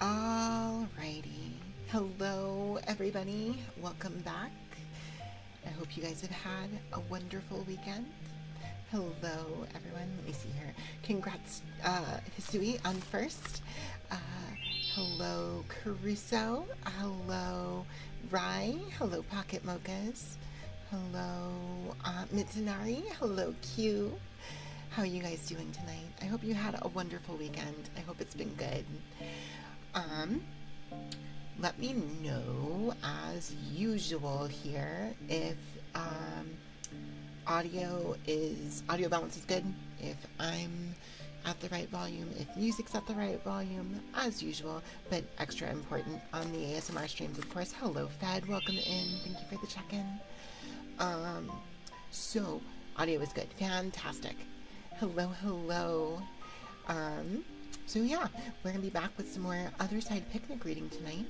Alrighty. Hello, everybody. Welcome back. I hope you guys have had a wonderful weekend. Hello, everyone. Let me see here. Congrats, Hisui on first. Uh, hello, Caruso. Hello, Rai. Hello, Pocket Mochas. Hello, Mitsunari. Hello, Q. How are you guys doing tonight? I hope you had a wonderful weekend. I hope it's been good. Let me know, as usual here, if audio balance is good, if I'm at the right volume, if music's at the right volume, as usual, but extra important on the ASMR streams, of course. Hello, Fed. Welcome in. Thank you for the check-in. So, audio is good. Fantastic. Hello. So yeah, we're going to be back with some more Otherside Picnic reading tonight.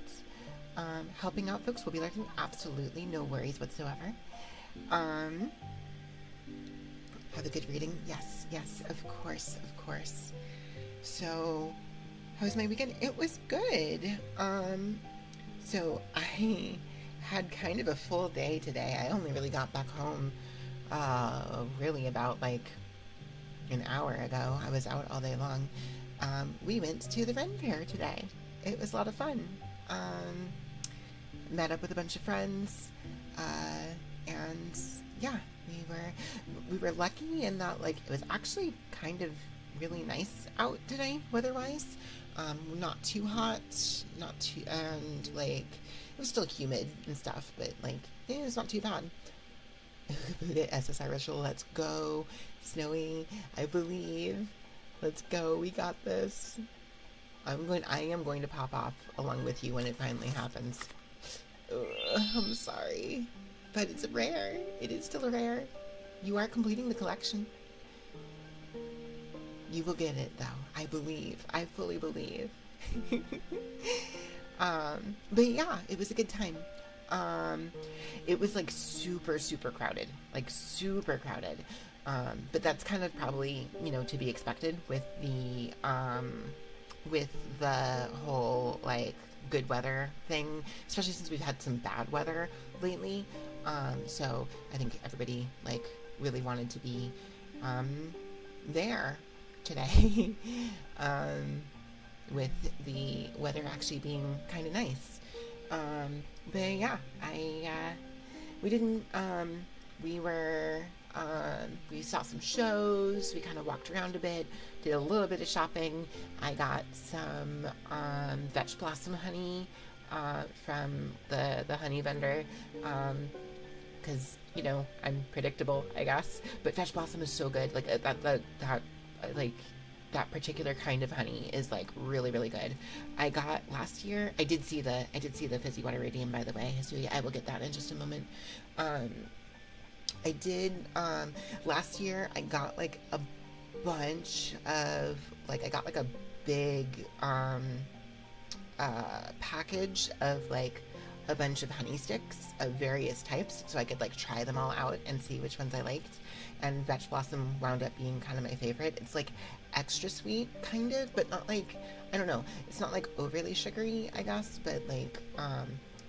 Helping out folks will be lurking. Absolutely, no worries whatsoever. Have a good reading? Yes, of course. So, how was my weekend? It was good. So I had kind of a full day today. I only really got back home, really about like an hour ago. I was out all day long. We went to the Ren Fair today. It was a lot of fun. Met up with a bunch of friends, and yeah, we were lucky in that like it was actually kind of really nice out today weather-wise. Not too hot, not too, and like it was still humid and stuff, but like it was not too bad. The SSI ritual, let's go. Snowy, I believe. Let's go. We got this. I am going to pop off along with you when it finally happens. I'm sorry, but it's a rare. It is still a rare. You are completing the collection. You will get it though. I believe. I fully believe. But yeah, it was a good time. It was like super crowded, but that's kind of probably, to be expected with the whole like good weather thing, especially since we've had some bad weather lately. So I think everybody like really wanted to be there today, with the weather actually being kind of nice. But yeah, we saw some shows, we kind of walked around a bit, did a little bit of shopping. I got some Vetch Blossom honey from the honey vendor, because I'm predictable, I guess, but Vetch Blossom is so good. Like that particular kind of honey is like really good. I got last year, I did see the fizzy water radium, by the way, so I will get that in just a moment. I did last year I got like a bunch of I got like a big package of like a bunch of honey sticks of various types, so I could like try them all out and see which ones I liked. And Vetch Blossom wound up being kind of my favorite. It's like extra sweet, kind of, but not like, I don't know, it's not like overly sugary, I guess, but like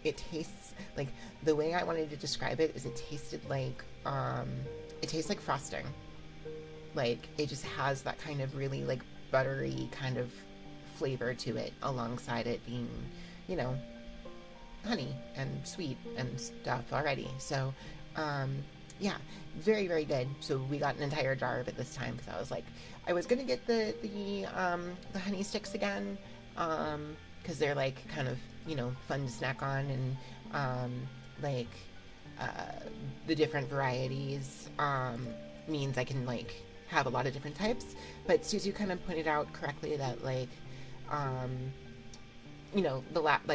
it tastes like, the way I wanted to describe it is it tasted like it tastes like frosting. Like it just has that kind of really like buttery kind of flavor to it, alongside it being, honey and sweet and stuff already. So yeah, very good. So we got an entire jar of it this time, because I was like, I was gonna get the honey sticks again, because they're like kind of fun to snack on, and the different varieties means I can like have a lot of different types. But Suzu kind of pointed out correctly that like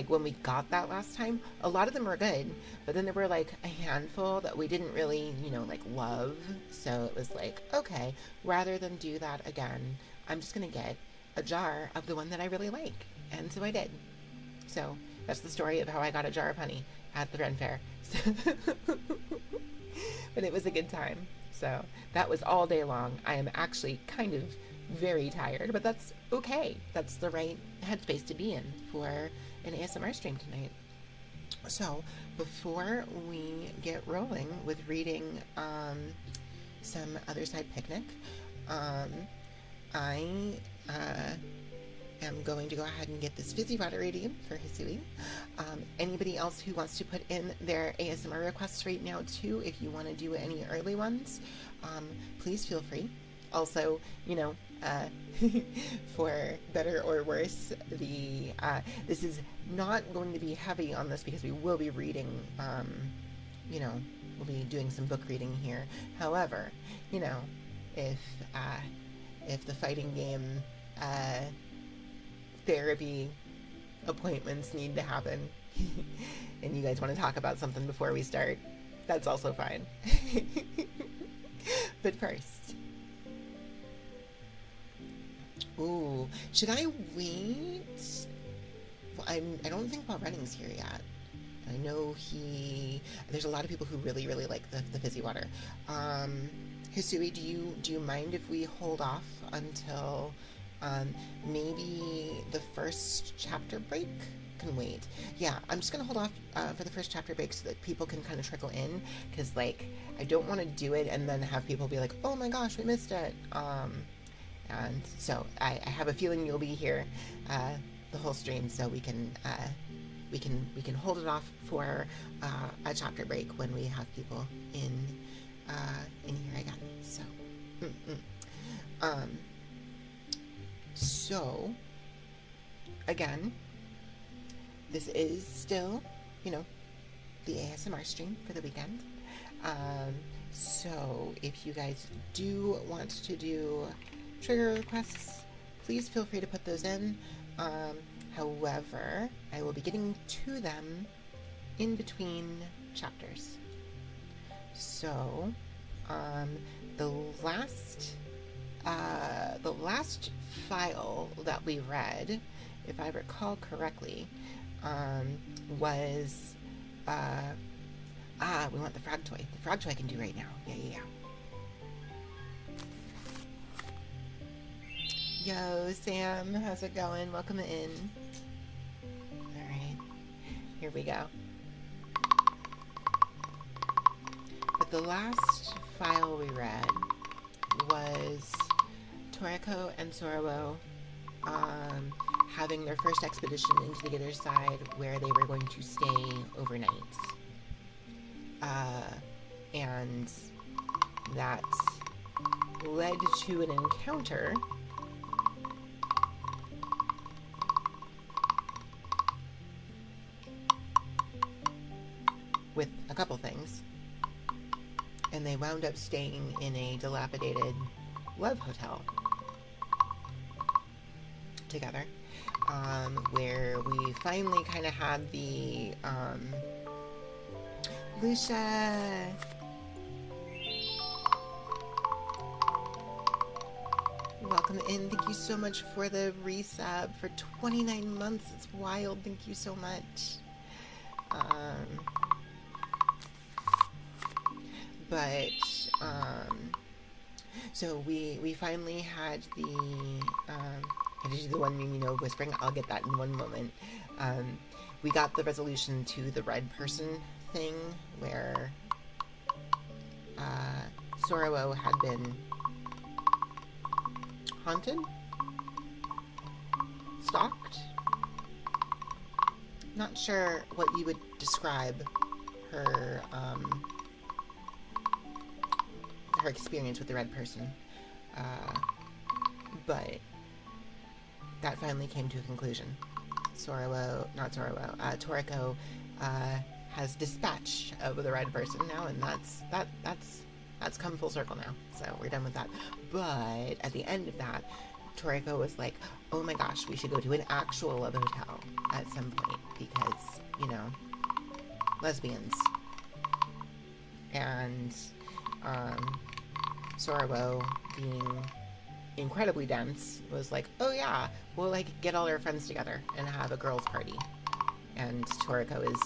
when we got that last time, a lot of them were good, but then there were like a handful that we didn't really, like love. So it was like, okay, rather than do that again, I'm just gonna get a jar of the one that I really like. And so I did. So that's the story of how I got a jar of honey at the Ren Fair. But it was a good time. So that was all day long. I am actually kind of very tired, but that's okay. That's the right headspace to be in for an ASMR stream tonight. So, before we get rolling with reading some Otherside Picnic, I am going to go ahead and get this fizzy water ready for Hisui. Anybody else who wants to put in their ASMR requests right now too, if you want to do any early ones, please feel free. Also, for better or worse, this is not going to be heavy on this because we will be reading, we'll be doing some book reading here. However, if the fighting game therapy appointments need to happen and you guys want to talk about something before we start, that's also fine. But first, should I wait? Well, I don't think Paul Running's here yet. I know there's a lot of people who really, really like the fizzy water. Hisui, do you mind if we hold off until maybe the first chapter break? Can wait. Yeah, I'm just gonna hold off for the first chapter break so that people can kind of trickle in, because I don't want to do it and then have people be like, oh my gosh, we missed it. And so I have a feeling you'll be here the whole stream, so we can hold it off for a chapter break when we have people in here again. So, so again, this is still, the ASMR stream for the weekend. So if you guys do want to do trigger requests, please feel free to put those in. However, I will be getting to them in between chapters. So, the last file that we read, if I recall correctly, was we want the frog toy. The frog toy I can do right now. Yeah. Yo, Sam, how's it going? Welcome in. Alright, here we go. But the last file we read was Toriko and Sorowo having their first expedition into the other side, where they were going to stay overnight. And that led to an encounter with a couple things, and they wound up staying in a dilapidated love hotel together, where we finally kind of had the Lucia, welcome in. Thank you so much for the resub for 29 months. It's wild. Thank you so much. So we finally had I did the one meme, whispering. I'll get that in one moment. We got the resolution to the red person thing, where Sorowo had been haunted, stalked. Not sure what you would describe her experience with the red person, but that finally came to a conclusion. Toriko has dispatch of the red person now, and that's come full circle now, so we're done with that. But at the end of that, Toriko was like, oh my gosh, we should go to an actual love hotel at some point, because, lesbians. And Sorowo, being incredibly dense, was like, oh yeah, we'll get all our friends together and have a girls' party. And Toriko is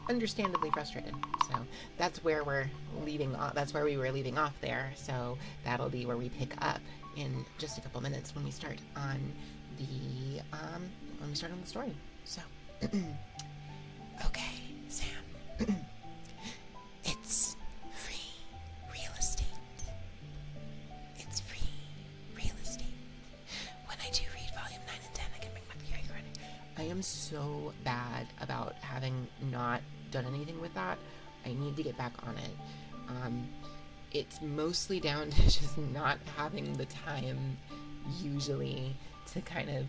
understandably frustrated. So that's where we're leaving off. That's where we were leaving off there. So that'll be where we pick up in just a couple minutes when we start on the story. So, okay, Sam. It's free real estate. It's free real estate. When I do read volume 9 and 10, I can make my theory credit. I am so bad about having not done anything with that. I need to get back on it. It's mostly down to just not having the time, usually, to kind of...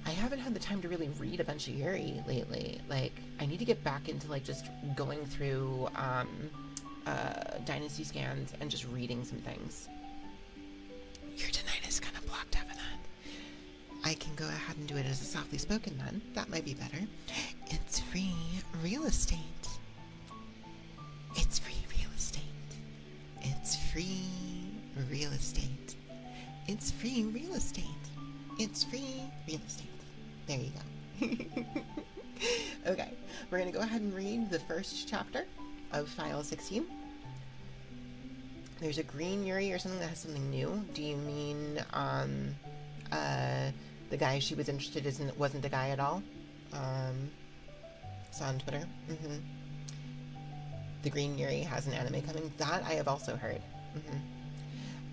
I haven't had the time to really read a bunch of Yuri lately. Like, I need to get back into, like, just going through dynasty scans and just reading some things. Your tonight is kind of blocked out of that. I can go ahead and do it as a softly spoken then. That might be better. It's free real estate. It's free real estate. It's free real estate. It's free real estate. It's free real estate. There you go. Okay, we're going to go ahead and read the first chapter of File 16. There's a green Yuri or something that has something new. Do you mean the guy she was interested in wasn't the guy at all? Saw on Twitter. The green Yuri has an anime coming. That I have also heard.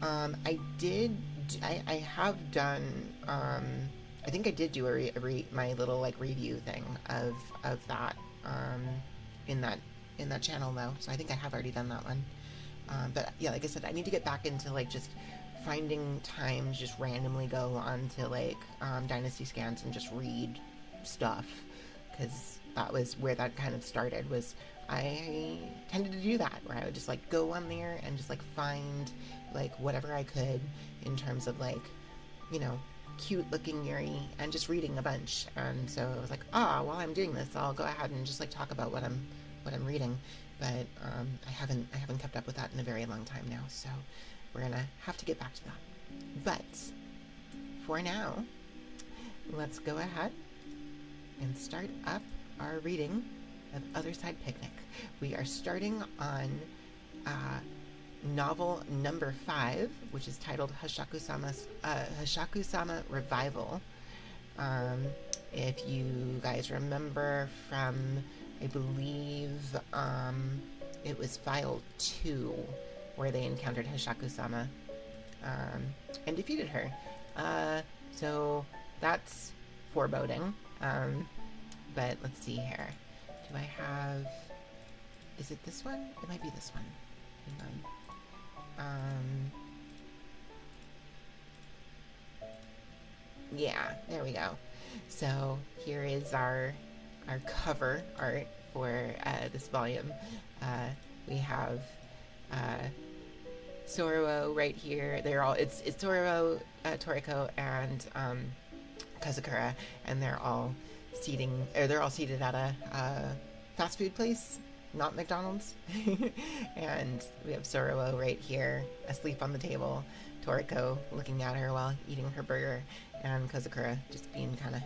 I have done, I think I did do my little, like, review thing of that, in that channel, though, so I think I have already done that one. But, yeah, like I said, I need to get back into, like, just finding time to just randomly go onto, like, Dynasty Scans and just read stuff, because that was where that kind of started, was I tended to do that, where I would just, like, go on there and just, like, find, like, whatever I could in terms of, like, you know, cute-looking Yuri, and just reading a bunch. And so I was like, while I'm doing this, I'll go ahead and just, like, talk about what I'm reading. But I haven't kept up with that in a very long time now, so we're gonna have to get back to that. But for now, let's go ahead and start up our reading of Otherside Picnic. We are starting on novel number 5, which is titled Hashaku-sama Revival. If you guys remember from, I believe, it was File 2, where they encountered Hashaku-sama and defeated her. So that's foreboding. But let's see here. Do I have... Is it this one? It might be this one. Hang on. Yeah, there we go. So here is our cover art for this volume. We have Sororo right here. It's Sororo, Toriko, and Kazakura, and they're all seated at a fast food place, not McDonald's. And we have Sororo right here, asleep on the table, Toriko looking at her while eating her burger, and Kazakura just being kind of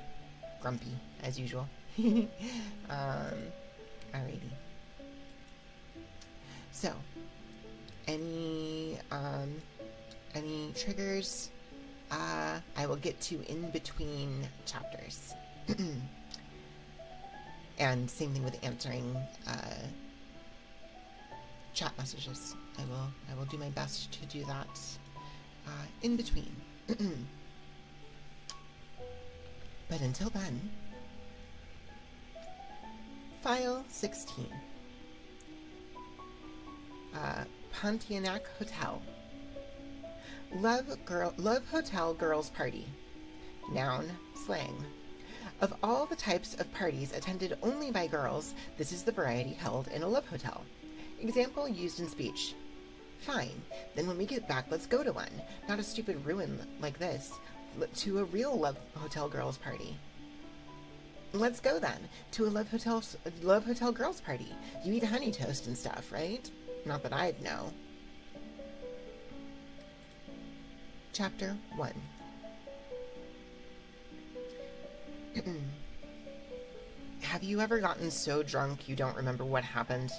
grumpy as usual. Alrighty. So, any triggers? I will get to in between chapters. And same thing with answering chat messages. I will do my best to do that in between. But until then, File 16. Pontianak Hotel. Love Hotel Girls Party. Noun, slang. Of all the types of parties attended only by girls, this is the variety held in a love hotel. Example used in speech. Fine, then when we get back, let's go to one. Not a stupid ruin like this. To a real love hotel girls party. Let's go then, to a love hotel girls party. You eat honey toast and stuff, right? Not that I'd know. Chapter 1. Have you ever gotten so drunk you don't remember what happened?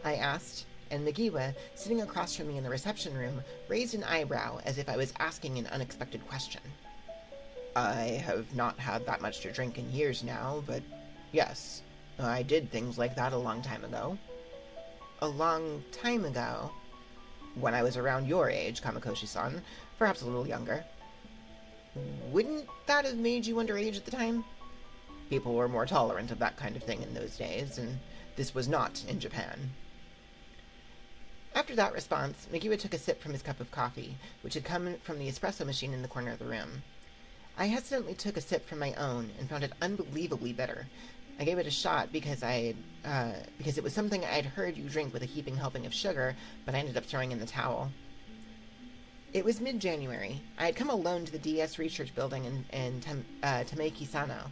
I asked, and Megiwa, sitting across from me in the reception room, raised an eyebrow as if I was asking an unexpected question. I have not had that much to drink in years now, but yes, I did things like that a long time ago. A long time ago? When I was around your age, Kamakoshi-san, perhaps a little younger. Wouldn't that have made you underage at the time? People were more tolerant of that kind of thing in those days, and this was not in Japan. After that response, Megiwa took a sip from his cup of coffee, which had come from the espresso machine in the corner of the room. I hesitantly took a sip from my own and found it unbelievably bitter. I gave it a shot because it was something I'd heard you drink with a heaping helping of sugar, but I ended up throwing in the towel. It was mid-January. I had come alone to the DS Research Building in Tameki-Sano.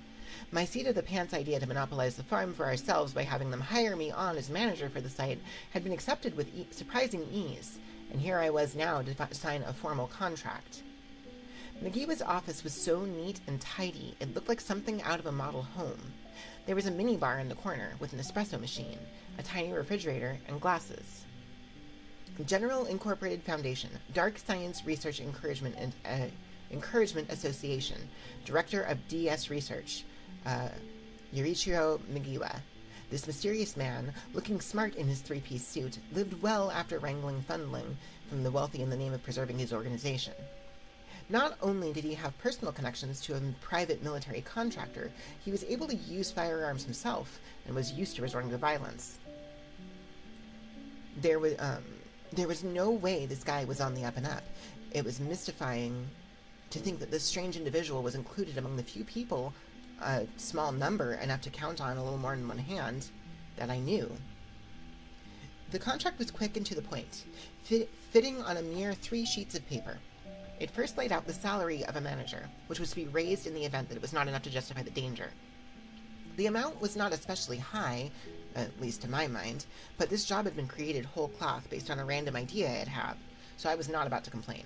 My seat-of-the-pants idea to monopolize the farm for ourselves by having them hire me on as manager for the site had been accepted with surprising ease, and here I was now to sign a formal contract. Megiwa's office was so neat and tidy, it looked like something out of a model home. There was a minibar in the corner with an espresso machine, a tiny refrigerator, and glasses. General Incorporated Foundation, Dark Science Research Encouragement Association, Director of DS Research, Yurichiro Megiwa. This mysterious man, looking smart in his three-piece suit, lived well after wrangling funding from the wealthy in the name of preserving his organization. Not only did he have personal connections to a private military contractor, he was able to use firearms himself and was used to resorting to violence. There was no way this guy was on the up and up. It was mystifying to think that this strange individual was included among the few people, a small number enough to count on a little more than one hand, that I knew. The contract was quick and to the point, fitting on a mere 3 sheets of paper. It first laid out the salary of a manager, which was to be raised in the event that it was not enough to justify the danger. The amount was not especially high, at least to my mind, but this job had been created whole cloth based on a random idea I had had, so I was not about to complain.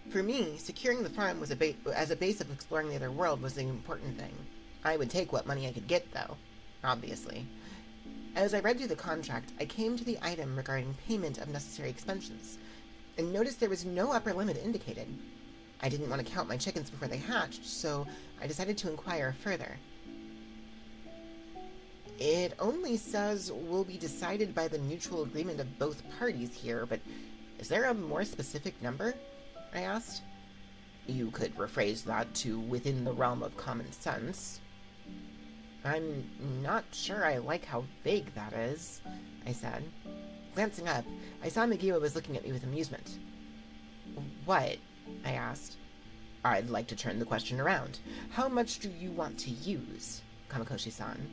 For me, securing the farm was as a base of exploring the other world was the important thing. I would take what money I could get, though, obviously. As I read through the contract, I came to the item regarding payment of necessary expenses, and noticed there was no upper limit indicated. I didn't want to count my chickens before they hatched, so I decided to inquire further. It only says will be decided by the mutual agreement of both parties here, but is there a more specific number? I asked. You could rephrase that to within the realm of common sense. I'm not sure I like how vague that is, I said. Glancing up, I saw Megiwa was looking at me with amusement. What? I asked. I'd like to turn the question around. How much do you want to use, Kamakoshi-san?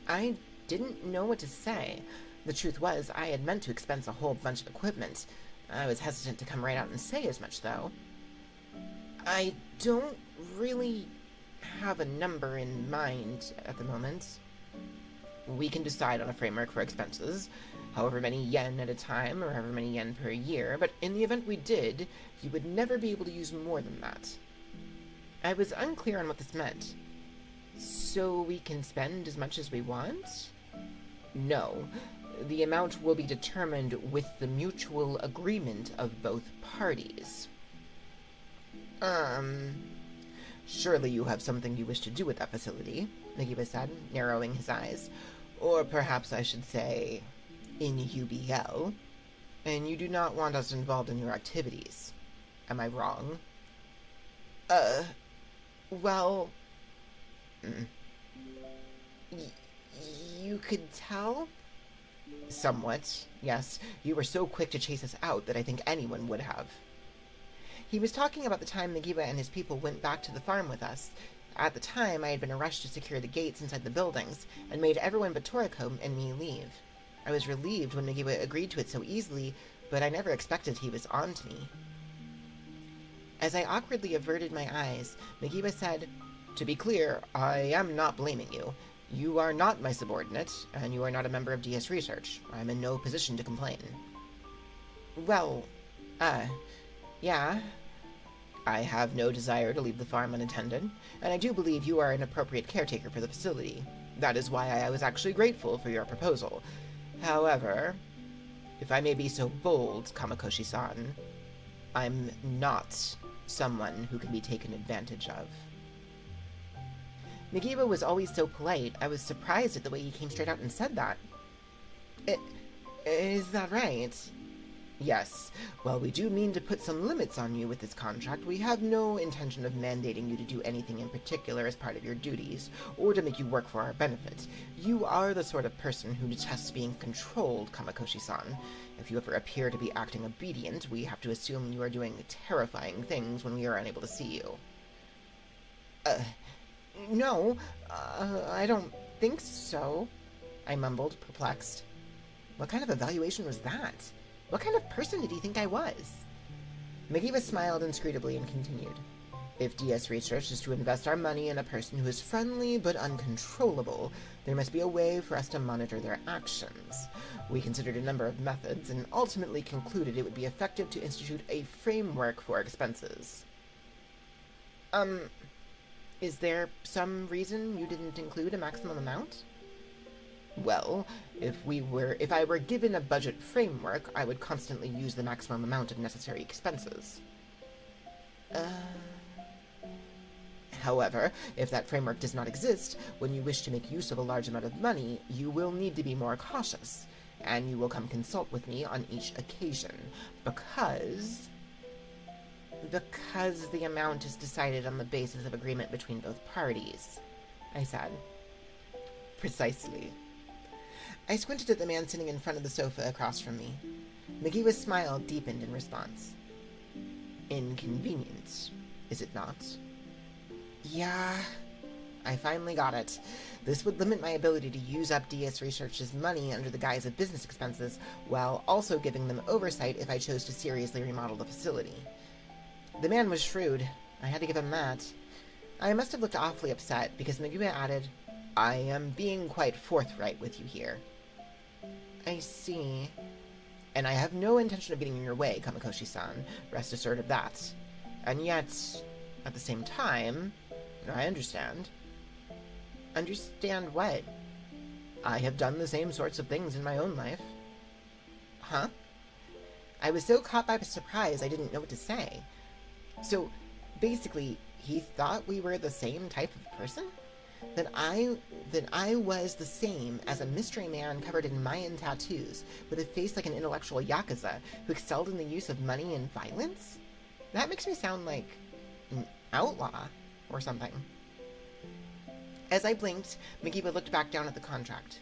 I didn't know what to say. The truth was, I had meant to expense a whole bunch of equipment. I was hesitant to come right out and say as much, though. I don't really have a number in mind at the moment. We can decide on a framework for expenses, however many yen at a time, or however many yen per year, but in the event we did, you would never be able to use more than that. I was unclear on what this meant. So we can spend as much as we want? No. The amount will be determined with the mutual agreement of both parties. Surely you have something you wish to do with that facility, Megiwa said, narrowing his eyes. Or perhaps I should say, in UBL. And you do not want us involved in your activities. Am I wrong? Well... you could tell? Somewhat, yes. You were so quick to chase us out that I think anyone would have. He was talking about the time Megiwa and his people went back to the farm with us. At the time, I had been rushed to secure the gates inside the buildings, and made everyone but Toriko and me leave. I was relieved when Megiwa agreed to it so easily, but I never expected he was on to me. As I awkwardly averted my eyes, Megiwa said, "To be clear, I am not blaming you. You are not my subordinate, and you are not a member of DS Research. I'm in no position to complain." Well, yeah. I have no desire to leave the farm unattended, and I do believe you are an appropriate caretaker for the facility. That is why I was actually grateful for your proposal. However, if I may be so bold, Kamakoshi-san, I'm not someone who can be taken advantage of. Nagiba was always so polite. I was surprised at the way he came straight out and said that. Is that right? Yes. While we do mean to put some limits on you with this contract, we have no intention of mandating you to do anything in particular as part of your duties, or to make you work for our benefit. You are the sort of person who detests being controlled, Kamakoshi-san. If you ever appear to be acting obedient, we have to assume you are doing terrifying things when we are unable to see you. No, I don't think so, I mumbled, perplexed. What kind of evaluation was that? What kind of person did he think I was? Nagiba smiled inscrutably and continued. If DS Research is to invest our money in a person who is friendly but uncontrollable, there must be a way for us to monitor their actions. We considered a number of methods and ultimately concluded it would be effective to institute a framework for expenses. Is there some reason you didn't include a maximum amount? Well, if I were given a budget framework, I would constantly use the maximum amount of necessary expenses. However, if that framework does not exist, when you wish to make use of a large amount of money, you will need to be more cautious, and you will come consult with me on each occasion, because the amount is decided on the basis of agreement between both parties, I said. Precisely. I squinted at the man sitting in front of the sofa across from me. Nagiba's smile deepened in response. Inconvenient, is it not? Yeah, I finally got it. This would limit my ability to use up DS Research's money under the guise of business expenses, while also giving them oversight if I chose to seriously remodel the facility. The man was shrewd. I had to give him that. I must have looked awfully upset, because Nagiba added, I am being quite forthright with you here. I see. And I have no intention of getting in your way, Kamakoshi-san. Rest assured of that. And yet, at the same time, I understand. Understand what? I have done the same sorts of things in my own life. Huh? I was so caught by surprise I didn't know what to say. So, basically, he thought we were the same type of person? That I was the same as a mystery man covered in Mayan tattoos, with a face like an intellectual yakuza, who excelled in the use of money and violence? That makes me sound like an outlaw, or something. As I blinked, Nagiba looked back down at the contract.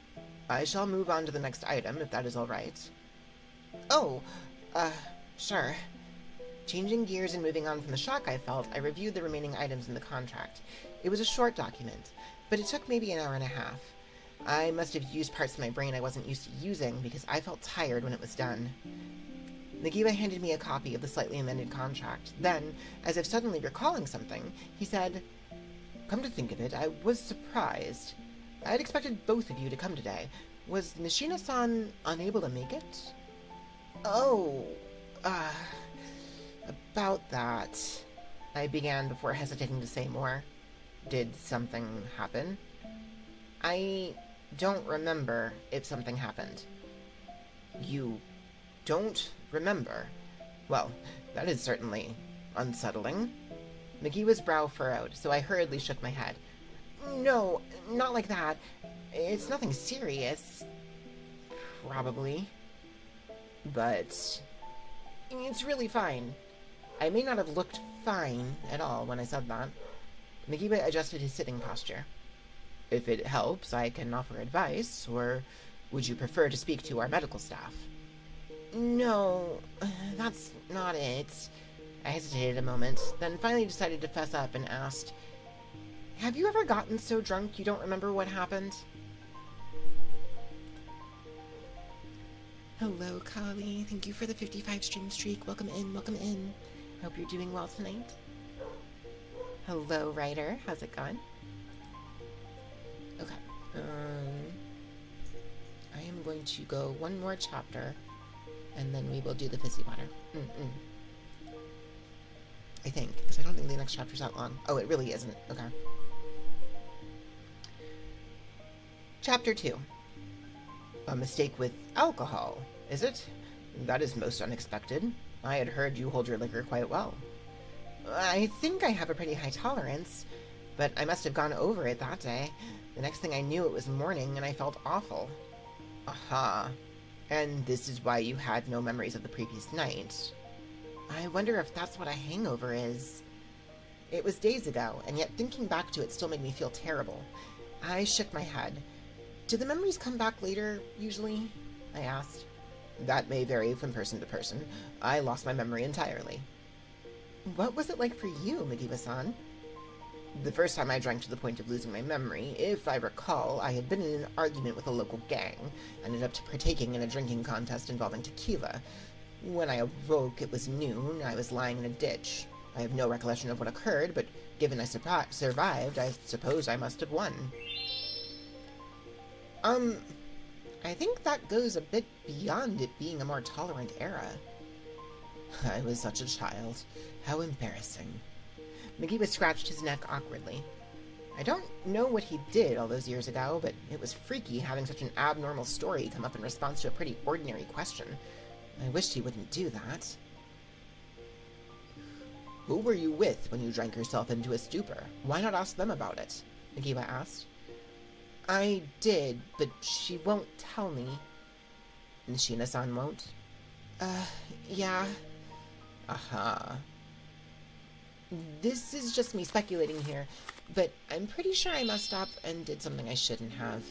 I shall move on to the next item, if that is all right. Oh, sure. Changing gears and moving on from the shock I felt, I reviewed the remaining items in the contract. It was a short document, but it took maybe an hour and a half. I must have used parts of my brain I wasn't used to using, because I felt tired when it was done. Nagiba handed me a copy of the slightly amended contract. Then, as if suddenly recalling something, he said, Come to think of it, I was surprised. I had expected both of you to come today. Was Nishina-san unable to make it? Oh, about that, I began before hesitating to say more. Did something happen? I don't remember if something happened. You don't remember? Well, that is certainly unsettling. Nagiba's brow furrowed, so I hurriedly shook my head. No, not like that. It's nothing serious. Probably. But it's really fine. I may not have looked fine at all when I said that. Nagiba adjusted his sitting posture. If it helps, I can offer advice, or would you prefer to speak to our medical staff? No, that's not it. I hesitated a moment, then finally decided to fess up and asked, Have you ever gotten so drunk you don't remember what happened? Hello, Kali. Thank you for the 55 stream streak. Welcome in, welcome in. Hope you're doing well tonight. Hello, Ryder. How's it going? Okay. I am going to go one more chapter, and then we will do the fizzy water. I think, because I don't think the next chapter's that long. Oh, it really isn't. Okay. Chapter 2. A mistake with alcohol, is it? That is most unexpected. I had heard you hold your liquor quite well. I think I have a pretty high tolerance, but I must have gone over it that day. The next thing I knew, it was morning, and I felt awful. Aha. And this is why you had no memories of the previous night. I wonder if that's what a hangover is. It was days ago, and yet thinking back to it still made me feel terrible. I shook my head. Do the memories come back later, usually? I asked. That may vary from person to person. I lost my memory entirely. What was it like for you, Migiba-san? The first time I drank to the point of losing my memory, if I recall, I had been in an argument with a local gang, and ended up partaking in a drinking contest involving tequila. When I awoke, it was noon. I was lying in a ditch. I have no recollection of what occurred, but given I survived, I suppose I must have won. I think that goes a bit beyond it being a more tolerant era. I was such a child. How embarrassing. Migiba scratched his neck awkwardly. I don't know what he did all those years ago, but it was freaky having such an abnormal story come up in response to a pretty ordinary question. I wished he wouldn't do that. Who were you with when you drank yourself into a stupor? Why not ask them about it? Migiba asked. I did, but she won't tell me. Nishina-san won't? Yeah. Aha. This is just me speculating here, but I'm pretty sure I messed up and did something I shouldn't have.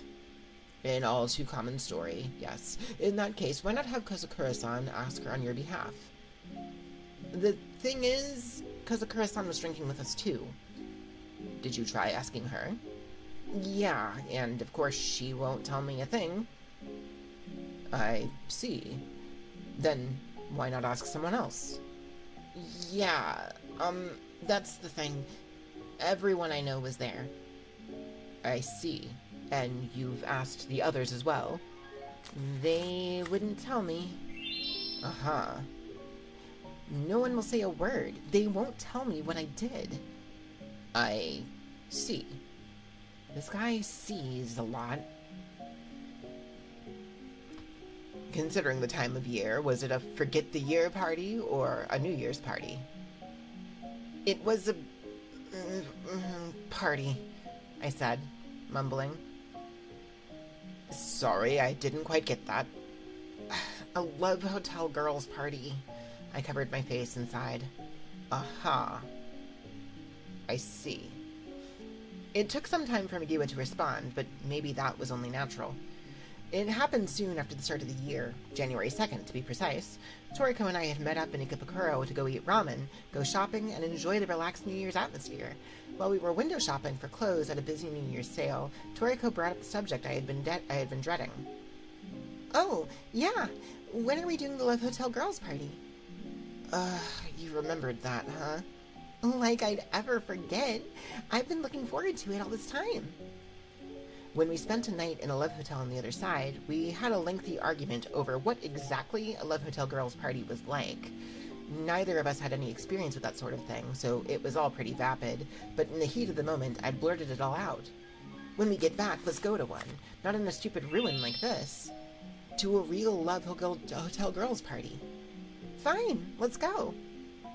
An all too common story, yes. In that case, why not have Kozakura-san ask her on your behalf? The thing is, Kozakura-san was drinking with us too. Did you try asking her? Yeah, and of course she won't tell me a thing. I see. Then why not ask someone else? Yeah, that's the thing. Everyone I know was there. I see. And you've asked the others as well? They wouldn't tell me. Uh-huh. No one will say a word. They won't tell me what I did. I see. This guy sees a lot. Considering the time of year, was it a forget the year party or a New Year's party? It was a party, I said, mumbling. Sorry, I didn't quite get that. A Love Hotel girls' party. I covered my face and sighed. Aha. I see. It took some time for Migiba to respond, but maybe that was only natural. It happened soon after the start of the year, January 2nd to be precise. Toriko and I had met up in Ikebukuro to go eat ramen, go shopping, and enjoy the relaxed New Year's atmosphere. While we were window shopping for clothes at a busy New Year's sale, Toriko brought up the subject I had been dreading. Oh, yeah. When are we doing the Love Hotel girls' party? You remembered that, huh? Like I'd ever forget. I've been looking forward to it all this time. When we spent a night in a Love Hotel on the other side, we had a lengthy argument over what exactly a Love Hotel girls' party was like. Neither of us had any experience with that sort of thing, so it was all pretty vapid, but in the heat of the moment, I'd blurted it all out. When we get back, let's go to one. Not in a stupid ruin like this. To a real Love Hotel girls' party. Fine, let's go.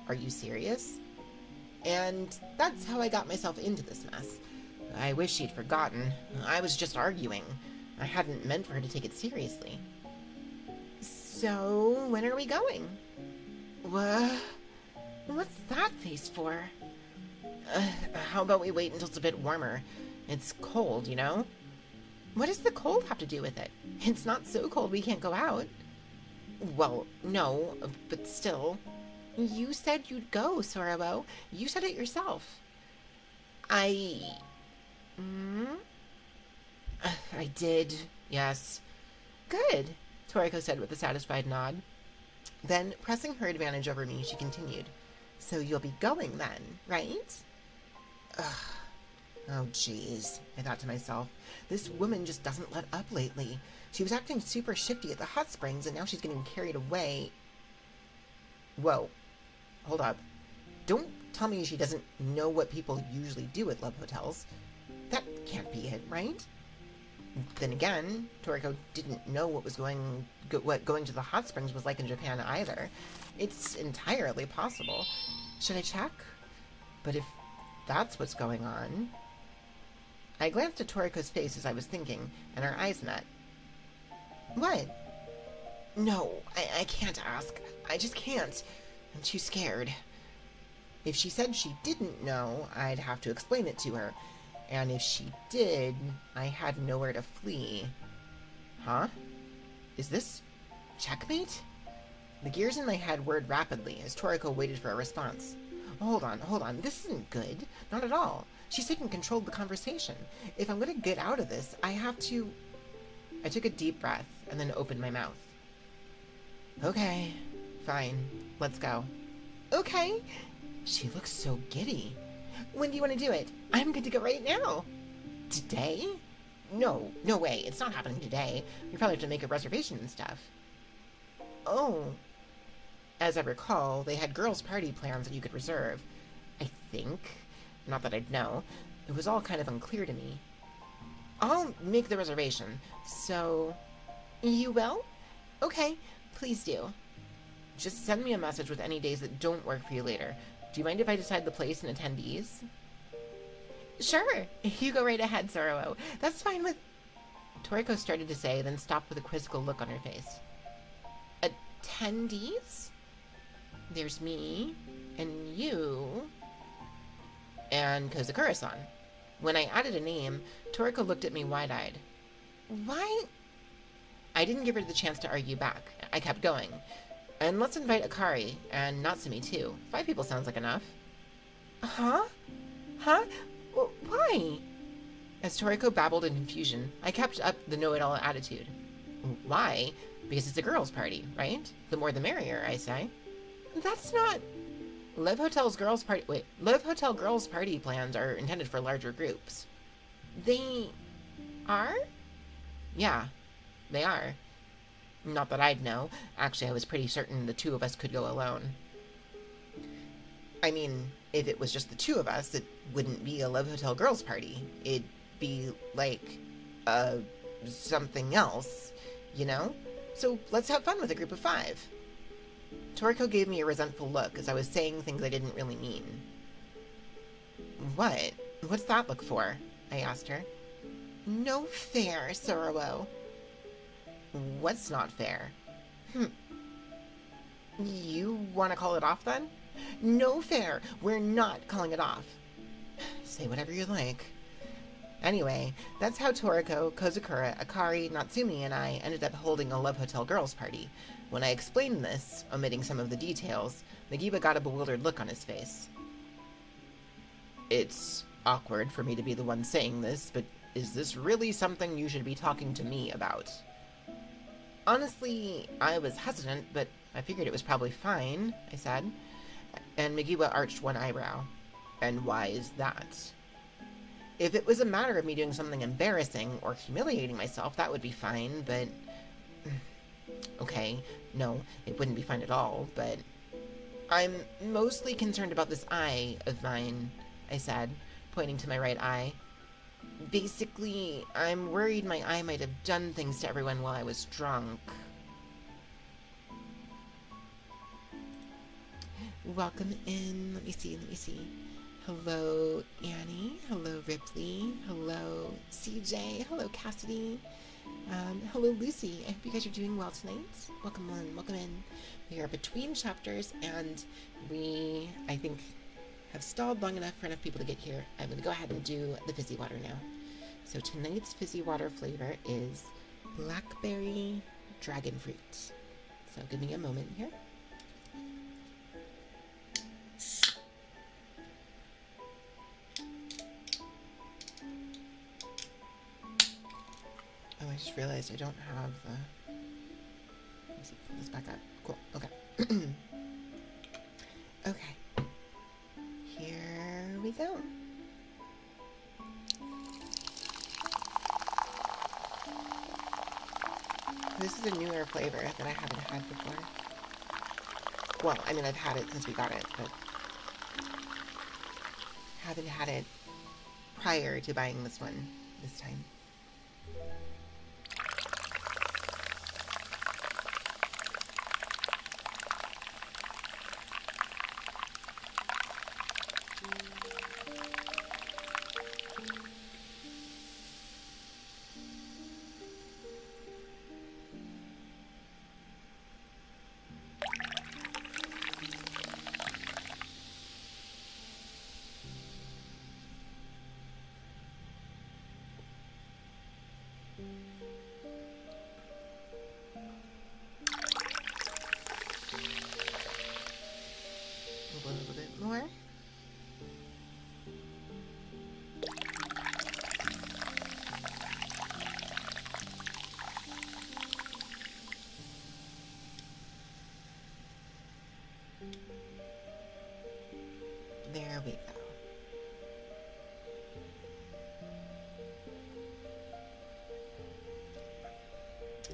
Are you serious? And that's how I got myself into this mess. I wish she'd forgotten. I was just arguing. I hadn't meant for her to take it seriously. So, when are we going? What's that face for? How about we wait until it's a bit warmer? It's cold, you know? What does the cold have to do with it? It's not so cold we can't go out. Well, no, but still. You said you'd go, Sorabo. You said it yourself. I did, yes. Good, Toriko said with a satisfied nod. Then, pressing her advantage over me, she continued. So you'll be going then, right? Ugh. Oh, jeez, I thought to myself. This woman just doesn't let up lately. She was acting super shifty at the hot springs, and now she's getting carried away. Whoa. Hold up. Don't tell me she doesn't know what people usually do at love hotels. That can't be it, right? Then again, Toriko didn't know what going to the hot springs was like in Japan either. It's entirely possible. Should I check? But if that's what's going on... I glanced at Toriko's face as I was thinking, and our eyes met. What? No, I can't ask. I just can't. I'm too scared. If she said she didn't know, I'd have to explain it to her. And if she did, I had nowhere to flee. Huh? Is this checkmate? The gears in my head whirred rapidly as Toriko waited for a response. Hold on. This isn't good. Not at all. She's taking control of the conversation. If I'm going to get out of this, I have to... I took a deep breath and then opened my mouth. Okay, fine. Let's go. Okay. She looks so giddy. When do you want to do it? I'm good to go right now. Today? No way. It's not happening today. We probably have to make a reservation and stuff. Oh. As I recall, they had girls' party plans that you could reserve. I think. Not that I'd know. It was all kind of unclear to me. I'll make the reservation. So... You will? Okay, please do. Just send me a message with any days that don't work for you later. Do you mind if I decide the place and attendees? Sure. You go right ahead, Sorrow. That's fine with... Toriko started to say, then stopped with a quizzical look on her face. Attendees? There's me, and you, and Kozakura-san. When I added a name, Toriko looked at me wide-eyed. Why? I didn't give her the chance to argue back. I kept going. And let's invite Akari, and Natsumi too. 5 people sounds like enough. Huh? Why? As Toriko babbled in confusion, I kept up the know-it-all attitude. Why? Because it's a girls' party, right? The more the merrier, I say. That's not... Live Hotel girls' party plans are intended for larger groups. They... are? Yeah, they are. Not that I'd know. Actually, I was pretty certain the 2 of us could go alone. I mean, if it was just the 2 of us, it wouldn't be a Love Hotel girls' party. It'd be like, something else, you know? So let's have fun with a group of 5. Toriko gave me a resentful look as I was saying things I didn't really mean. What? What's that look for? I asked her. No fair, Sorrow. What's not fair? You want to call it off then? No fair. We're not calling it off. Say whatever you like. Anyway, that's how Toriko, Kozakura, Akari, Natsumi, and I ended up holding a Love Hotel girls' party. When I explained this, omitting some of the details, Nagiba got a bewildered look on his face. It's awkward for me to be the one saying this, but is this really something you should be talking to me about? Honestly, I was hesitant, but I figured it was probably fine, I said. And Nagiba arched one eyebrow. And why is that? If it was a matter of me doing something embarrassing or humiliating myself, that would be fine, but... Okay, no, it wouldn't be fine at all, but... I'm mostly concerned about this eye of mine, I said, pointing to my right eye. Basically, I'm worried my eye might have done things to everyone while I was drunk. Welcome in. Let me see. Hello, Annie. Hello, Ripley. Hello, CJ. Hello, Cassidy. Hello, Lucy. I hope you guys are doing well tonight. Welcome in. We are between chapters, and we, I think, have stalled long enough for enough people to get here. I'm going to go ahead and do the fizzy water now. So tonight's fizzy water flavor is blackberry dragon fruit. So give me a moment here. Oh, I just realized I don't have the... Let me see, pull this back up. Cool, okay. Okay. Here we go. This is a newer flavor that I haven't had before. Well, I mean, I've had it since we got it, but haven't had it prior to buying this one this time.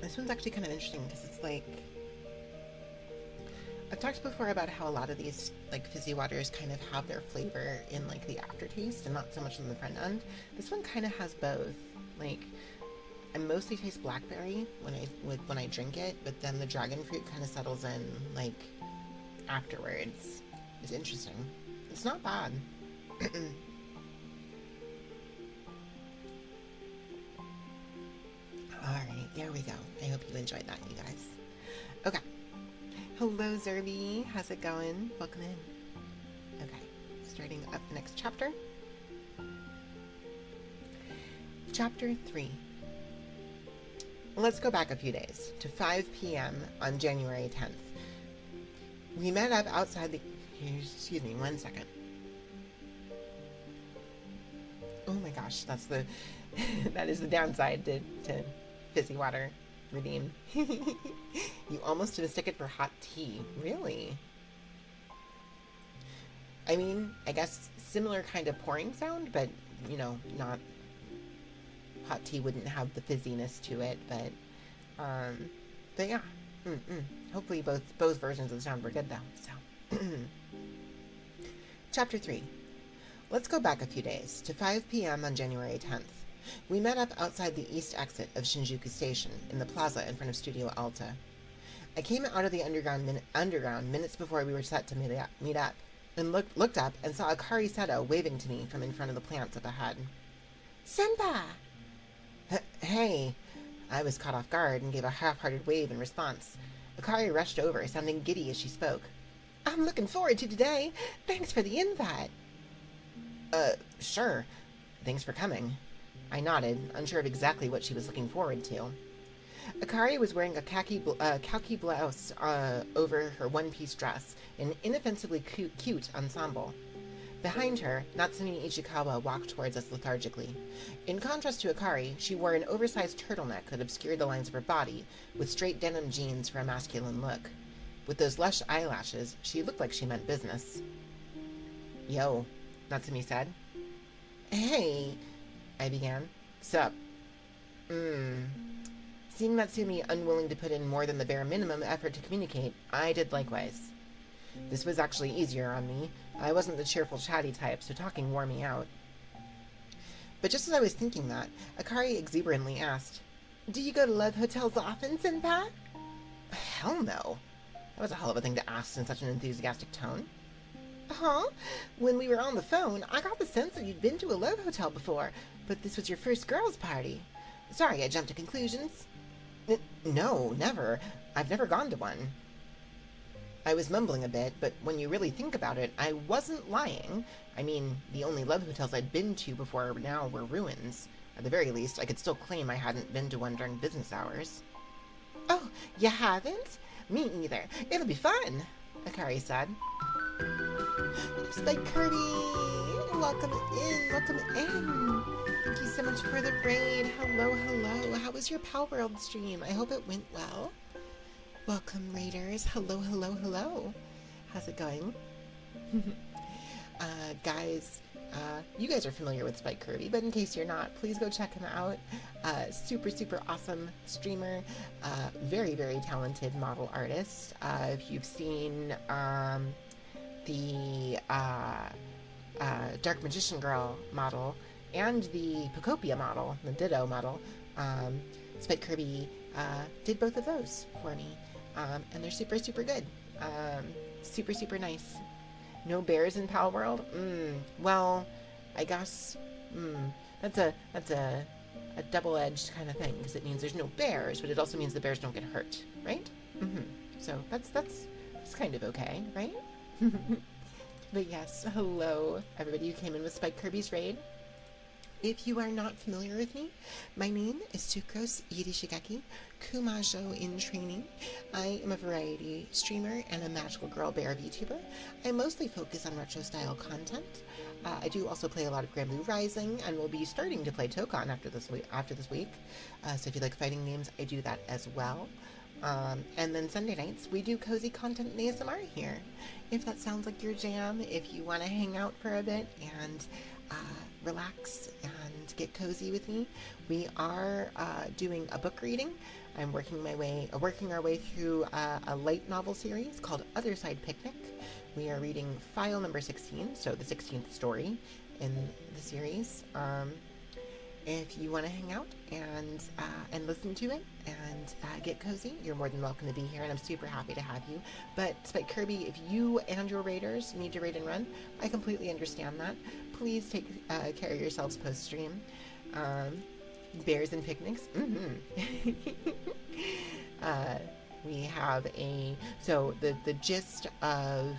This one's actually kind of interesting because it's like, I've talked before about how a lot of these like fizzy waters kind of have their flavor in like the aftertaste and not so much on the front end. This one kind of has both. Like, I mostly taste blackberry when I drink it, but then the dragon fruit kind of settles in like afterwards. It's interesting. It's not bad. Alright, there we go. I hope you enjoyed that, you guys. Okay. Hello, Zerby. How's it going? Welcome in. Okay, starting up the next chapter. Chapter 3. Let's go back a few days to 5 p.m. on January 10th. We met up outside the... Excuse me, 1 second. Oh my gosh, that's the... that is the downside to fizzy water. Redeem. You almost mistake it for hot tea. Really? I mean, I guess similar kind of pouring sound, but, you know, not... Hot tea wouldn't have the fizziness to it, but yeah. Hopefully both versions of the sound were good, though, so... Chapter 3. Let's go back a few days, to 5 p.m. on January 10th. We met up outside the east exit of Shinjuku Station, in the plaza in front of Studio Alta. I came out of the underground minutes before we were set to meet up, and looked up and saw Akari Seto waving to me from in front of the plants up ahead. Senpai! Hey! I was caught off guard and gave a half-hearted wave in response. Akari rushed over, sounding giddy as she spoke. I'm looking forward to today. Thanks for the invite. Sure. Thanks for coming. I nodded, unsure of exactly what she was looking forward to. Akari was wearing a khaki blouse over her one-piece dress, an inoffensively cute ensemble. Behind her, Natsumi Ichikawa walked towards us lethargically. In contrast to Akari, she wore an oversized turtleneck that obscured the lines of her body, with straight denim jeans for a masculine look. With those lush eyelashes, she looked like she meant business. Yo, Natsumi said. Hey, I began. Sup? Seeing Natsumi unwilling to put in more than the bare minimum effort to communicate, I did likewise. This was actually easier on me. I wasn't the cheerful, chatty type, so talking wore me out. But just as I was thinking that, Akari exuberantly asked, Do you go to love hotels often, senpai? Hell no. That was a hell of a thing to ask in such an enthusiastic tone. Huh? When we were on the phone, I got the sense that you'd been to a love hotel before, but this was your first girls' party. Sorry I jumped to conclusions. No, never. I've never gone to one. I was mumbling a bit, but when you really think about it, I wasn't lying. I mean, the only love hotels I'd been to before now were ruins. At the very least, I could still claim I hadn't been to one during business hours. Oh, you haven't? Me either. It'll be fun, Akari said. Spike Kirby! Welcome in! Thank you so much for the raid. Hello. How was your Pal World stream? I hope it went well. Welcome, raiders. Hello. How's it going? Guys, you guys are familiar with Spike Kirby, but in case you're not, please go check him out. Super awesome streamer. Very talented model artist. If you've seen the Dark Magician Girl model and the Pocopia model, the Ditto model, Spike Kirby did both of those for me. And they're super good. Super nice. No bears in Pal World? Well, I guess, that's a double-edged kind of thing, because it means there's no bears, but it also means the bears don't get hurt, right? So that's kind of okay, right? But yes, hello, everybody who came in with Spike Kirby's raid. If you are not familiar with me, my name is Sucrose Irishigeki, Kumajo in training. I am a variety streamer and a magical girl bear VTuber. I mostly focus on retro-style content. I do also play a lot of Granblue Rising, and will be starting to play Tokon after this week. So if you like fighting games, I do that as well. And then Sunday nights, we do cozy content and ASMR here. If that sounds like your jam, if you want to hang out for a bit and relax and get cozy with me. We are doing a book reading. I'm working our way through a light novel series called Otherside Picnic. We are reading file number 16, so the 16th story in the series. If you want to hang out and listen to it and get cozy, you're more than welcome to be here, and I'm super happy to have you. But Spike Kirby, if you and your raiders need to raid and run, I completely understand that. Please take care of yourselves post-stream. Bears and picnics. Mm-hmm. We have the gist of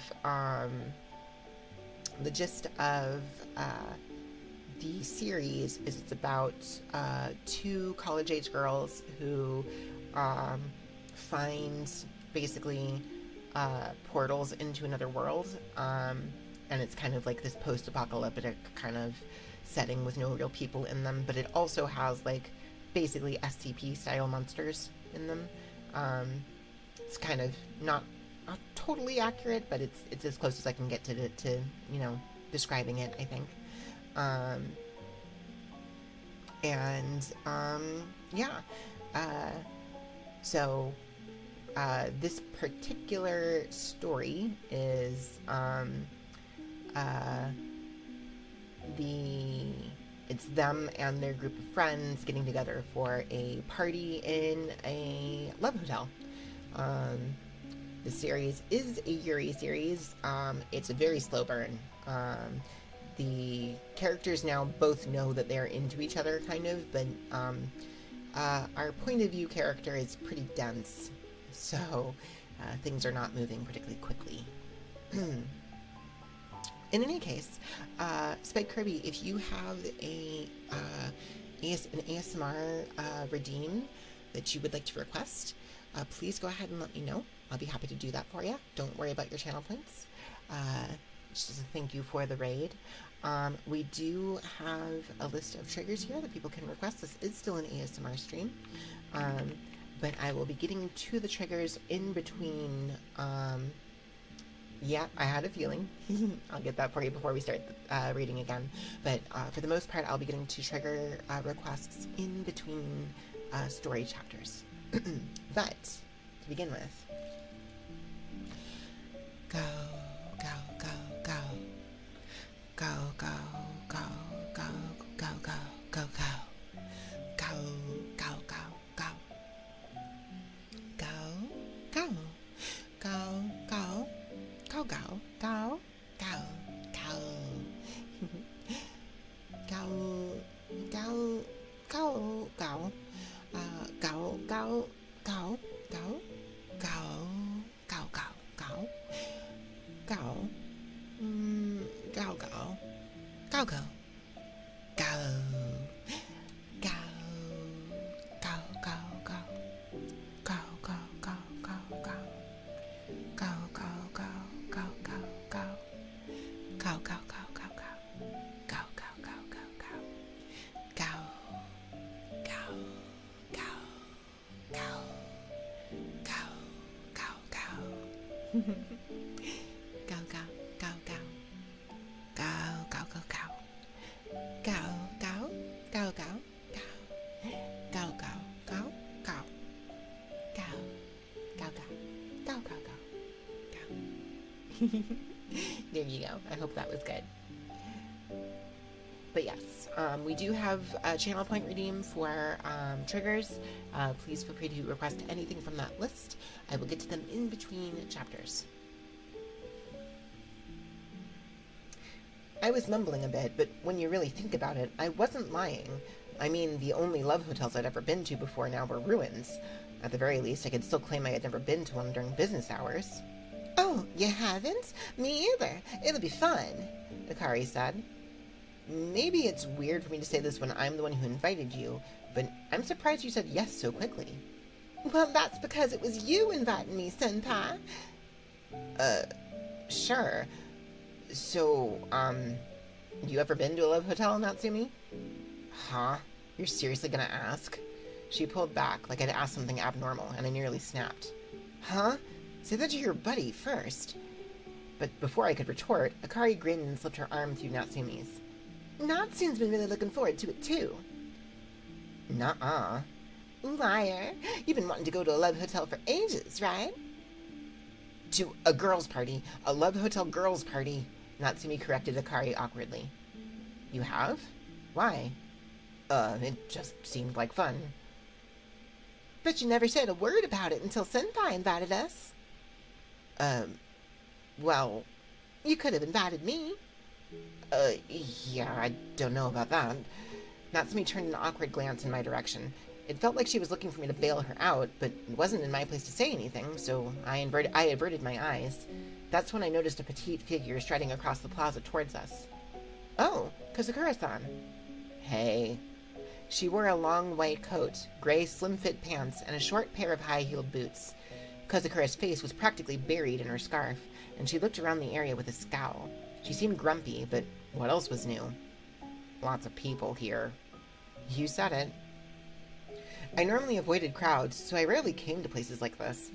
the series is it's about two college-age girls who find basically portals into another world, and it's kind of like this post-apocalyptic kind of setting with no real people in them, but it also has like basically SCP style monsters in them. It's kind of not totally accurate, but it's as close as I can get to describing it, I think. This particular story is it's them and their group of friends getting together for a party in a love hotel. The series is a Yuri series. It's a very slow burn. The characters now both know that they're into each other, kind of, but our point of view character is pretty dense, so things are not moving particularly quickly. In any case, Spike Kirby, if you have an ASMR redeem that you would like to request, please go ahead and let me know. I'll be happy to do that for you. Don't worry about your channel points. Just as a thank you for the raid. We do have a list of triggers here that people can request. This is still an ASMR stream, but I will be getting to the triggers in between. Yeah, I had a feeling. I'll get that for you before we start reading again. But for the most part, I'll be getting to trigger requests in between story chapters. But to begin with, go, go, go, go. Go, go, go, go, go, go, go, go. Go, go, go, go. Go, go. Go, go. Go, go, go, go, go. Go, go, go, go. Go, go, go, go. Go, go, go, go. Go. Go, go. Go, go. Go. Go. Go, go, go. Go, go, go, go, go. Go, go, go, go, go, go. Go, go, go, go, go. Go, go, go, go, go. Go. Go. Go. Go. Go. Go, go. Go, go, go, go. Go, go, go, go. Go, go, go, go, go. Go, go, go, go. Go, go, go, go, go, go. Go. There you go. I hope that was good. But yes, we do have a channel point redeem for triggers. Please feel free to request anything from that list. I will get to them in between chapters. I was mumbling a bit, but when you really think about it, I wasn't lying. I mean, the only love hotels I'd ever been to before now were ruins. At the very least, I could still claim I had never been to one during business hours. Oh, you haven't? Me either. It'll be fun, Akari said. Maybe it's weird for me to say this when I'm the one who invited you, but I'm surprised you said yes so quickly. Well, that's because it was you inviting me, senpai. Sure. So, you ever been to a love hotel, Natsumi? Huh? You're seriously gonna ask? She pulled back like I'd asked something abnormal, and I nearly snapped. Huh? Say that to your buddy first. But before I could retort, Akari grinned and slipped her arm through Natsumi's. Natsune's been really looking forward to it, too. Nuh-uh. Liar. You've been wanting to go to a love hotel for ages, right? To a girls' party. A love hotel girls' party. Natsume corrected Akari awkwardly. You have? Why? It just seemed like fun. But you never said a word about it until Senpai invited us. Well, you could have invited me. Yeah, I don't know about that. Natsume turned an awkward glance in my direction. It felt like she was looking for me to bail her out, but it wasn't in my place to say anything, so I averted my eyes. That's when I noticed a petite figure striding across the plaza towards us. Oh, Kozukura-san. Hey. She wore a long white coat, gray slim-fit pants, and a short pair of high-heeled boots. Kozukura's face was practically buried in her scarf, and she looked around the area with a scowl. She seemed grumpy, but what else was new? Lots of people here. You said it. I normally avoided crowds, so I rarely came to places like this.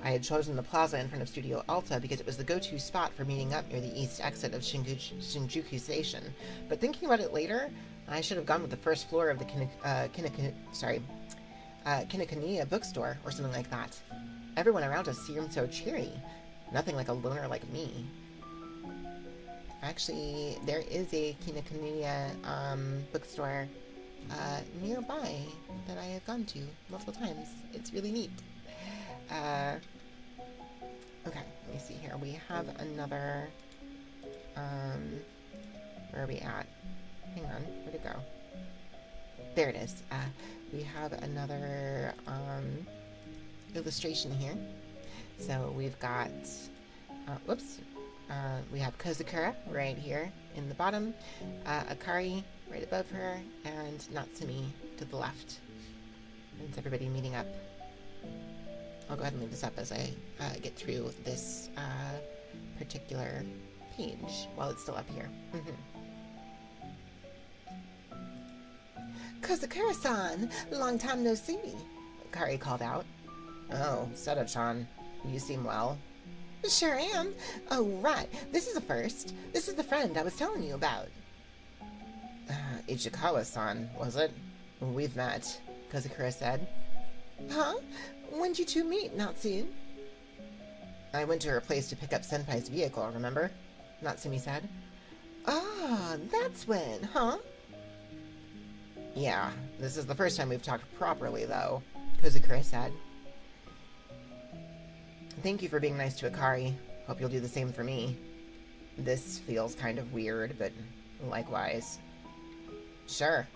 I had chosen the plaza in front of Studio Alta because it was the go-to spot for meeting up near the east exit of Shinjuku Station. But thinking about it later, I should have gone with the first floor of the Kinokuniya bookstore or something like that. Everyone around us seemed so cheery. Nothing like a loner like me. Actually, there is a Kinokuniya bookstore nearby that I have gone to multiple times. It's really neat. Okay, let me see here. We have another, where are we at? Hang on, where'd it go? There it is. We have another, illustration here. So we've got, we have Kozukura right here in the bottom, Akari right above her, and Natsume to the left. It's everybody meeting up. I'll go ahead and leave this up as I get through this particular page while it's still up here. Kozukura-san, long time no see, Akari called out. Oh, Seda-chan, you seem well. Sure am. Oh, right. This is a first. This is the friend I was telling you about. Ichikawa-san, was it? We've met, Kozukura said. Huh? When'd you two meet, Natsume? I went to her place to pick up Senpai's vehicle, remember? Natsume said. Ah, that's when, huh? Yeah, this is the first time we've talked properly, though, Kozukura said. Thank you for being nice to Akari. Hope you'll do the same for me. This feels kind of weird, but likewise. Sure.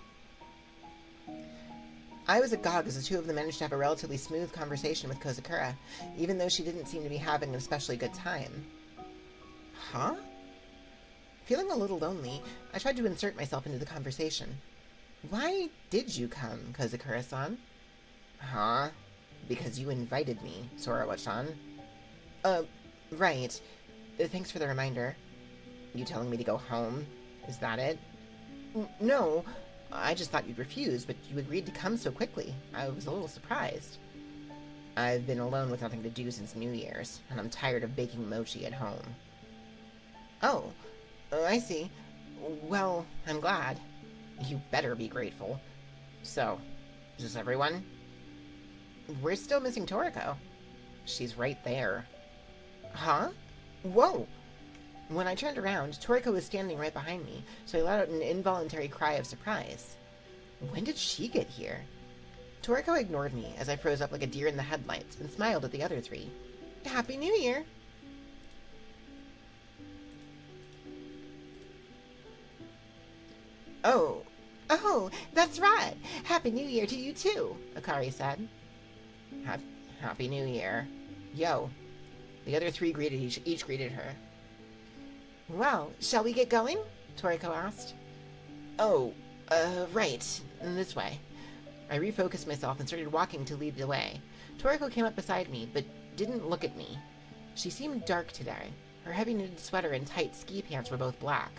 I was agog as the two of them managed to have a relatively smooth conversation with Kozukura, even though she didn't seem to be having an especially good time. Huh? Feeling a little lonely, I tried to insert myself into the conversation. Why did you come, Kozukura-san? Huh? Because you invited me, Sorawa-chan. Right. Thanks for the reminder. You telling me to go home? Is that it? No. I just thought you'd refuse, but you agreed to come so quickly. I was a little surprised. I've been alone with nothing to do since New Year's, and I'm tired of baking mochi at home. Oh, I see. Well, I'm glad. You better be grateful. So, is this everyone? We're still missing Toriko. She's right there. Huh? Whoa! When I turned around, Toriko was standing right behind me, so I let out an involuntary cry of surprise. When did she get here? Toriko ignored me as I froze up like a deer in the headlights and smiled at the other three. Happy New Year! Oh, that's right! Happy New Year to you too, Akari said. Happy New Year. Yo. The other three each greeted her. Well, shall we get going? Toriko asked. Oh, right. This way. I refocused myself and started walking to lead the way. Toriko came up beside me, but didn't look at me. She seemed dark today. Her heavy knitted sweater and tight ski pants were both black.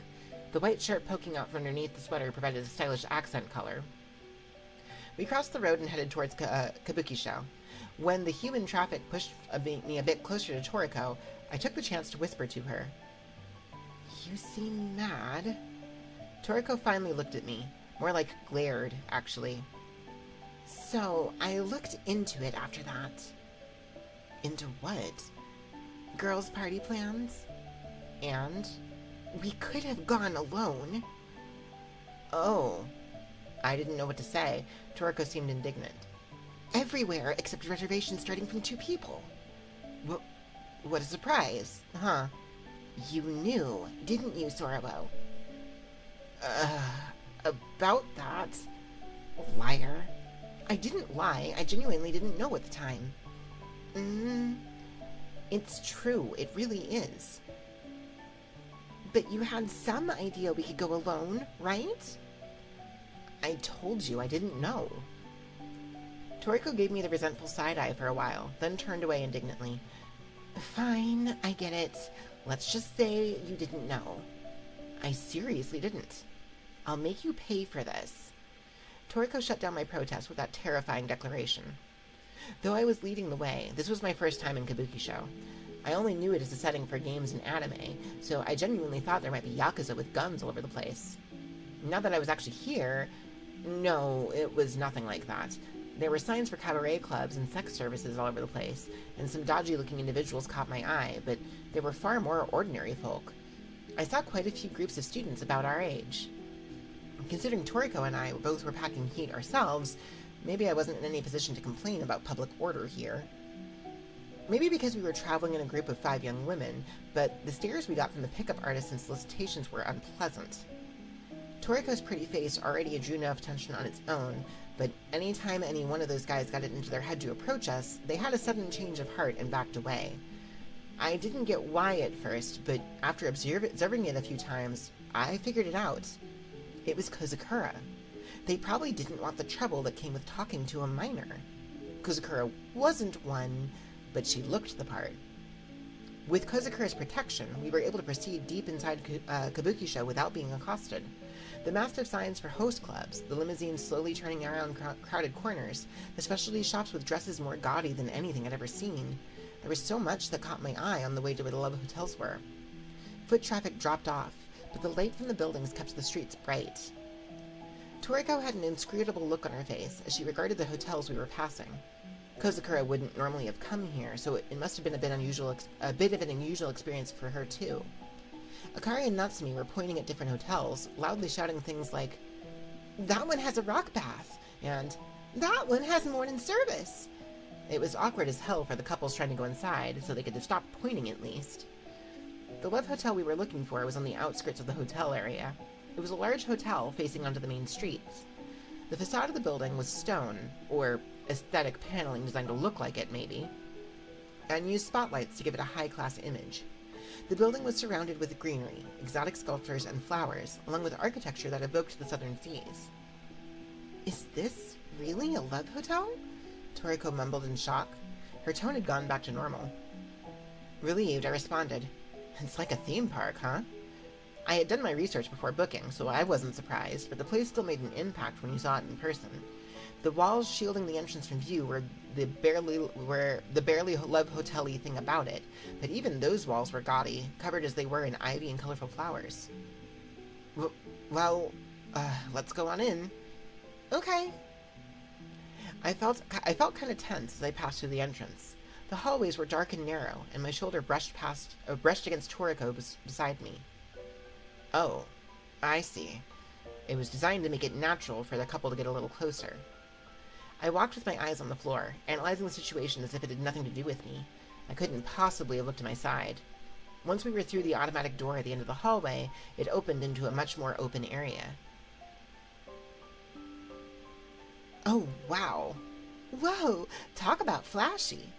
The white shirt poking out from underneath the sweater provided a stylish accent color. We crossed the road and headed towards Kabuki-sho. When the human traffic pushed me a bit closer to Toriko, I took the chance to whisper to her. You seem mad. Toriko finally looked at me. More like glared, actually. So, I looked into it after that. Into what? Girls' party plans? And? We could have gone alone. Oh. I didn't know what to say. Toriko seemed indignant. Everywhere except reservations starting from 2 people. What a surprise, huh? You knew, didn't you, Sorabo? About that? Liar. I didn't lie. I genuinely didn't know at the time. It's true. It really is. But you had some idea we could go alone, right? I told you I didn't know. Toriko gave me the resentful side-eye for a while, then turned away indignantly. Fine, I get it. Let's just say you didn't know. I seriously didn't. I'll make you pay for this. Toriko shut down my protest with that terrifying declaration. Though I was leading the way, this was my first time in Kabuki Show. I only knew it as a setting for games and anime, so I genuinely thought there might be Yakuza with guns all over the place. Now that I was actually here, no, it was nothing like that. There were signs for cabaret clubs and sex services all over the place, and some dodgy-looking individuals caught my eye, but there were far more ordinary folk. I saw quite a few groups of students about our age. Considering Toriko and I both were packing heat ourselves, maybe I wasn't in any position to complain about public order here. Maybe because we were traveling in a group of 5 young women, but the stares we got from the pickup artists and solicitations were unpleasant. Toriko's pretty face already drew enough attention on its own, but anytime any one of those guys got it into their head to approach us, they had a sudden change of heart and backed away. I didn't get why at first, but after observing it a few times, I figured it out. It was Kozukura. They probably didn't want the trouble that came with talking to a minor. Kozukura wasn't one, but she looked the part. With Kozukura's protection, we were able to proceed deep inside Kabuki Show without being accosted. The massive signs for host clubs, the limousines slowly turning around crowded corners, the specialty shops with dresses more gaudy than anything I'd ever seen. There was so much that caught my eye on the way to where the love hotels were. Foot traffic dropped off, but the light from the buildings kept the streets bright. Toriko had an inscrutable look on her face as she regarded the hotels we were passing. Kozukura wouldn't normally have come here, so it must have been a bit of an unusual experience for her too. Akari and Natsumi were pointing at different hotels, loudly shouting things like, "That one has a rock bath," and "That one has morning service." It was awkward as hell for the couples trying to go inside, so they could have stopped pointing at least. The Love Hotel we were looking for was on the outskirts of the hotel area. It was a large hotel facing onto the main streets. The facade of the building was stone, or aesthetic paneling designed to look like it, maybe, and used spotlights to give it a high-class image. The building was surrounded with greenery, exotic sculptures, and flowers, along with architecture that evoked the southern seas. "Is this really a love hotel?" Toriko mumbled in shock. Her tone had gone back to normal. Relieved, I responded, "It's like a theme park, huh?" I had done my research before booking, so I wasn't surprised, but the place still made an impact when you saw it in person. The walls shielding the entrance from view were the barely love hotel-y thing about it, but even those walls were gaudy, covered as they were in ivy and colorful flowers. Well, let's go on in. Okay. I felt kind of tense as I passed through the entrance. The hallways were dark and narrow, and my shoulder brushed against Toriko beside me. Oh, I see. It was designed to make it natural for the couple to get a little closer. I walked with my eyes on the floor, analyzing the situation as if it had nothing to do with me. I couldn't possibly have looked to my side. Once we were through the automatic door at the end of the hallway, it opened into a much more open area. Oh, wow. Whoa, talk about flashy.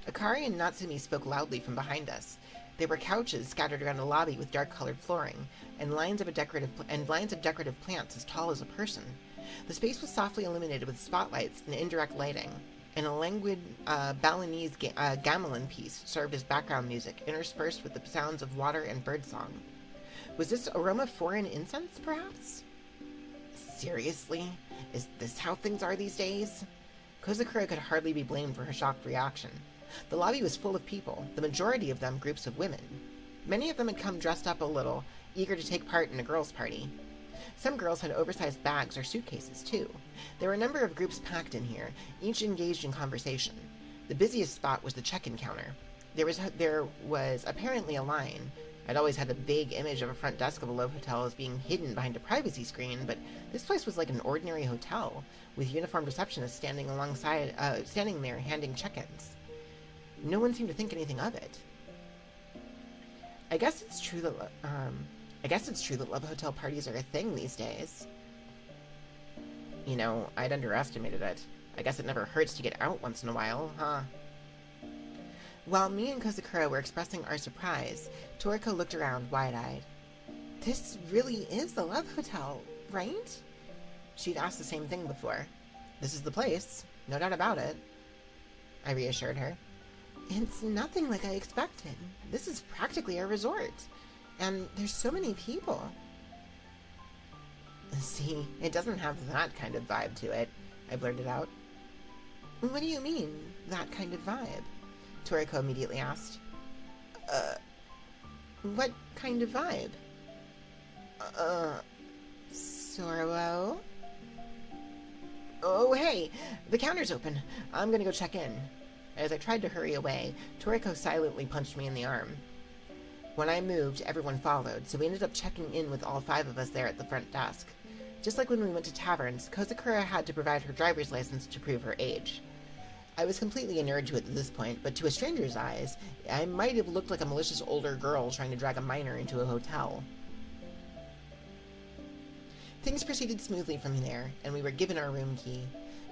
Akari and Natsumi spoke loudly from behind us. There were couches scattered around a lobby with dark-colored flooring, and lines of decorative plants as tall as a person. The space was softly illuminated with spotlights and indirect lighting, and a languid Balinese gamelan piece served as background music, interspersed with the sounds of water and birdsong. Was this aroma foreign incense, perhaps? Seriously? Is this how things are these days? Kozukura could hardly be blamed for her shocked reaction. The lobby was full of people, the majority of them groups of women. Many of them had come dressed up a little, eager to take part in a girls' party. Some girls had oversized bags or suitcases, too. There were a number of groups packed in here, each engaged in conversation. The busiest spot was the check-in counter. There was apparently a line. I'd always had a vague image of a front desk of a Love Hotel as being hidden behind a privacy screen, but this place was like an ordinary hotel, with uniformed receptionists standing there handing check-ins. No one seemed to think anything of it. I guess it's true that Love Hotel parties are a thing these days. You know, I'd underestimated it. I guess it never hurts to get out once in a while, huh? While me and Kozakura were expressing our surprise, Toriko looked around wide-eyed. This really is the Love Hotel, right? She'd asked the same thing before. This is the place, no doubt about it. I reassured her. It's nothing like I expected. This is practically a resort. And there's so many people. See, it doesn't have that kind of vibe to it, I blurted out. What do you mean, that kind of vibe? Toriko immediately asked. What kind of vibe? Sorrow? Oh, hey, the counter's open. I'm gonna go check in. As I tried to hurry away, Toriko silently punched me in the arm. When I moved, everyone followed, so we ended up checking in with all 5 of us there at the front desk. Just like when we went to taverns, Kozakura had to provide her driver's license to prove her age. I was completely inured to it at this point, but to a stranger's eyes, I might have looked like a malicious older girl trying to drag a minor into a hotel. Things proceeded smoothly from there, and we were given our room key.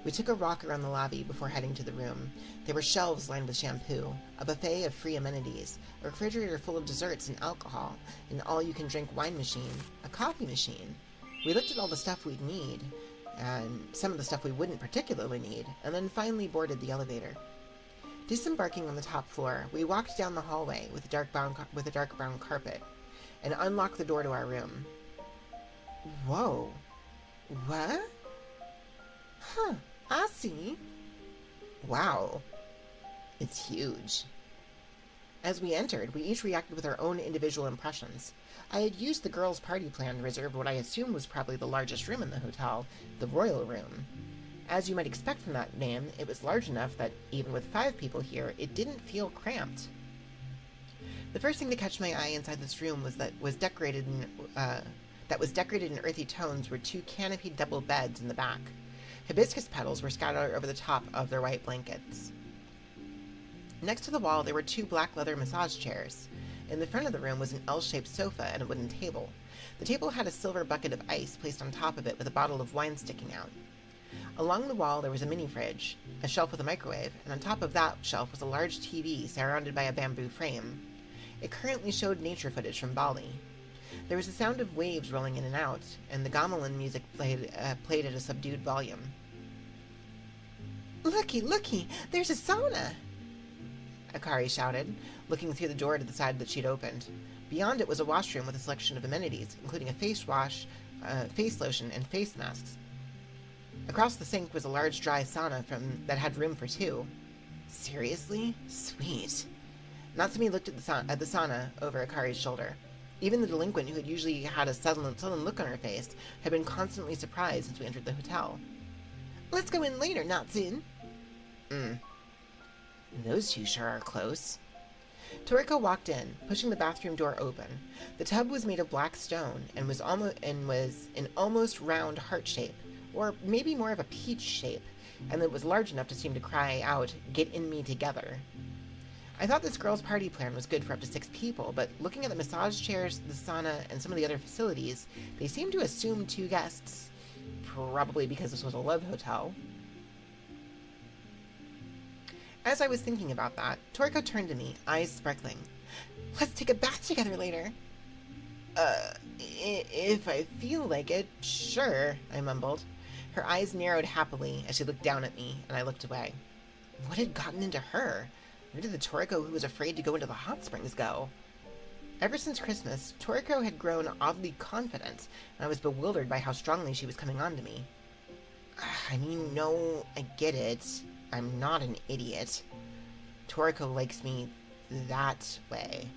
We took a walk around the lobby before heading to the room. There were shelves lined with shampoo, a buffet of free amenities, a refrigerator full of desserts and alcohol, an all-you-can-drink wine machine, a coffee machine. We looked at all the stuff we'd need, and some of the stuff we wouldn't particularly need, and then finally boarded the elevator. Disembarking on the top floor, we walked down the hallway with a dark brown carpet, and unlocked the door to our room. Whoa. What? Huh, I see. Wow. It's huge. As we entered, we each reacted with our own individual impressions. I had used the girls' party plan to reserve what I assumed was probably the largest room in the hotel, the Royal Room. As you might expect from that name, it was large enough that, even with 5 people here, it didn't feel cramped. The first thing to catch my eye inside this room was decorated in earthy tones were 2 canopied double beds in the back. Hibiscus petals were scattered over the top of their white blankets. Next to the wall, there were 2 black leather massage chairs. In the front of the room was an L-shaped sofa and a wooden table. The table had a silver bucket of ice placed on top of it with a bottle of wine sticking out. Along the wall, there was a mini-fridge, a shelf with a microwave, and on top of that shelf was a large TV surrounded by a bamboo frame. It currently showed nature footage from Bali. There was the sound of waves rolling in and out, and the gamelan music played at a subdued volume. Looky, there's a sauna! Akari shouted, looking through the door to the side that she'd opened. Beyond it was a washroom with a selection of amenities, including a face wash, face lotion, and face masks. Across the sink was a large dry sauna that had room for 2. Seriously? Sweet. Natsumi looked at the sauna over Akari's shoulder. Even the delinquent, who had usually had a sullen look on her face, had been constantly surprised since we entered the hotel. Let's go in later, Natsun. Those 2 sure are close. Toriko walked in, pushing the bathroom door open. The tub was made of black stone and was in almost round heart shape, or maybe more of a peach shape, and it was large enough to seem to cry out, "Get in me together." I thought this girls' party plan was good for up to 6 people, but looking at the massage chairs, the sauna, and some of the other facilities, they seemed to assume 2 guests. Probably because this was a love hotel. As I was thinking about that, Toriko turned to me, eyes sparkling. Let's take a bath together later. If I feel like it, sure, I mumbled. Her eyes narrowed happily as she looked down at me, and I looked away. What had gotten into her? Where did the Toriko who was afraid to go into the hot springs go? Ever since Christmas, Toriko had grown oddly confident, and I was bewildered by how strongly she was coming on to me. I mean, no, I get it. I'm not an idiot. Toriko likes me that way.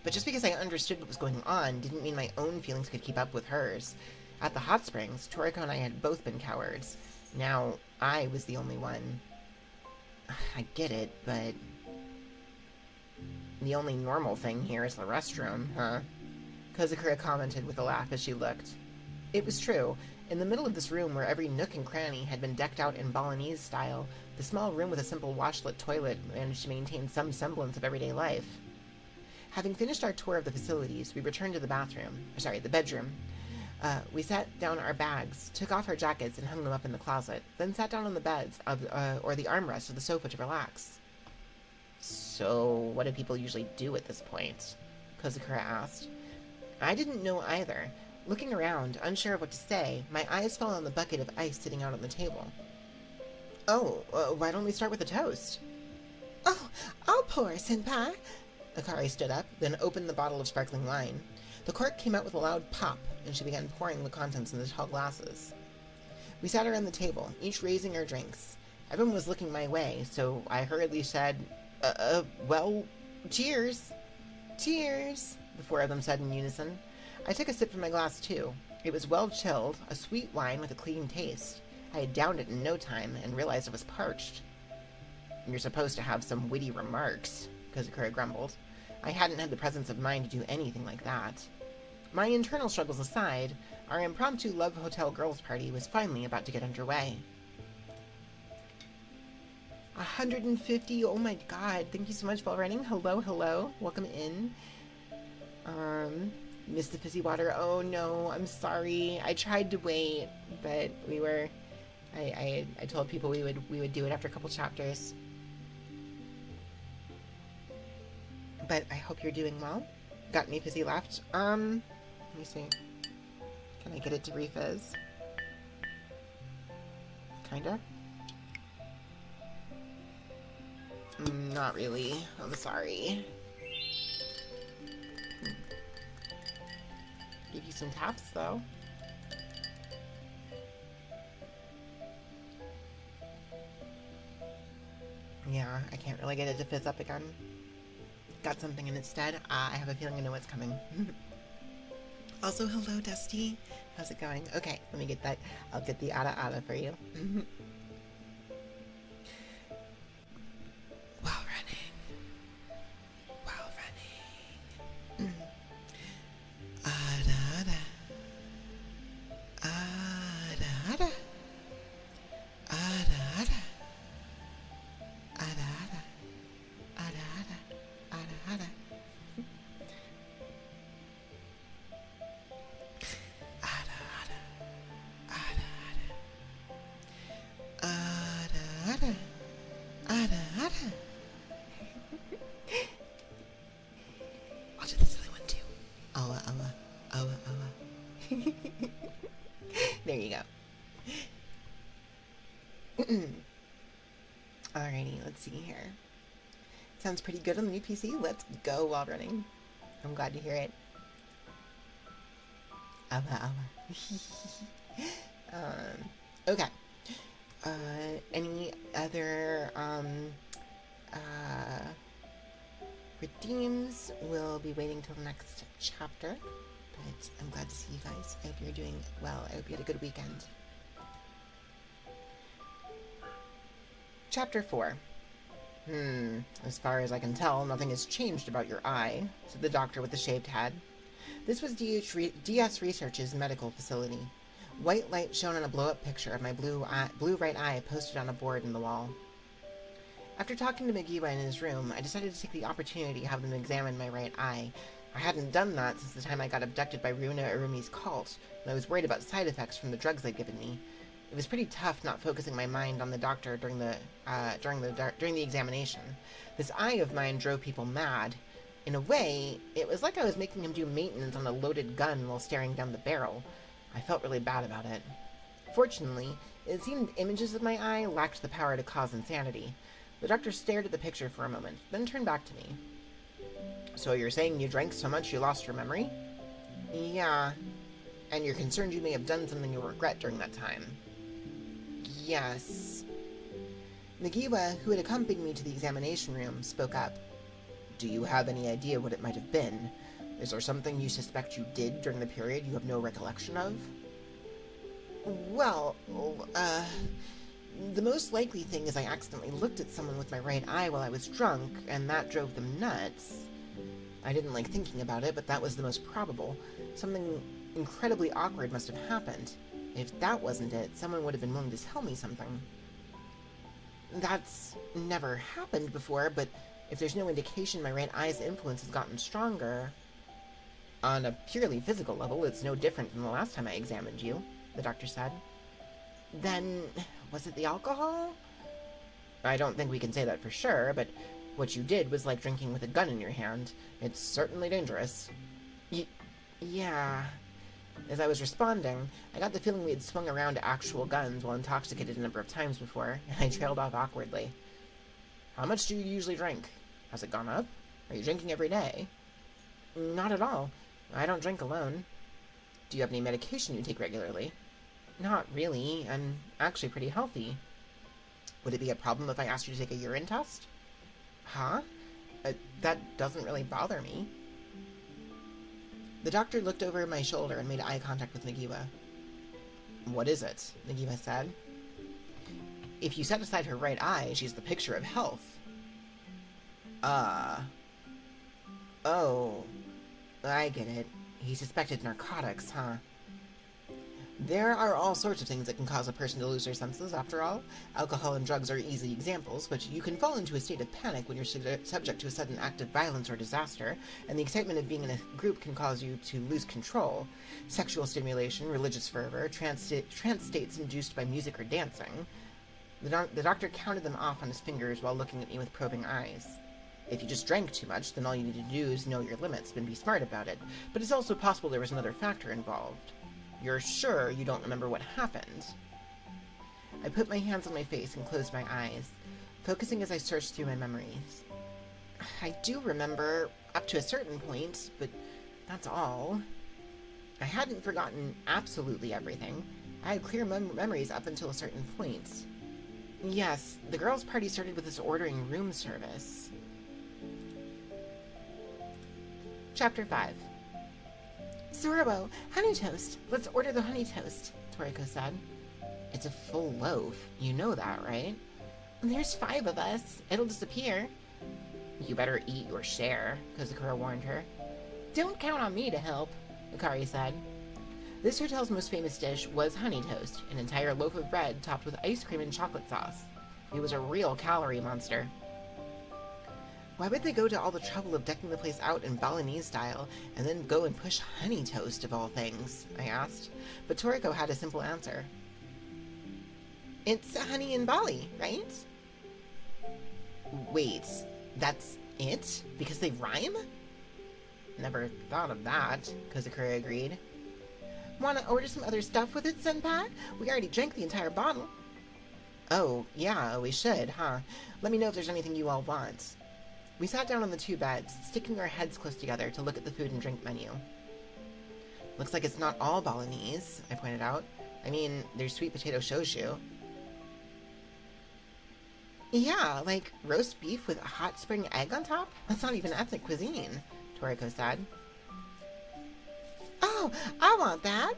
But just because I understood what was going on didn't mean my own feelings could keep up with hers. At the hot springs, Toriko and I had both been cowards. Now, I was the only one. I get it, but... the only normal thing here is the restroom, huh? Kozukura commented with a laugh as she looked. It was true. In the middle of this room, where every nook and cranny had been decked out in Balinese style, the small room with a simple washlet toilet managed to maintain some semblance of everyday life. Having finished our tour of the facilities, we returned to the bedroom. We sat down our bags, took off our jackets and hung them up in the closet, then sat down on the beds or the armrest of the sofa to relax. So, what do people usually do at this point? Kozukura asked. I didn't know either. Looking around, unsure of what to say, my eyes fell on the bucket of ice sitting out on the table. Oh, why don't we start with a toast? Oh, I'll pour, senpai. Akari stood up, then opened the bottle of sparkling wine. The cork came out with a loud pop, and she began pouring the contents into tall glasses. We sat around the table, each raising our drinks. Everyone was looking my way, so I hurriedly said, well, cheers. Cheers, the four of them said in unison. I took a sip from my glass, too. It was well chilled, a sweet wine with a clean taste. I had downed it in no time and realized it was parched. You're supposed to have some witty remarks, Kozukura grumbled. I hadn't had the presence of mind to do anything like that. My internal struggles aside, our impromptu Love Hotel girls' party was finally about to get underway. 150, oh my god, thank you so much, Bell Running. Hello, welcome in. Missed the fizzy water, oh no, I'm sorry. I tried to wait, but I told people we would do it after a couple chapters. But I hope you're doing well. Got any fizzy left? Let me see. Can I get it to refizz? Kinda? Not really. I'm sorry. Give you some taps, though. Yeah, I can't really get it to fizz up again. Got something in its stead. I have a feeling I know what's coming. Also, hello, Dusty. How's it going? Okay, let me get that. I'll get the ada for you. While running. Ada. Ada. I'll do the silly one too. Awa. There you go. Alrighty, let's see here. Sounds pretty good on the new PC. Let's go while running. I'm glad to hear it. Awa. Okay. Any other, redeems will be waiting till the next chapter, but I'm glad to see you guys. I hope you're doing well. I hope you had a good weekend. Chapter 4. As far as I can tell, nothing has changed about your eye, said the doctor with the shaved head. This was DS Research's medical facility. White light shone on a blow-up picture of my blue right eye posted on a board in the wall. After talking to Megiwa in his room, I decided to take the opportunity to have them examine my right eye. I hadn't done that since the time I got abducted by Runa Urumi's cult, and I was worried about side effects from the drugs they'd given me. It was pretty tough not focusing my mind on the doctor during the examination. This eye of mine drove people mad. In a way, it was like I was making him do maintenance on a loaded gun while staring down the barrel. I felt really bad about it. Fortunately, it seemed images of my eye lacked the power to cause insanity. The doctor stared at the picture for a moment, then turned back to me. So you're saying you drank so much you lost your memory? Yeah. And you're concerned you may have done something you'll regret during that time? Yes. Megiwa, who had accompanied me to the examination room, spoke up. Do you have any idea what it might have been? Is there something you suspect you did during the period you have no recollection of? Well, the most likely thing is I accidentally looked at someone with my right eye while I was drunk, and that drove them nuts. I didn't like thinking about it, but that was the most probable. Something incredibly awkward must have happened. If that wasn't it, someone would have been willing to tell me something. That's never happened before, but if there's no indication my right eye's influence has gotten stronger... On a purely physical level, it's no different from the last time I examined you, the doctor said. Then, was it the alcohol? I don't think we can say that for sure, but what you did was like drinking with a gun in your hand. It's certainly dangerous. Yeah. As I was responding, I got the feeling we had swung around actual guns while intoxicated a number of times before, and I trailed off awkwardly. How much do you usually drink? Has it gone up? Are you drinking every day? Not at all. I don't drink alone. Do you have any medication you take regularly? Not really. I'm actually pretty healthy. Would it be a problem if I asked you to take a urine test? Huh? That doesn't really bother me. The doctor looked over my shoulder and made eye contact with Nagiwa. What is it? Nagiwa said. If you set aside her right eye, she's the picture of health. Oh. I get it. He suspected narcotics, huh? There are all sorts of things that can cause a person to lose their senses, after all. Alcohol and drugs are easy examples, but you can fall into a state of panic when you're subject to a sudden act of violence or disaster, and the excitement of being in a group can cause you to lose control. Sexual stimulation, religious fervor, trance states induced by music or dancing. The doctor counted them off on his fingers while looking at me with probing eyes. If you just drank too much, then all you need to do is know your limits and be smart about it. But it's also possible there was another factor involved. You're sure you don't remember what happened? I put my hands on my face and closed my eyes, focusing as I searched through my memories. I do remember up to a certain point, but that's all. I hadn't forgotten absolutely everything. I had clear memories up until a certain point. Yes, the girls' party started with us ordering room service. Chapter 5. Sorabo, honey toast. Let's order the honey toast, Toriko said. It's a full loaf. You know that, right? There's 5 of us. It'll disappear. You better eat your share, Kozukura warned her. Don't count on me to help, Akari said. This hotel's most famous dish was honey toast, an entire loaf of bread topped with ice cream and chocolate sauce. It was a real calorie monster. Why would they go to all the trouble of decking the place out in Balinese style, and then go and push honey toast of all things? I asked, but Toriko had a simple answer. It's honey in Bali, right? Wait, that's it? Because they rhyme? Never thought of that, Kozukura agreed. Wanna order some other stuff with it, Senpai? We already drank the entire bottle. Oh, yeah, we should, huh? Let me know if there's anything you all want. We sat down on the 2 beds, sticking our heads close together to look at the food and drink menu. Looks like it's not all Balinese, I pointed out. I mean, there's sweet potato shochu. Yeah, like roast beef with a hot spring egg on top? That's not even ethnic cuisine, Toriko said. Oh, I want that!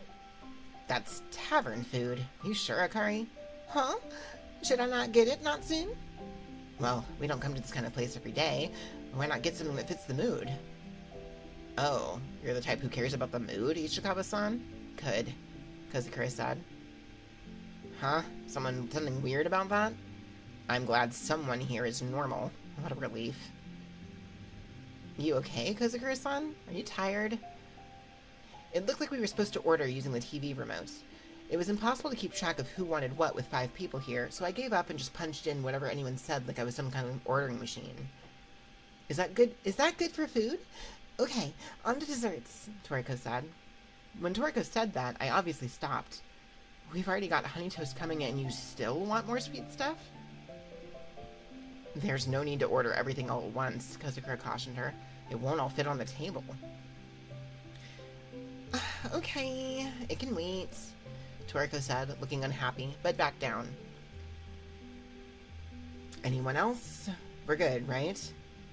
That's tavern food. You sure, Akari? Huh? Should I not get it, Natsun? Well, we don't come to this kind of place every day. Why not get something that fits the mood? Oh, you're the type who cares about the mood, Ichikawa-san? Good, Kozukura said. Huh? Something weird about that? I'm glad someone here is normal. What a relief. You okay, Kozukura-san? Are you tired? It looked like we were supposed to order using the TV remote. It was impossible to keep track of who wanted what with 5 people here, so I gave up and just punched in whatever anyone said like I was some kind of ordering machine. Is that good? Is that good for food? Okay, on to desserts, Toriko said. When Toriko said that, I obviously stopped. We've already got honey toast coming and you still want more sweet stuff? There's no need to order everything all at once, Kozukura cautioned her. It won't all fit on the table. Okay, it can wait, Toriko said, looking unhappy, but backed down. Anyone else? We're good, right?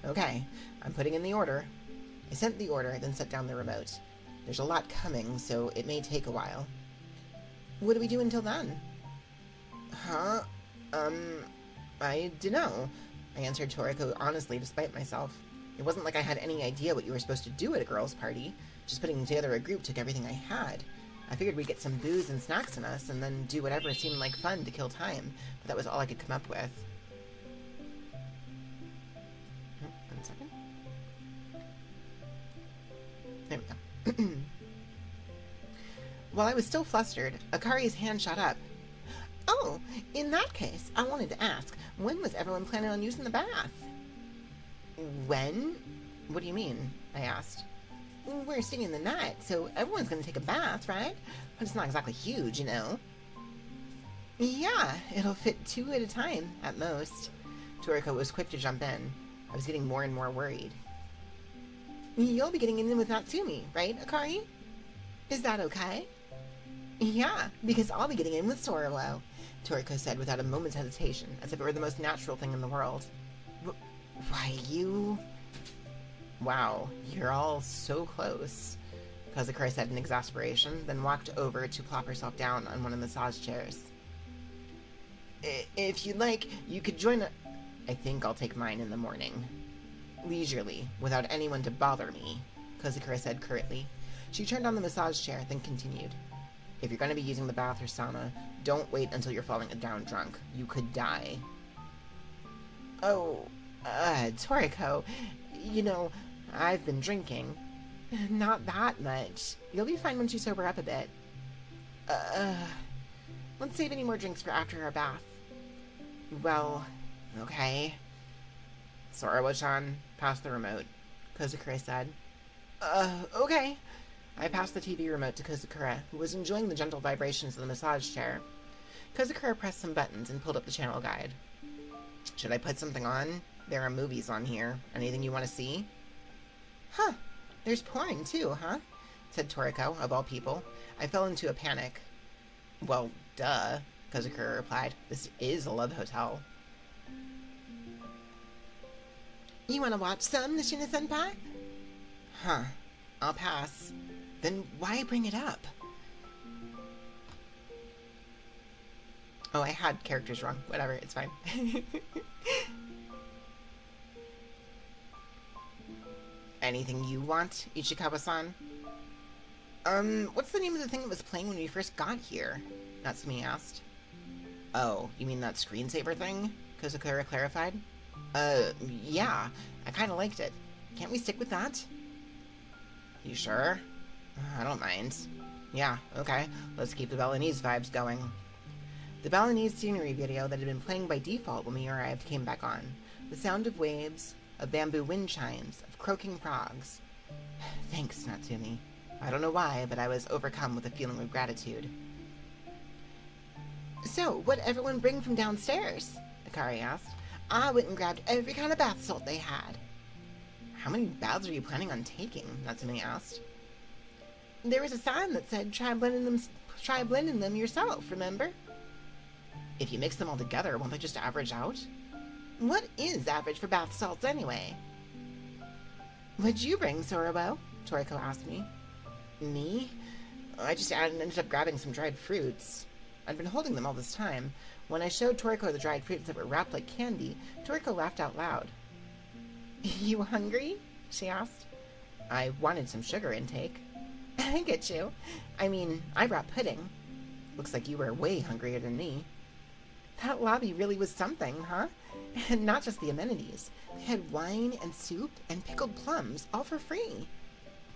Okay, I'm putting in the order. I sent the order, then set down the remote. There's a lot coming, so it may take a while. What do we do until then? Huh? I dunno, I answered Toriko honestly despite myself. It wasn't like I had any idea what you were supposed to do at a girls' party. Just putting together a group took everything I had. I figured we'd get some booze and snacks in us, and then do whatever seemed like fun to kill time, but that was all I could come up with. 1 second. There we go. While I was still flustered, Akari's hand shot up. Oh, in that case, I wanted to ask, when was everyone planning on using the bath? When? What do you mean? I asked. We're staying the night, so everyone's going to take a bath, right? But it's not exactly huge, you know. Yeah, it'll fit 2 at a time, at most. Toriko was quick to jump in. I was getting more and more worried. You'll be getting in with Natsumi, right, Akari? Is that okay? Yeah, because I'll be getting in with Sorolo, Toriko said without a moment's hesitation, as if it were the most natural thing in the world. Why, you... Wow, you're all so close, Kazakura said in exasperation, then walked over to plop herself down on one of the massage chairs. If you'd like, you could join I think I'll take mine in the morning. Leisurely, without anyone to bother me, Kazakura said curtly. She turned on the massage chair, then continued. If you're going to be using the bath or sauna, don't wait until you're falling down drunk. You could die. Oh, Toriko, you know, I've been drinking. Not that much. You'll be fine once you sober up a bit. Let's save any more drinks for after our bath. Well, okay. Sorabo-chan, pass the remote, Kozukura said. Okay. I passed the TV remote to Kozukura, who was enjoying the gentle vibrations of the massage chair. Kozukura pressed some buttons and pulled up the channel guide. Should I put something on? There are movies on here. Anything you want to see? Huh. There's porn, too, huh? Said Toriko, of all people. I fell into a panic. Well, duh, Kozukura replied. This is a love hotel. You want to watch some, Nishina-senpai? Huh. I'll pass. Then why bring it up? Oh, I had characters wrong. Whatever, it's fine. Anything you want, Ichikawa-san? What's the name of the thing that was playing when we first got here? Natsumi asked. Oh, you mean that screensaver thing? Kozukura clarified. Yeah. I kinda liked it. Can't we stick with that? You sure? I don't mind. Yeah, okay. Let's keep the Balinese vibes going. The Balinese scenery video that had been playing by default when we arrived came back on. The sound of waves, of bamboo wind chimes, of croaking frogs. Thanks, Natsumi. I don't know why, but I was overcome with a feeling of gratitude. So, what'd everyone bring from downstairs? Akari asked. I went and grabbed every kind of bath salt they had. How many baths are you planning on taking? Natsumi asked. There was a sign that said, try blending them yourself, remember? If you mix them all together, won't they just average out? What is average for bath salts, anyway? What'd you bring, Sorabo? Toriko asked me. Me? I just ended up grabbing some dried fruits. I'd been holding them all this time. When I showed Toriko the dried fruits that were wrapped like candy, Toriko laughed out loud. You hungry? She asked. I wanted some sugar intake. I get you. I mean, I brought pudding. Looks like you were way hungrier than me. That lobby really was something, huh? And not just the amenities. They had wine and soup and pickled plums, all for free.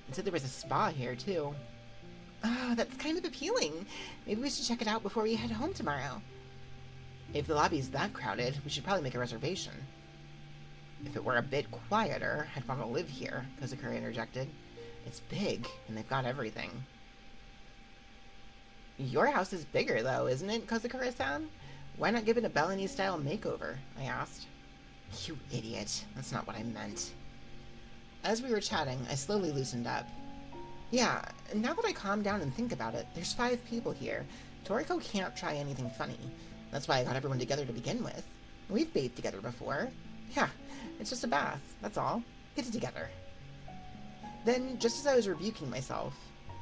And said there was a spa here, too. Oh, that's kind of appealing. Maybe we should check it out before we head home tomorrow. If the lobby's that crowded, we should probably make a reservation. If it were a bit quieter, I'd want to live here, Kozukura interjected. It's big, and they've got everything. Your house is bigger, though, isn't it, Kozukura-san? Why not give it a Balinese-style makeover? I asked. You idiot. That's not what I meant. As we were chatting, I slowly loosened up. Yeah, now that I calm down and think about it, there's 5 people here. Toriko can't try anything funny. That's why I got everyone together to begin with. We've bathed together before. Yeah, it's just a bath, that's all. Get it together. Then, just as I was rebuking myself,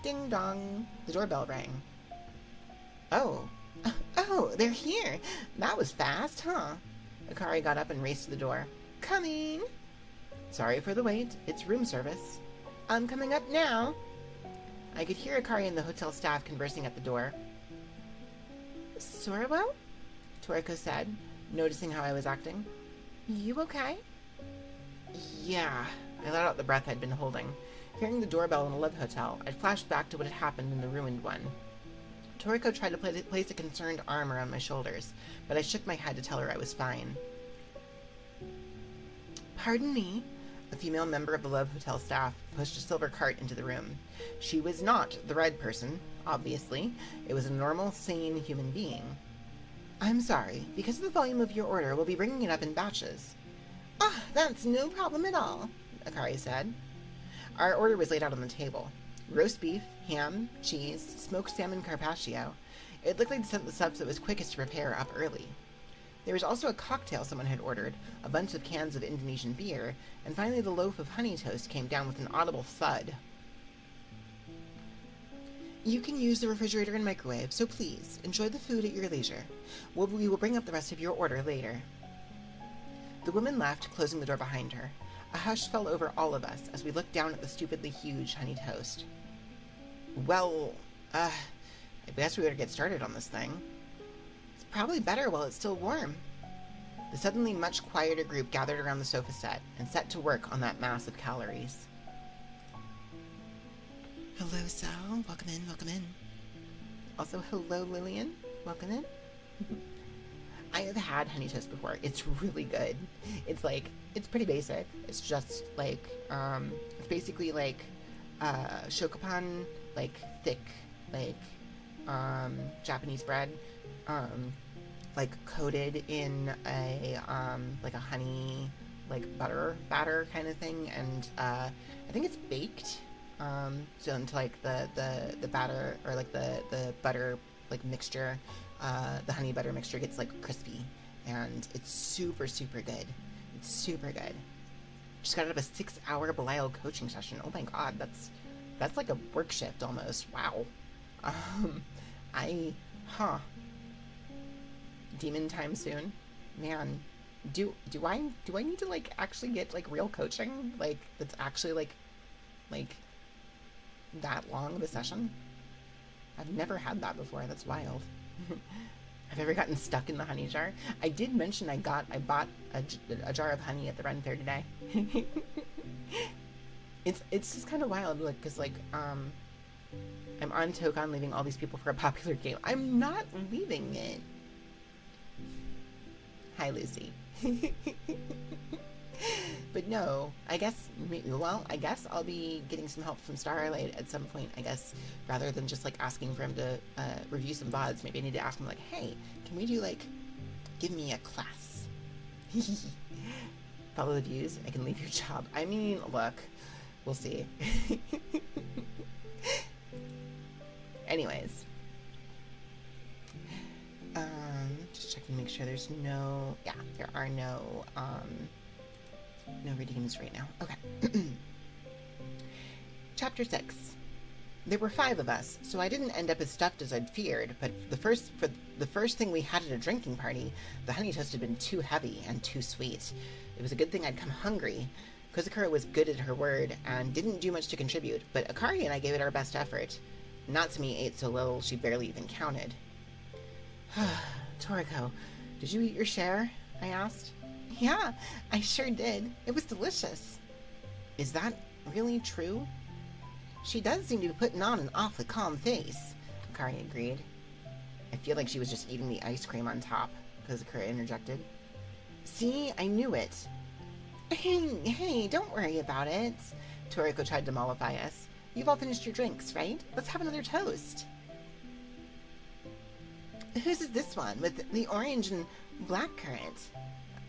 ding dong, the doorbell rang. Oh. Oh, they're here. That was fast, huh? Akari got up and raced to the door. Coming! Sorry for the wait. It's room service. I'm coming up now. I could hear Akari and the hotel staff conversing at the door. Sorowo? Toriko said, noticing how I was acting. You okay? Yeah. I let out the breath I'd been holding. Hearing the doorbell in the Love Hotel, I flashed back to what had happened in the ruined one. Toriko tried to place a concerned arm around my shoulders, but I shook my head to tell her I was fine. Pardon me? A female member of the Love Hotel staff pushed a silver cart into the room. She was not the red person, obviously. It was a normal, sane human being. I'm sorry. Because of the volume of your order, we'll be bringing it up in batches. Ah, that's no problem at all, Akari said. Our order was laid out on the table. Roast beef, ham, cheese, smoked salmon carpaccio. It looked like the stuff that was quickest to prepare up early. There was also a cocktail someone had ordered, a bunch of cans of Indonesian beer, and finally the loaf of honey toast came down with an audible thud. You can use the refrigerator and microwave, so please, enjoy the food at your leisure. We will bring up the rest of your order later. The woman left, closing the door behind her. A hush fell over all of us as we looked down at the stupidly huge honey toast. Well, I guess we better get started on this thing. It's probably better while it's still warm. The suddenly much quieter group gathered around the sofa set and set to work on that mass of calories. Hello, Sal. Welcome in, welcome in. Also, hello, Lillian. Welcome in. I have had honey toast before. It's really good. It's pretty basic. It's just like, it's basically like, shokopan, like thick, like, Japanese bread, like coated in a, like a honey, like butter batter kind of thing. And, I think it's baked, so until like the batter or like the butter, like mixture, the honey butter mixture gets like crispy, and it's super, super good. It's super good. Just got out of a 6-hour Belial coaching session. Oh my god, that's like a work shift almost. Wow. Demon time soon. Man, do I need to like actually get like real coaching? Like that's actually like that long of a session? I've never had that before. That's wild. Have you ever gotten stuck in the honey jar? I did mention I bought a jar of honey at the Ren Fair today. It's just kind of wild, like, cause like I'm on Tokon leaving all these people for a popular game. I'm not leaving it. Hi, Lucy. But no, I guess I'll be getting some help from Starlight at some point, I guess, rather than just, like, asking for him to review some VODs. Maybe I need to ask him, like, hey, can we do, like, give me a class? Follow the views, I can leave your job. I mean, look, we'll see. Anyways. Just checking to make sure there's no, yeah, there are no redeems right now. Okay. Chapter 6. There were 5 of us, so I didn't end up as stuffed as I'd feared, but for the first thing we had at a drinking party, the honey toast had been too heavy and too sweet. It was a good thing I'd come hungry. Kozakura was good at her word and didn't do much to contribute, but Akari and I gave it our best effort. Natsumi ate so little she barely even counted. Toriko, did you eat your share? I asked. Yeah, I sure did. It was delicious. Is that really true? She does seem to be putting on an awfully calm face, Akari agreed. I feel like she was just eating the ice cream on top, Kozakura interjected. See, I knew it. Hey, don't worry about it. Toriko tried to mollify us. You've all finished your drinks, right? Let's have another toast. Whose is this one, with the orange and blackcurrant?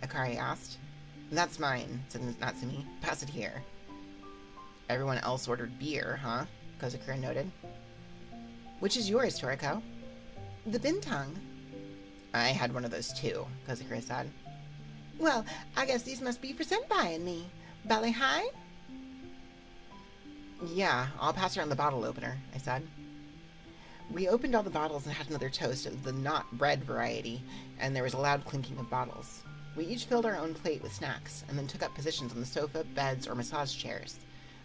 Akari asked. That's mine, said Natsumi. Pass it here. Everyone else ordered beer, huh? Kozakura noted. Which is yours, Toriko? The bintang. I had one of those too, Kozakura said. Well, I guess these must be for Senpai and me. Belly high? Yeah, I'll pass around the bottle opener, I said. We opened all the bottles and had another toast of the not bread variety, and there was a loud clinking of bottles. We each filled our own plate with snacks, and then took up positions on the sofa, beds, or massage chairs.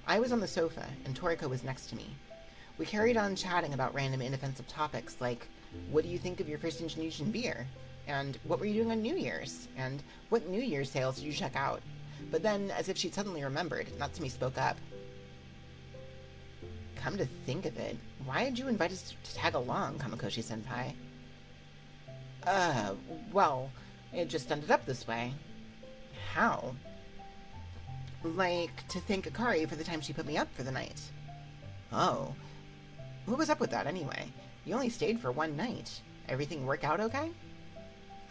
I was on the sofa, and Toriko was next to me. We carried on chatting about random inoffensive topics like, what do you think of your first Indonesian beer? And what were you doing on New Year's? And what New Year's sales did you check out? But then, as if she'd suddenly remembered, Natsumi spoke up. Come to think of it, why did you invite us to tag along, Kamakoshi-senpai? Well, it just ended up this way. How? Like, to thank Akari for the time she put me up for the night. Oh. What was up with that, anyway? You only stayed for one night. Everything work out okay?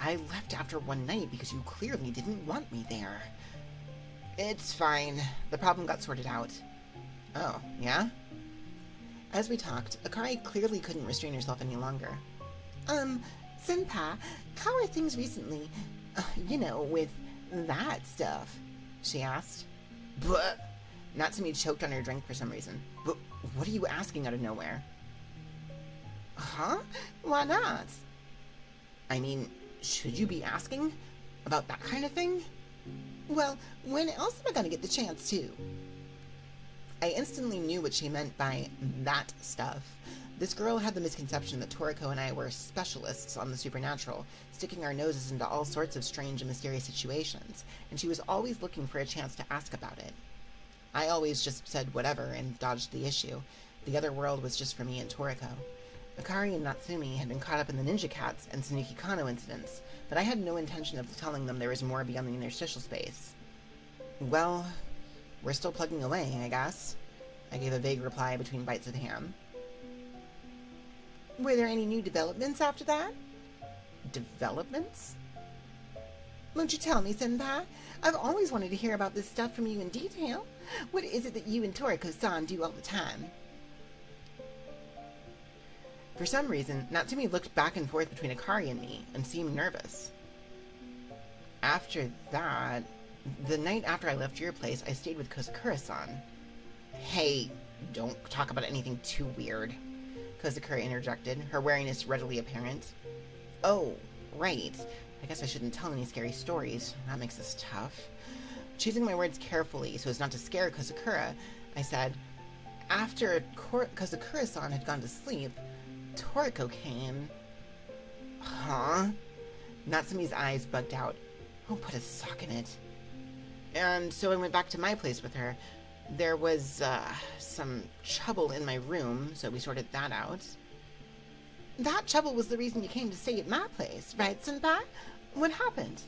I left after one night because you clearly didn't want me there. It's fine. The problem got sorted out. Oh, yeah? As we talked, Akari clearly couldn't restrain herself any longer. Senpai, how are things recently? With that stuff, she asked. But Natsumi choked on her drink for some reason. But what are you asking out of nowhere? Huh? Why not? I mean, should you be asking about that kind of thing? Well, when else am I gonna get the chance to? I instantly knew what she meant by that stuff. This girl had the misconception that Toriko and I were specialists on the supernatural, sticking our noses into all sorts of strange and mysterious situations, and she was always looking for a chance to ask about it. I always just said whatever and dodged the issue. The other world was just for me and Toriko. Akari and Natsumi had been caught up in the Ninja Cats and Tsunuki Kano incidents, but I had no intention of telling them there was more beyond the interstitial space. Well, we're still plugging away, I guess. I gave a vague reply between bites of ham. Were there any new developments after that? Developments? Won't you tell me, Senpai? I've always wanted to hear about this stuff from you in detail. What is it that you and Toriko-san do all the time? For some reason, Natsumi looked back and forth between Akari and me and seemed nervous. After that, the night after I left your place, I stayed with Kozakura-san. Hey, don't talk about anything too weird, Kozakura interjected, her wariness readily apparent. Oh, right. I guess I shouldn't tell any scary stories. That makes this tough. Choosing my words carefully so as not to scare Kozakura, I said, after Kozakura-san had gone to sleep, Toriko came. Huh? Natsumi's eyes bugged out. Oh, put a sock in it. And so I went back to my place with her. There was, some trouble in my room, so we sorted that out. That trouble was the reason you came to stay at my place, right, Senpai? What happened?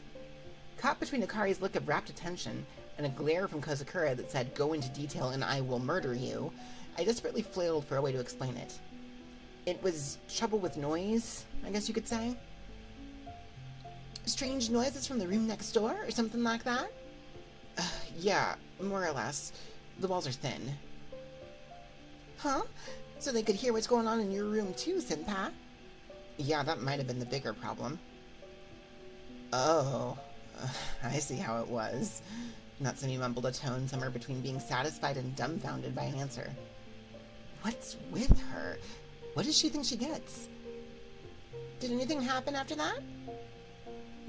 Caught between Akari's look of rapt attention and a glare from Kozakura that said, go into detail and I will murder you, I desperately flailed for a way to explain it. It was trouble with noise, I guess you could say. Strange noises from the room next door, or something like that? Yeah, more or less. The walls are thin. Huh? So they could hear what's going on in your room too, Senpai? Yeah, that might have been the bigger problem. Oh, I see how it was. Natsumi mumbled a tone somewhere between being satisfied and dumbfounded by an answer. What's with her? What does she think she gets? Did anything happen after that?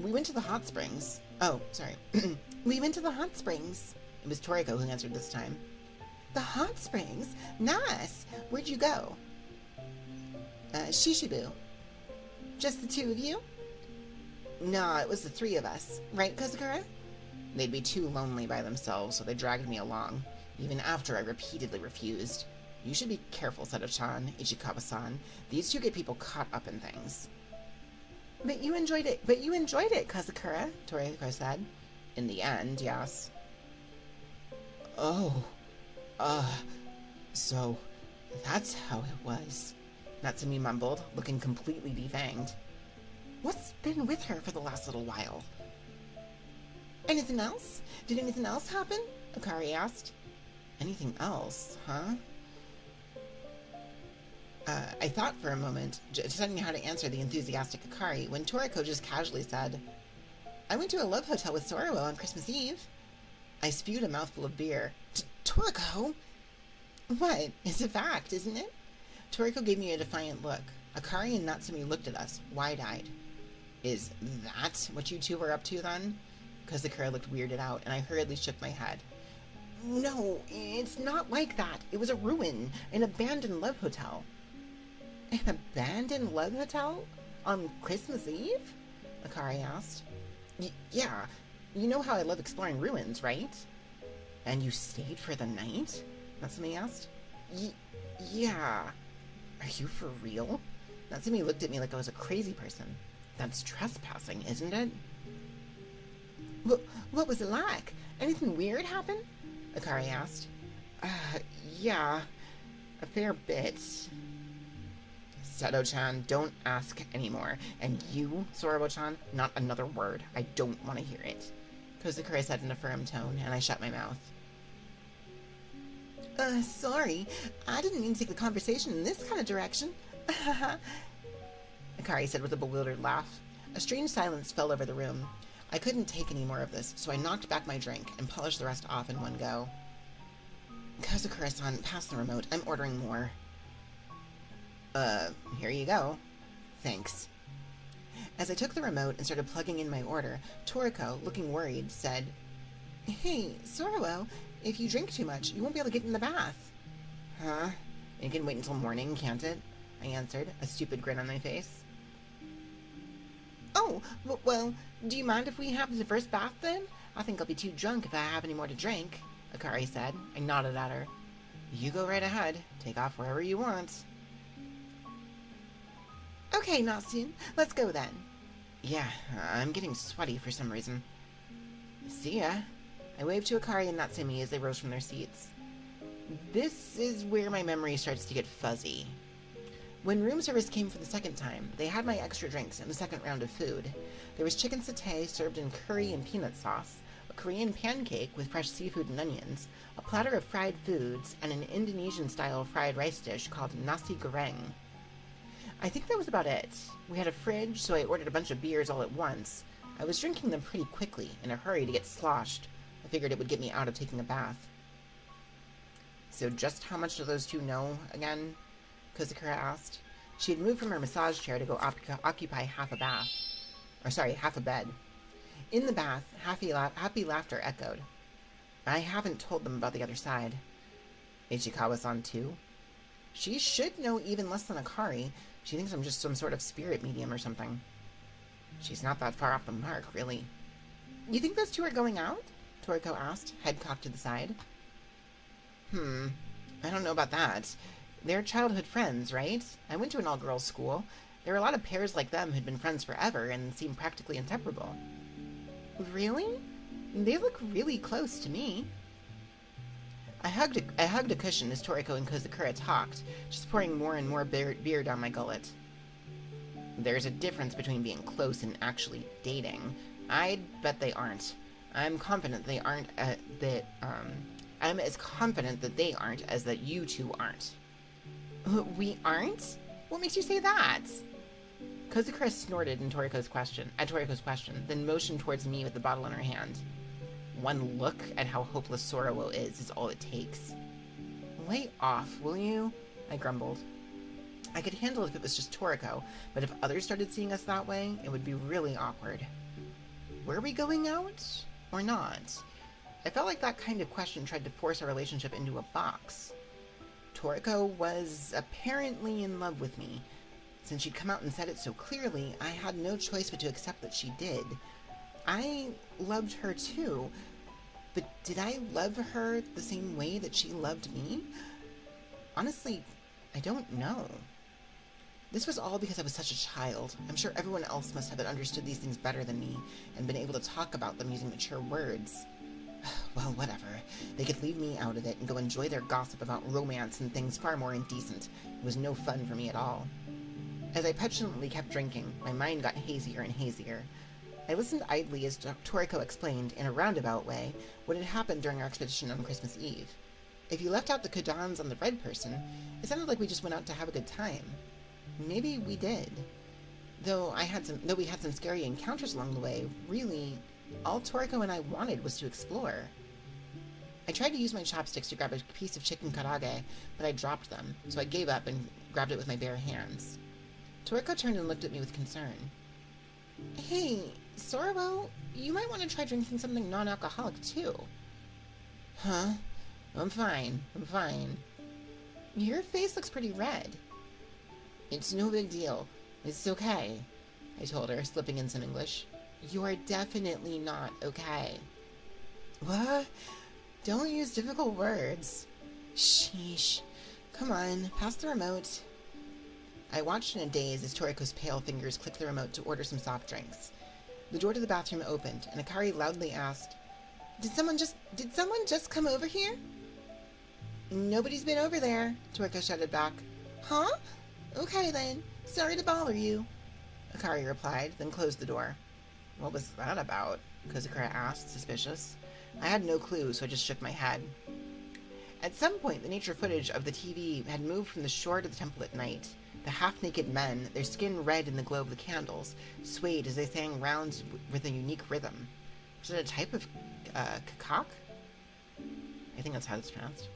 We went to the hot springs. Oh, sorry. We went to the hot springs. It was Toriko who answered this time. The hot springs? Nice! Where'd you go? Shishibu. Just the two of you? Nah, it was the three of us. Right, Kozakura? They'd be too lonely by themselves, so they dragged me along, even after I repeatedly refused. You should be careful, Seto-chan, Ichikawa-san. These two get people caught up in things. But you enjoyed it, Kozakura, Toriko said. In the end, yes. Oh, so that's how it was, Natsumi mumbled, looking completely defanged. What's been with her for the last little while? Anything else? Did anything else happen? Akari asked. Anything else, huh? I thought for a moment, deciding how to answer the enthusiastic Akari, when Toriko just casually said, I went to a love hotel with Sorowo on Christmas Eve. I spewed a mouthful of beer. Toriko? What? It's a fact, isn't it? Toriko gave me a defiant look. Akari and Natsumi looked at us, wide-eyed. Is that what you two were up to then? Kozakura looked weirded out, and I hurriedly shook my head. No, it's not like that. It was a ruin, an abandoned love hotel. An abandoned love hotel? On Christmas Eve? Akari asked. Yeah, you know how I love exploring ruins, right? And you stayed for the night? Natsumi asked. Yeah. Are you for real? Natsumi looked at me like I was a crazy person. That's trespassing, isn't it? What was it like? Anything weird happen? Akari asked. Yeah, a fair bit. Seto-chan, don't ask anymore. And you, Sorobo-chan, not another word. I don't want to hear it. Kozakura said in a firm tone, and I shut my mouth. Sorry. I didn't mean to take the conversation in this kind of direction. Akari said with a bewildered laugh. A strange silence fell over the room. I couldn't take any more of this, so I knocked back my drink and polished the rest off in one go. Kozakura-san, pass the remote. I'm ordering more. Here you go. Thanks. As I took the remote and started plugging in my order, Toriko, looking worried, said, Hey, Sorowo, if you drink too much, you won't be able to get in the bath. Huh? It can wait until morning, can't it? I answered, a stupid grin on my face. Oh, well, do you mind if we have the first bath then? I think I'll be too drunk if I have any more to drink, Akari said. I nodded at her. You go right ahead. Take off wherever you want. Okay, Natsun, let's go then. Yeah, I'm getting sweaty for some reason. See ya. I waved to Akari and Natsumi as they rose from their seats. This is where my memory starts to get fuzzy. When room service came for the second time, they had my extra drinks and the second round of food. There was chicken satay served in curry and peanut sauce, a Korean pancake with fresh seafood and onions, a platter of fried foods, and an Indonesian-style fried rice dish called nasi goreng. I think that was about it. We had a fridge, so I ordered a bunch of beers all at once. I was drinking them pretty quickly, in a hurry to get sloshed. I figured it would get me out of taking a bath. So just how much do those two know, again? Kozakura asked. She had moved from her massage chair to go occupy half a bed. In the bath, happy laughter echoed. I haven't told them about the other side. Ichikawa-san too? She should know even less than Akari. She thinks I'm just some sort of spirit medium or something. She's not that far off the mark, really. You think those two are going out? Toriko asked, head cocked to the side. I don't know about that. They're childhood friends, right? I went to an all-girls school. There are a lot of pairs like them who'd been friends forever and seem practically inseparable. Really? They look really close to me. I hugged a cushion as Toriko and Kozakura talked, just pouring more and more beer down my gullet. There's a difference between being close and actually dating. I'd bet they aren't. I'm confident they aren't, I'm as confident that they aren't as that you two aren't. We aren't? What makes you say that? Kozakura snorted at Toriko's question, then motioned towards me with the bottle in her hand. One look at how hopeless Sorowo is all it takes. Lay off, will you? I grumbled. I could handle it if it was just Toriko, but if others started seeing us that way, it would be really awkward. Were we going out? Or not? I felt like that kind of question tried to force our relationship into a box. Toriko was apparently in love with me. Since she'd come out and said it so clearly, I had no choice but to accept that she did. I loved her too, but did I love her the same way that she loved me? Honestly, I don't know. This was all because I was such a child. I'm sure everyone else must have understood these things better than me, and been able to talk about them using mature words. Well, whatever. They could leave me out of it and go enjoy their gossip about romance and things far more indecent. It was no fun for me at all. As I petulantly kept drinking, my mind got hazier and hazier. I listened idly as Toriko explained, in a roundabout way, what had happened during our expedition on Christmas Eve. If you left out the Kodans on the red person, it sounded like we just went out to have a good time. Maybe we did. Though we had some scary encounters along the way, really, all Toriko and I wanted was to explore. I tried to use my chopsticks to grab a piece of chicken karage, but I dropped them, so I gave up and grabbed it with my bare hands. Toriko turned and looked at me with concern. Hey, Sorabo, you might want to try drinking something non-alcoholic, too. Huh? I'm fine. Your face looks pretty red. It's no big deal. It's okay, I told her, slipping in some English. You are definitely not okay. What? Don't use difficult words. Sheesh. Come on, pass the remote. I watched in a daze as Toriko's pale fingers clicked the remote to order some soft drinks. The door to the bathroom opened, and Akari loudly asked, Did someone just come over here? Nobody's been over there, Toriko shouted back. Huh? Okay then. Sorry to bother you, Akari replied, then closed the door. What was that about? Kozukura asked, suspicious. I had no clue, so I just shook my head. At some point, the nature footage of the TV had moved from the shore to the temple at night. The half-naked men, their skin red in the glow of the candles, swayed as they sang rounds with a unique rhythm. Was it a type of kakak? I think that's how it's pronounced.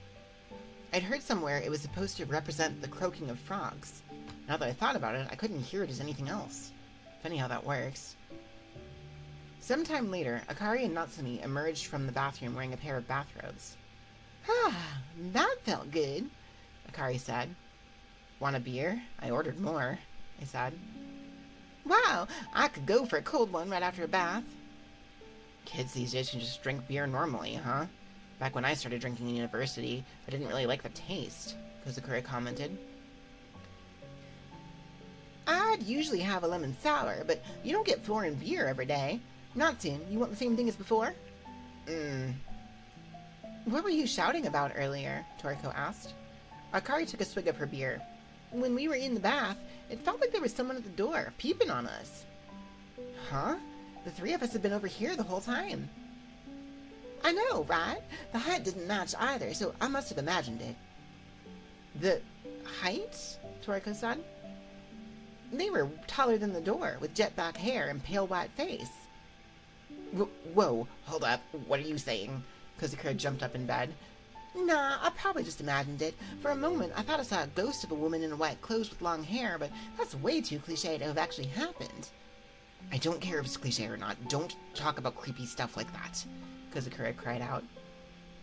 I'd heard somewhere it was supposed to represent the croaking of frogs. Now that I thought about it, I couldn't hear it as anything else. Funny how that works. Sometime later, Akari and Natsumi emerged from the bathroom wearing a pair of bathrobes. Ah, that felt good, Akari said. Want a beer? I ordered more, I said. Wow, I could go for a cold one right after a bath. Kids these days can just drink beer normally, huh? Back when I started drinking in university, I didn't really like the taste, Kozukura commented. I'd usually have a lemon sour, but you don't get foreign beer every day. Natsu, you want the same thing as before? What were you shouting about earlier? Toriko asked. Akari took a swig of her beer. When we were in the bath, it felt like there was someone at the door, peeping on us. Huh? The three of us have been over here the whole time. I know, right? The height didn't match either, so I must have imagined it. The height? Toriko said. They were taller than the door, with jet black hair and pale white face. Whoa, hold up. What are you saying? Kozukura jumped up in bed. Nah, I probably just imagined it. For a moment, I thought I saw a ghost of a woman in white clothes with long hair, but that's way too cliché to have actually happened. I don't care if it's cliché or not. Don't talk about creepy stuff like that, Kozukura cried out.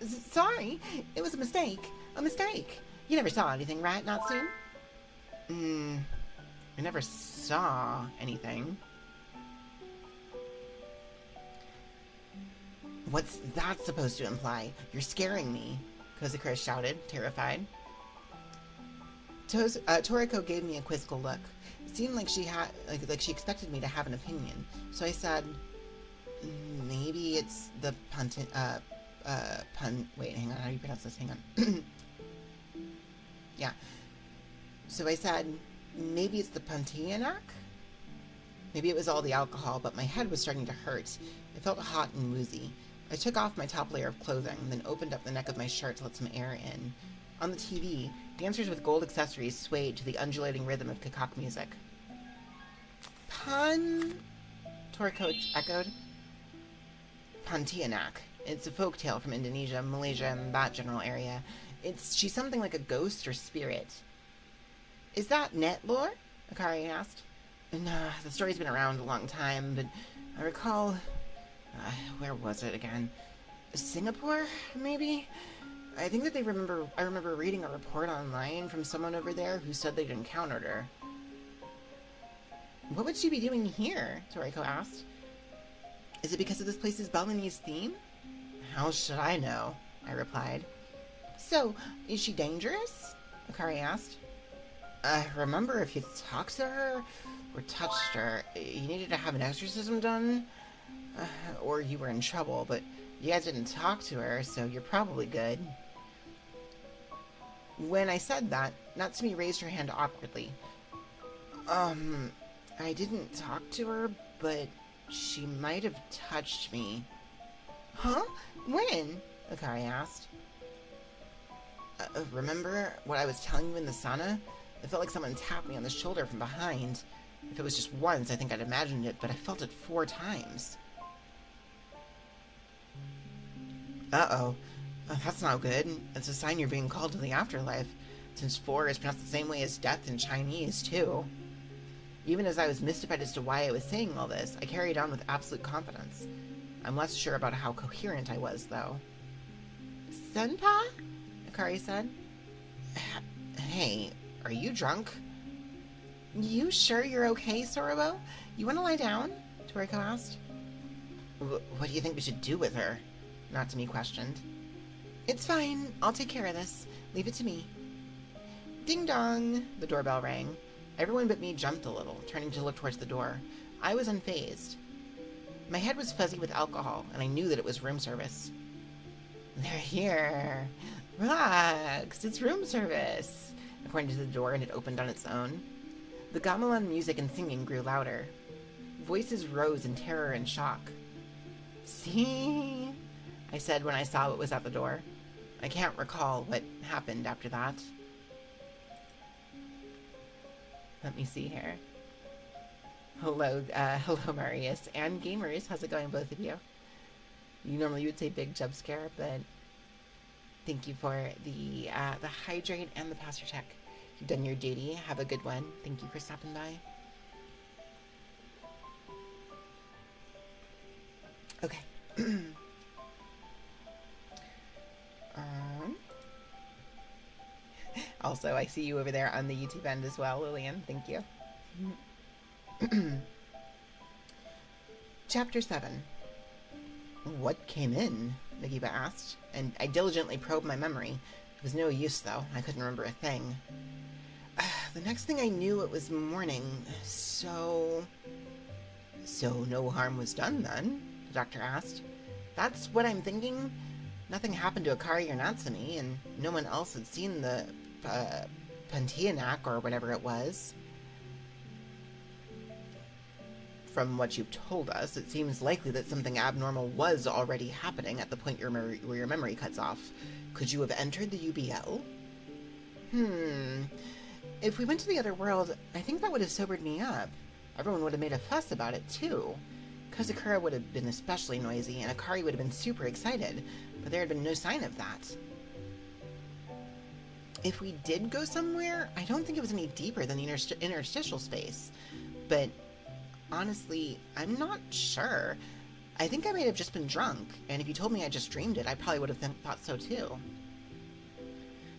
Sorry, it was a mistake. A mistake. You never saw anything, right, Natsu? I never saw anything. What's that supposed to imply? You're scaring me, Kozukura shouted, terrified. Toriko gave me a quizzical look. It seemed like she had, like she expected me to have an opinion. So I said, maybe it's the wait, hang on, how do you pronounce this? Hang on. Yeah. So I said, maybe it's the Pontianak? Maybe it was all the alcohol, but my head was starting to hurt. It felt hot and woozy. I took off my top layer of clothing, then opened up the neck of my shirt to let some air in. On the TV, dancers with gold accessories swayed to the undulating rhythm of kakak music. Toriko echoed. Pontianak. It's a folktale from Indonesia, Malaysia, and that general area. She's something like a ghost or spirit. Is that net lore? Akari asked. Nah, the story's been around a long time, but I recall... where was it again? Singapore, maybe? I think that I remember reading a report online from someone over there who said they'd encountered her. What would she be doing here? Toriko asked. Is it because of this place's Balinese theme? How should I know? I replied. So, is she dangerous? Akari asked. Remember if you talked to her or touched her, you needed to have an exorcism done? Or you were in trouble, but you guys didn't talk to her, so you're probably good. When I said that, Natsumi raised her hand awkwardly. I didn't talk to her, but she might have touched me. Huh? When? Akari asked. Remember what I was telling you in the sauna? It felt like someone tapped me on the shoulder from behind. If it was just once, I think I'd imagined it, but I felt it 4 times. Uh-oh. That's not good. It's a sign you're being called to the afterlife, since 4 is pronounced the same way as death in Chinese, too. Even as I was mystified as to why I was saying all this, I carried on with absolute confidence. I'm less sure about how coherent I was, though. Senpai? Akari said. Hey, are you drunk? You sure you're okay, Sorobo? You want to lie down? Toriko asked. What do you think we should do with her? Natsumi questioned. It's fine. I'll take care of this. Leave it to me. Ding dong! The doorbell rang. Everyone but me jumped a little, turning to look towards the door. I was unfazed. My head was fuzzy with alcohol, and I knew that it was room service. They're here. Relax. It's room service. I pointed to the door, and it opened on its own. The gamelan music and singing grew louder. Voices rose in terror and shock. See? I said when I saw what was at the door. I can't recall what happened after that. Let me see here. Hello, Marius and gamers. How's it going, both of you? You would say big jump scare, but thank you for the hydrate and the posture check. You've done your duty. Have a good one. Thank you for stopping by. Okay. Also, I see you over there on the YouTube end as well, Lillian. Thank you. Chapter 7. What came in? Nagiba asked, and I diligently probed my memory. It was no use, though. I couldn't remember a thing. The next thing I knew, it was morning, so no harm was done, then? The doctor asked. That's what I'm thinking. Nothing happened to Akari or Natsumi, and no one else had seen the Pontianak, or whatever it was. From what you've told us, it seems likely that something abnormal was already happening at the point where your memory cuts off. Could you have entered the UBL? If we went to the other world, I think that would have sobered me up. Everyone would have made a fuss about it, too. Kazakura would have been especially noisy, and Akari would have been super excited, but there had been no sign of that. If we did go somewhere, I don't think it was any deeper than the interstitial space. But honestly, I'm not sure. I think I may have just been drunk, and if you told me I just dreamed it, I probably would have thought so too.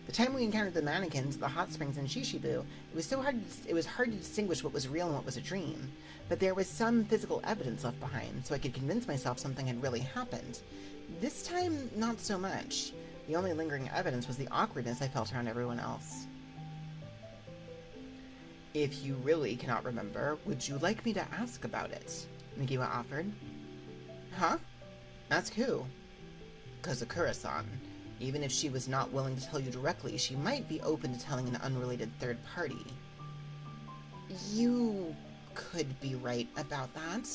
The time we encountered the mannequins at the hot springs in Shishibu, it was hard to distinguish what was real and what was a dream. But there was some physical evidence left behind, so I could convince myself something had really happened. This time, not so much. The only lingering evidence was the awkwardness I felt around everyone else. If you really cannot remember, would you like me to ask about it? Migiwa offered. Huh? Ask who? Kazakura-san. Even if she was not willing to tell you directly, she might be open to telling an unrelated third party. You could be right about that.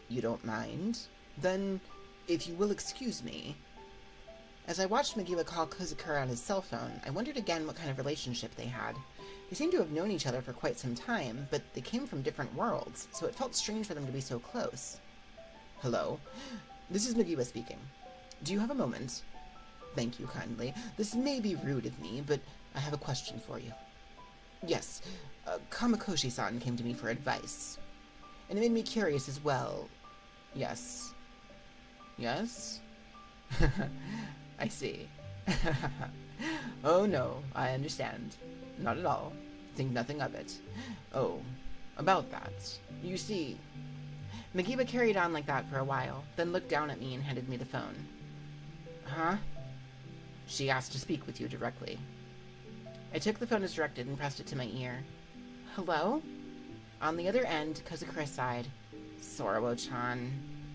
You don't mind? Then, if you will excuse me. As I watched Migiwa call Kazakura on his cell phone, I wondered again what kind of relationship they had. They seemed to have known each other for quite some time, but they came from different worlds, so it felt strange for them to be so close. Hello? This is Migiwa speaking. Do you have a moment? Thank you kindly. This may be rude of me, but I have a question for you. Yes, Kamakoshi-san came to me for advice. And it made me curious as well. Yes. Yes? I see. Oh no, I understand. Not at all. Think nothing of it. Oh, about that. You see... Migiba carried on like that for a while, then looked down at me and handed me the phone. Huh? She asked to speak with you directly. I took the phone as directed and pressed it to my ear. Hello? On the other end, Kazakura sighed. Sorowo-chan,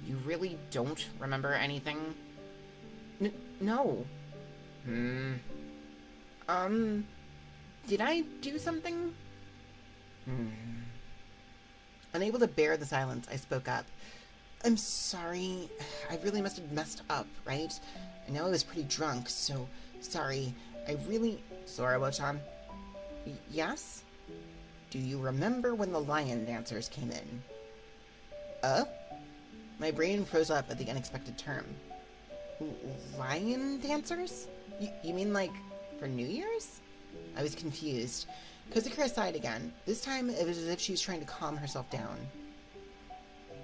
you really don't remember anything? No. Did I do something? Unable to bear the silence, I spoke up. I'm sorry. I really must have messed up, right? I know I was pretty drunk, so sorry. I really... Sorowo-chan? Yes? Do you remember when the lion dancers came in? My brain froze up at the unexpected term. Lion dancers? You mean like for New Year's? I was confused. Kozakura sighed again. This time it was as if she was trying to calm herself down.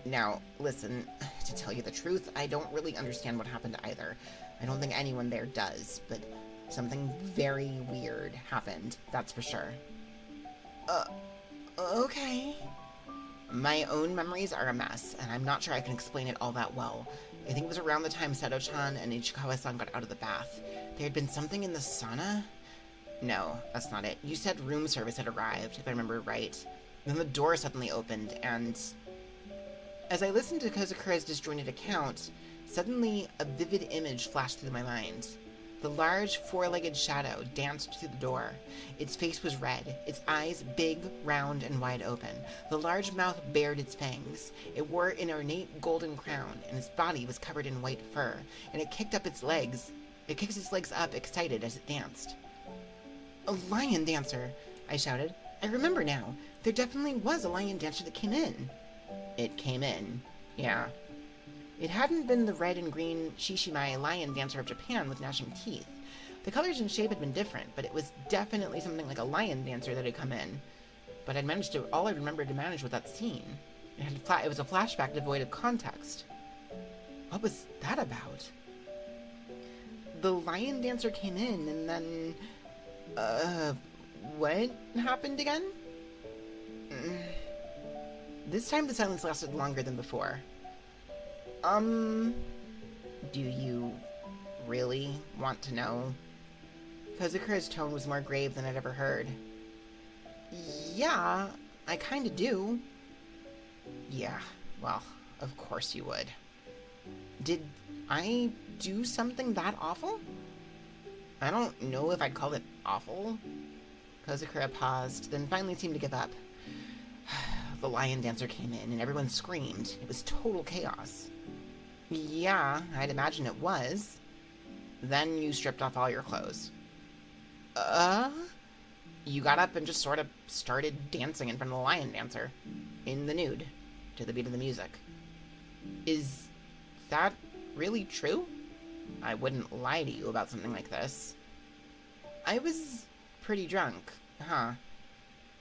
Now, listen, to tell you the truth, I don't really understand what happened either. I don't think anyone there does, but something very weird happened, that's for sure. Okay. My own memories are a mess, and I'm not sure I can explain it all that well. I think it was around the time Seto-chan and Ichikawa-san got out of the bath. There had been something in the sauna? No, that's not it. You said room service had arrived, if I remember right. Then the door suddenly opened, and... As I listened to Kozakura's disjointed account, suddenly a vivid image flashed through my mind. The large, four-legged shadow danced through the door. Its face was red, its eyes big, round, and wide open. The large mouth bared its fangs. It wore an ornate golden crown, and its body was covered in white fur, and it kicked its legs up, excited as it danced. A lion dancer, I shouted. I remember now. There definitely was a lion dancer that came in. It came in, yeah. It hadn't been the red and green Shishimai lion dancer of Japan with gnashing teeth. The colors and shape had been different, but it was definitely something like a lion dancer that had come in. But all I remembered to manage was that scene. It was a flashback devoid of context. What was that about? The lion dancer came in, and then... what happened again? This time the silence lasted longer than before. Do you really want to know? Kozakura's tone was more grave than I'd ever heard. Yeah, I kinda do. Yeah, well, of course you would. Did I do something that awful? I don't know if I'd call it awful. Kozakura paused, then finally seemed to give up. The lion dancer came in, and everyone screamed. It was total chaos. Yeah, I'd imagine it was. Then you stripped off all your clothes. You got up and just sort of started dancing in front of the lion dancer. In the nude. To the beat of the music. Is that really true? I wouldn't lie to you about something like this. I was pretty drunk, huh?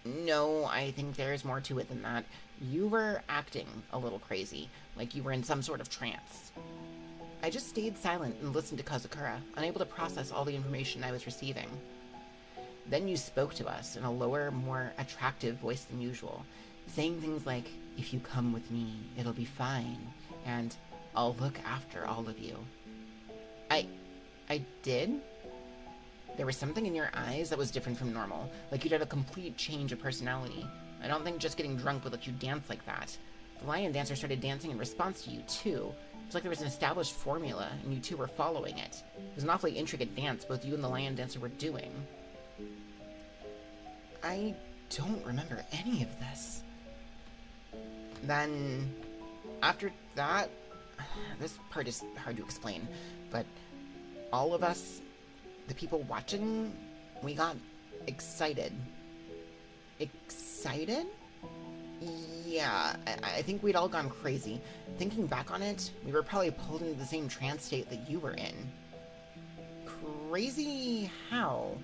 No, I think there's more to it than that. You were acting a little crazy, like you were in some sort of trance. I just stayed silent and listened to Kozakura, unable to process all the information I was receiving. Then you spoke to us in a lower, more attractive voice than usual, saying things like, "If you come with me, it'll be fine," and "I'll look after all of you." I did? There was something in your eyes that was different from normal, like you'd had a complete change of personality. I don't think just getting drunk would let you dance like that. The lion dancer started dancing in response to you, too. It was like there was an established formula, and you two were following it. It was an awfully intricate dance both you and the lion dancer were doing. I don't remember any of this. Then, after that, this part is hard to explain, but all of us, the people watching, we got excited. Excited? Yeah, I think we'd all gone crazy. Thinking back on it, we were probably pulled into the same trance state that you were in. Crazy how?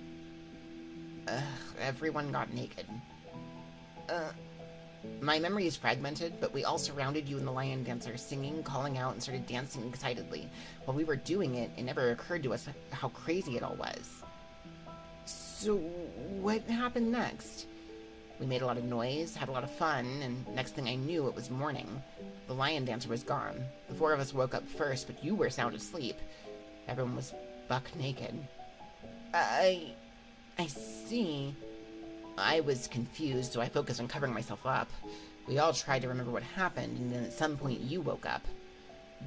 Everyone got naked. My memory is fragmented, but we all surrounded you and the lion dancer, singing, calling out, and started dancing excitedly. While we were doing it, it never occurred to us how crazy it all was. So, what happened next? We made a lot of noise, had a lot of fun, and next thing I knew, it was morning. The lion dancer was gone. The four of us woke up first, but you were sound asleep. Everyone was buck naked. I see. I was confused, so I focused on covering myself up. We all tried to remember what happened, and then at some point you woke up.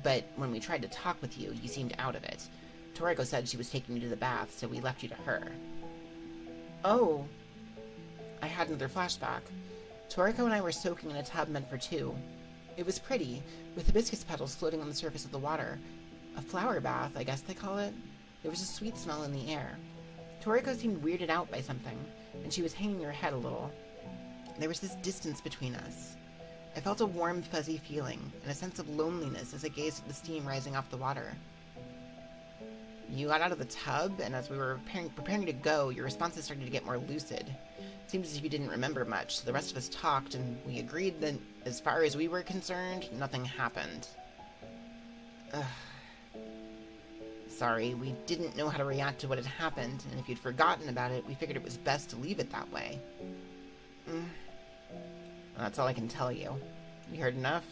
But when we tried to talk with you, you seemed out of it. Toriko said she was taking you to the bath, so we left you to her. Oh. I had another flashback. Toriko and I were soaking in a tub meant for two. It was pretty, with hibiscus petals floating on the surface of the water. A flower bath, I guess they call it. There was a sweet smell in the air. Toriko seemed weirded out by something, and she was hanging her head a little. There was this distance between us. I felt a warm, fuzzy feeling, and a sense of loneliness as I gazed at the steam rising off the water. You got out of the tub, and as we were preparing to go, your responses started to get more lucid. It seemed as if you didn't remember much, so the rest of us talked, and we agreed that, as far as we were concerned, nothing happened. Ugh. Sorry, we didn't know how to react to what had happened, and if you'd forgotten about it, we figured it was best to leave it that way. That's all I can tell you. You heard enough?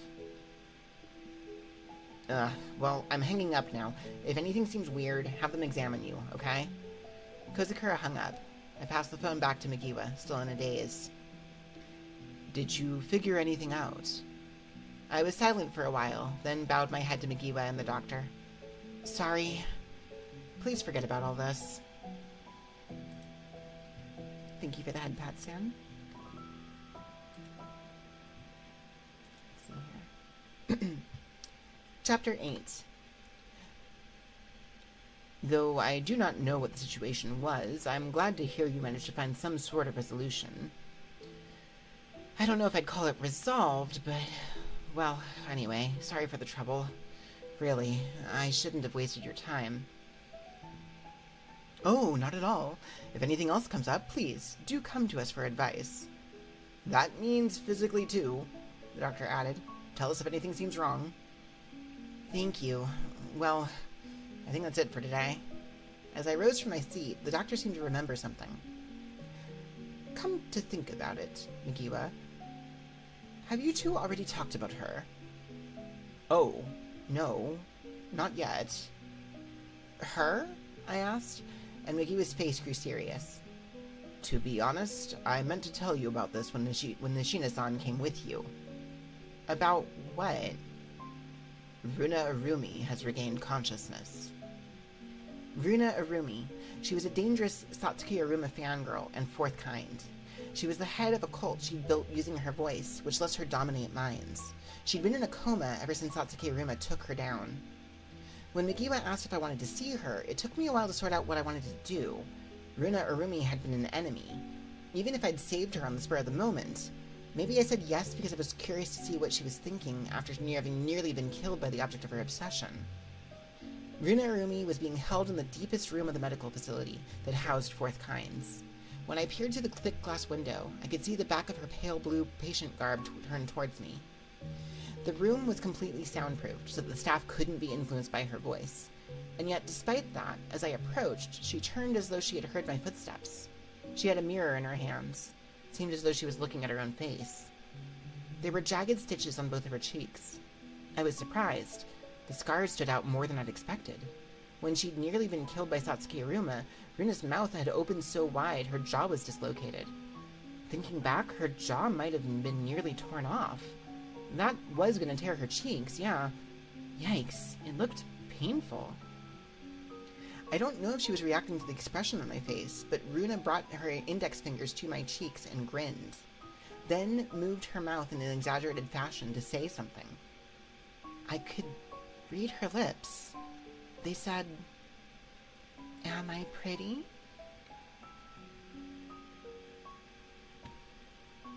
Well, I'm hanging up now. If anything seems weird, have them examine you, okay? Kozakura hung up. I passed the phone back to Migiwa, still in a daze. Did you figure anything out? I was silent for a while, then bowed my head to Migiwa and the doctor. Sorry. Please forget about all this. Thank you for the head pat, Sam. Let's see here. Chapter 8. Though I do not know what the situation was, I'm glad to hear you managed to find some sort of resolution. I don't know if I'd call it resolved, but... well, anyway, sorry for the trouble. Really, I shouldn't have wasted your time. Oh, not at all. If anything else comes up, please, do come to us for advice. That means physically, too, the doctor added. Tell us if anything seems wrong. Thank you. Well, I think that's it for today. As I rose from my seat, the doctor seemed to remember something. Come to think about it, Migiwa. Have you two already talked about her? Oh, no, not yet. Her? I asked, and Migiwa's face grew serious. To be honest, I meant to tell you about this when Nishina-san came with you. About what? Runa Arumi has regained consciousness. Runa Arumi. She was a dangerous Satsuki Aruma fangirl and fourth kind. She was the head of a cult she'd built using her voice, which lets her dominate minds. She'd been in a coma ever since Satsuki Aruma took her down. When Migiwa asked if I wanted to see her, it took me a while to sort out what I wanted to do. Runa Arumi had been an enemy. Even if I'd saved her on the spur of the moment, maybe I said yes because I was curious to see what she was thinking after having nearly been killed by the object of her obsession. Runa Arumi was being held in the deepest room of the medical facility that housed fourth kinds. When I peered through the thick glass window, I could see the back of her pale blue patient garb turned towards me. The room was completely soundproofed so that the staff couldn't be influenced by her voice. And yet, despite that, as I approached, she turned as though she had heard my footsteps. She had a mirror in her hands. It seemed as though she was looking at her own face. There were jagged stitches on both of her cheeks. I was surprised. The scars stood out more than I'd expected. When she'd nearly been killed by Satsuki Aruma, Runa's mouth had opened so wide her jaw was dislocated. Thinking back, her jaw might have been nearly torn off. That was going to tear her cheeks, yeah. Yikes, it looked painful. I don't know if she was reacting to the expression on my face, but Runa brought her index fingers to my cheeks and grinned. Then moved her mouth in an exaggerated fashion to say something. I could read her lips. They said, "Am I pretty?"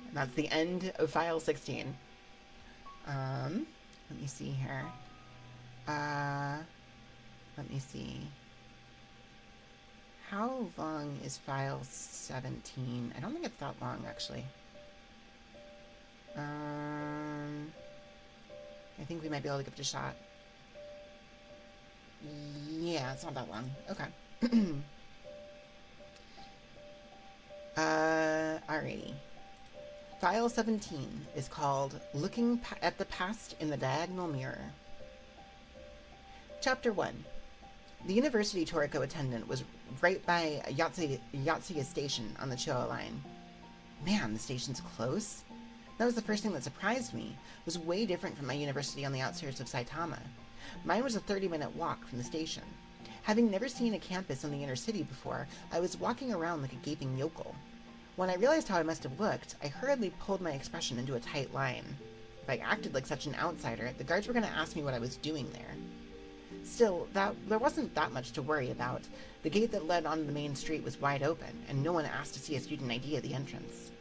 And that's the end of file 16. Let me see here. Let me see. How long is file 17? I don't think it's that long, actually. I think we might be able to give it a shot. Yeah, it's not that long. Okay. Alrighty. File 17 is called Looking at the Past in the Diagonal Mirror. Chapter 1. The University Toriko attendant was right by Yatsuya Station on the Chiyoda line. Man, the station's close. That was the first thing that surprised me. It was way different from my university on the outskirts of Saitama. Mine was a 30-minute walk from the station. Having never seen a campus in the inner city before, I was walking around like a gaping yokel. When I realized how I must have looked, I hurriedly pulled my expression into a tight line. If I acted like such an outsider, the guards were going to ask me what I was doing there. Still, there wasn't that much to worry about. The gate that led onto the main street was wide open, and no one asked to see a student ID at the entrance.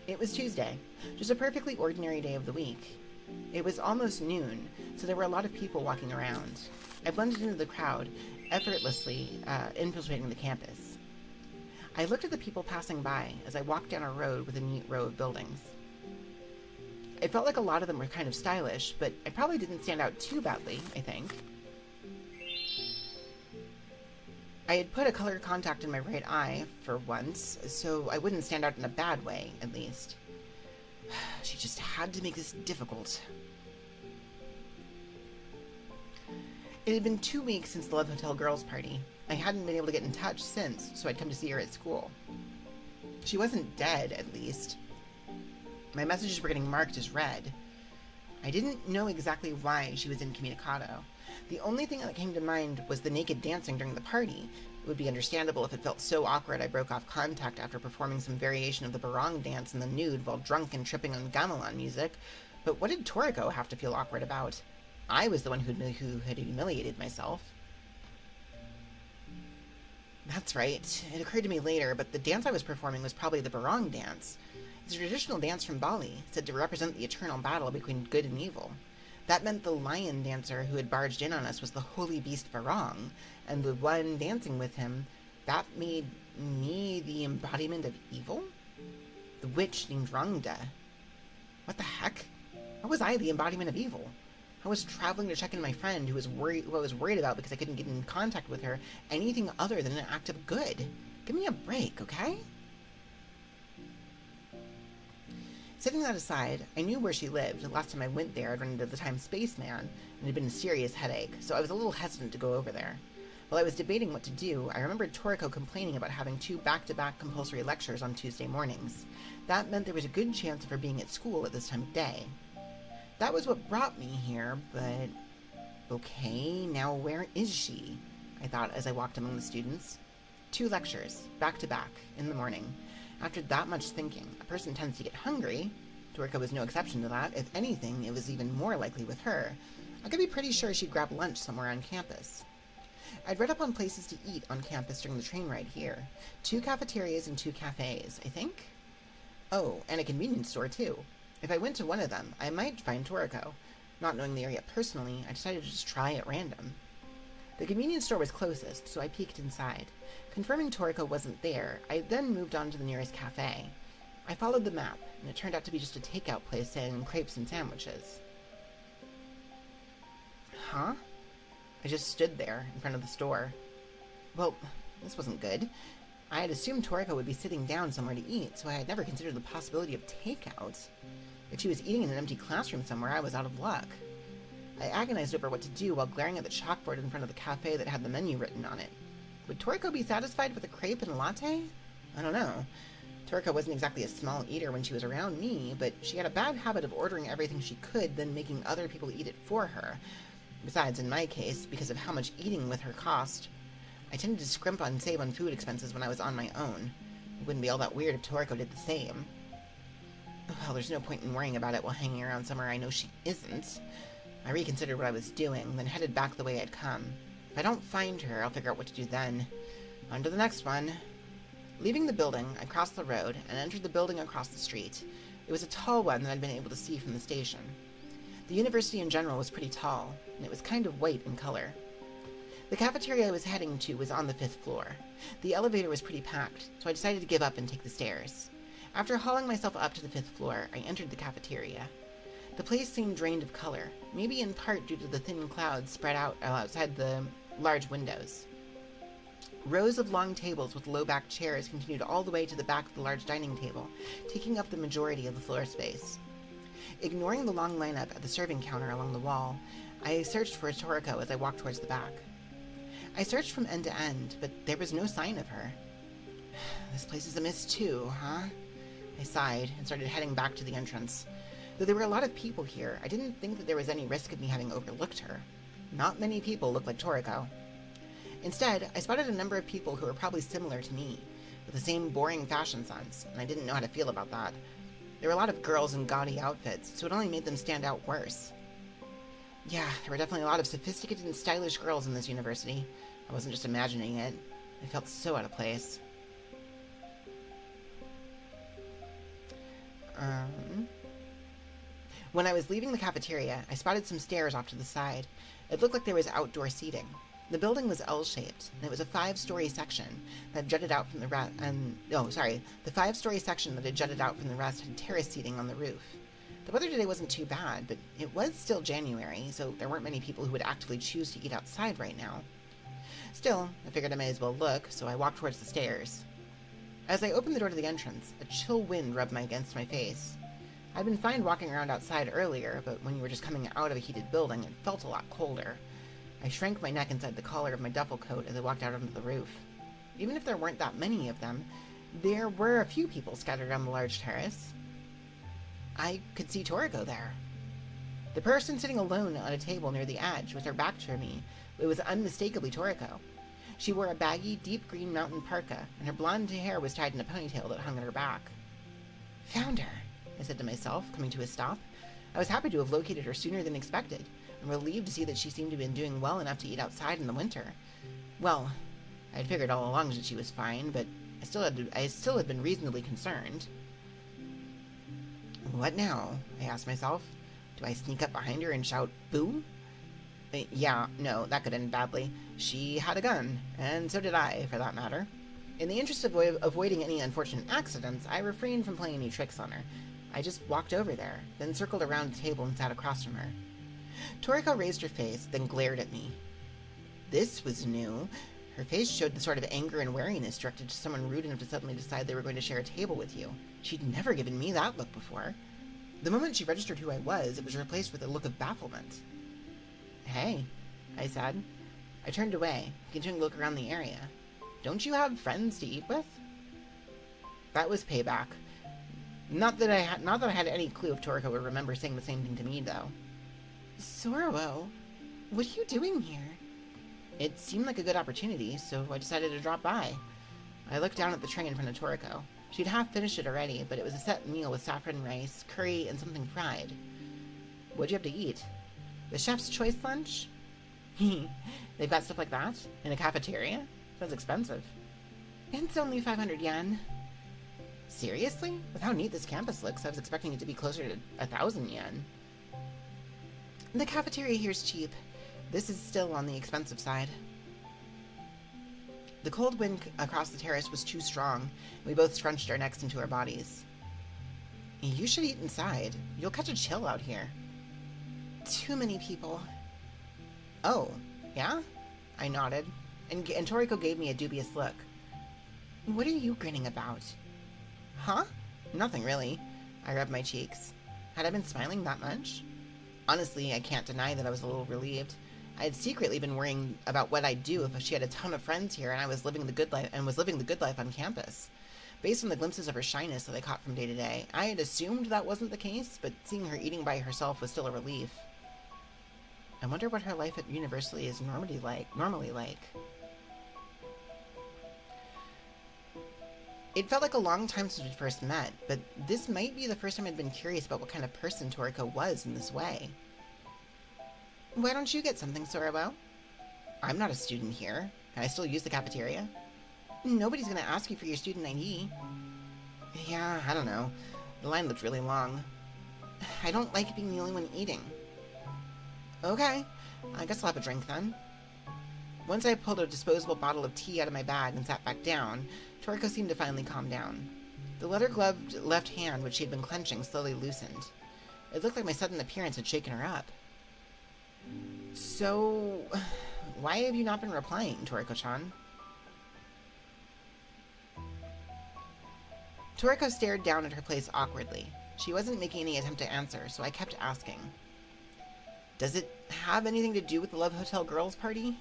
It was Tuesday, just a perfectly ordinary day of the week. It was almost noon, so there were a lot of people walking around. I blended into the crowd, effortlessly infiltrating the campus. I looked at the people passing by as I walked down a road with a neat row of buildings. It felt like a lot of them were kind of stylish, but I probably didn't stand out too badly, I think. I had put a colored contact in my right eye for once, so I wouldn't stand out in a bad way, at least. She just had to make this difficult. It had been 2 weeks since the Love Hotel girls' party. I hadn't been able to get in touch since, so I'd come to see her at school. She wasn't dead, at least. My messages were getting marked as read. I didn't know exactly why she was incommunicado. The only thing that came to mind was the naked dancing during the party. It would be understandable if it felt so awkward I broke off contact after performing some variation of the barong dance in the nude while drunk and tripping on gamelan music. But what did Toriko have to feel awkward about? I was the one who had humiliated myself. That's right. It occurred to me later, but the dance I was performing was probably the barong dance. It's a traditional dance from Bali, said to represent the eternal battle between good and evil. That meant the lion dancer who had barged in on us was the holy beast Barong, and the one dancing with him, that made me the embodiment of evil? The witch named Rangda. What the heck? How was I the embodiment of evil? I was traveling to check in my friend who I was worried about because I couldn't get in contact with her anything other than an act of good. Give me a break, okay? Setting that aside, I knew where she lived. The last time I went there, I'd run into the time-space man, and it had been a serious headache, so I was a little hesitant to go over there. While I was debating what to do, I remembered Toriko complaining about having 2 back-to-back compulsory lectures on Tuesday mornings. That meant there was a good chance of her being at school at this time of day. That was what brought me here, but... Okay, now where is she? I thought as I walked among the students. 2 lectures, back-to-back, in the morning. After that much thinking, a person tends to get hungry. Toriko was no exception to that. If anything, it was even more likely with her. I could be pretty sure she'd grab lunch somewhere on campus. I'd read up on places to eat on campus during the train ride here. 2 cafeterias and 2 cafes, I think? Oh, and a convenience store, too. If I went to one of them, I might find Toriko. Not knowing the area personally, I decided to just try at random. The convenience store was closest, so I peeked inside. Confirming Toriko wasn't there, I then moved on to the nearest cafe. I followed the map, and it turned out to be just a takeout place selling crepes and sandwiches. Huh? I just stood there, in front of the store. Well, this wasn't good. I had assumed Toriko would be sitting down somewhere to eat, so I had never considered the possibility of takeout. If she was eating in an empty classroom somewhere, I was out of luck. I agonized over what to do while glaring at the chalkboard in front of the cafe that had the menu written on it. Would Toriko be satisfied with a crepe and a latte? I don't know. Toriko wasn't exactly a small eater when she was around me, but she had a bad habit of ordering everything she could, then making other people eat it for her. Besides, in my case, because of how much eating with her cost, I tended to scrimp and save on food expenses when I was on my own. It wouldn't be all that weird if Toriko did the same. Well, there's no point in worrying about it while hanging around somewhere I know she isn't. I reconsidered what I was doing, then headed back the way I'd come. If I don't find her, I'll figure out what to do then. On to the next one. Leaving the building, I crossed the road and entered the building across the street. It was a tall one that I'd been able to see from the station. The university in general was pretty tall, and it was kind of white in color. The cafeteria I was heading to was on the 5th floor. The elevator was pretty packed, so I decided to give up and take the stairs. After hauling myself up to the 5th floor, I entered the cafeteria. The place seemed drained of color, maybe in part due to the thin clouds spread out outside the large windows. Rows of long tables with low-backed chairs continued all the way to the back of the large dining table, taking up the majority of the floor space. Ignoring the long lineup at the serving counter along the wall, I searched for Toriko as I walked towards the back. I searched from end to end, but there was no sign of her. This place is a miss too, huh? I sighed and started heading back to the entrance. Though there were a lot of people here, I didn't think that there was any risk of me having overlooked her. Not many people looked like Toriko. Instead, I spotted a number of people who were probably similar to me, with the same boring fashion sense, and I didn't know how to feel about that. There were a lot of girls in gaudy outfits, so it only made them stand out worse. Yeah, there were definitely a lot of sophisticated and stylish girls in this university. I wasn't just imagining it. I felt so out of place. When I was leaving the cafeteria, I spotted some stairs off to the side. It looked like there was outdoor seating. The building was L-shaped, and it was a 5-story section that jutted out from the rest. The 5-story section that had jutted out from the rest had terrace seating on the roof. The weather today wasn't too bad, but it was still January, so there weren't many people who would actively choose to eat outside right now. Still, I figured I may as well look, so I walked towards the stairs. As I opened the door to the entrance, a chill wind rubbed against my face. I'd been fine walking around outside earlier, but when you were just coming out of a heated building, it felt a lot colder. I shrank my neck inside the collar of my duffel coat as I walked out onto the roof. Even if there weren't that many of them, there were a few people scattered on the large terrace. I could see Toriko there. The person sitting alone on a table near the edge, with her back to me, it was unmistakably Toriko. She wore a baggy, deep green mountain parka, and her blonde hair was tied in a ponytail that hung at her back. "Found her," I said to myself, coming to a stop. I was happy to have located her sooner than expected, and relieved to see that she seemed to have been doing well enough to eat outside in the winter. Well, I had figured all along that she was fine, but I still had been reasonably concerned. What now? I asked myself. Do I sneak up behind her and shout, "Boo"? Yeah, no, that could end badly. She had a gun, and so did I, for that matter. In the interest of avoiding any unfortunate accidents, I refrained from playing any tricks on her. I just walked over there, then circled around the table and sat across from her. Toriko raised her face, then glared at me. This was new. Her face showed the sort of anger and wariness directed to someone rude enough to suddenly decide they were going to share a table with you. She'd never given me that look before. The moment she registered who I was, it was replaced with a look of bafflement. "Hey," I said. I turned away, continuing to look around the area. "Don't you have friends to eat with?" That was payback. Not that I had any clue if Toriko would remember saying the same thing to me, though. "Sorrow, what are you doing here?" It seemed like a good opportunity, so I decided to drop by. I looked down at the tray in front of Toriko. She'd half finished it already, but it was a set meal with saffron rice, curry, and something fried. "What'd you have to eat?" "The chef's choice lunch?" "They've got stuff like that? In a cafeteria? Sounds expensive." "It's only 500 yen. "Seriously? With how neat this campus looks, I was expecting it to be closer to 1,000 yen. "The cafeteria here's cheap. This is still on the expensive side." The cold wind across the terrace was too strong, and we both scrunched our necks into our bodies. "You should eat inside. You'll catch a chill out here." "Too many people." "Oh, yeah?" I nodded, and Toriko gave me a dubious look. "What are you grinning about?" "Huh? Nothing, really." I rubbed my cheeks. Had I been smiling that much? Honestly, I can't deny that I was a little relieved. I had secretly been worrying about what I'd do if she had a ton of friends here and I was living the good life on campus. Based on the glimpses of her shyness that I caught from day to day, I had assumed that wasn't the case, but seeing her eating by herself was still a relief. I wonder what her life at university is normally like. It felt like a long time since we first met, but this might be the first time I'd been curious about what kind of person Toriko was in this way. "Why don't you get something, Sorabo?" "I'm not a student here. Can I still use the cafeteria?" "Nobody's going to ask you for your student ID." "Yeah, I don't know. The line looked really long." "I don't like being the only one eating." "Okay, I guess I'll have a drink then." Once I pulled a disposable bottle of tea out of my bag and sat back down, Toriko seemed to finally calm down. The leather-gloved left hand which she had been clenching slowly loosened. It looked like my sudden appearance had shaken her up. "So, why have you not been replying, Toriko-chan?" Toriko stared down at her place awkwardly. She wasn't making any attempt to answer, so I kept asking. "Does it have anything to do with the Love Hotel girls' party?"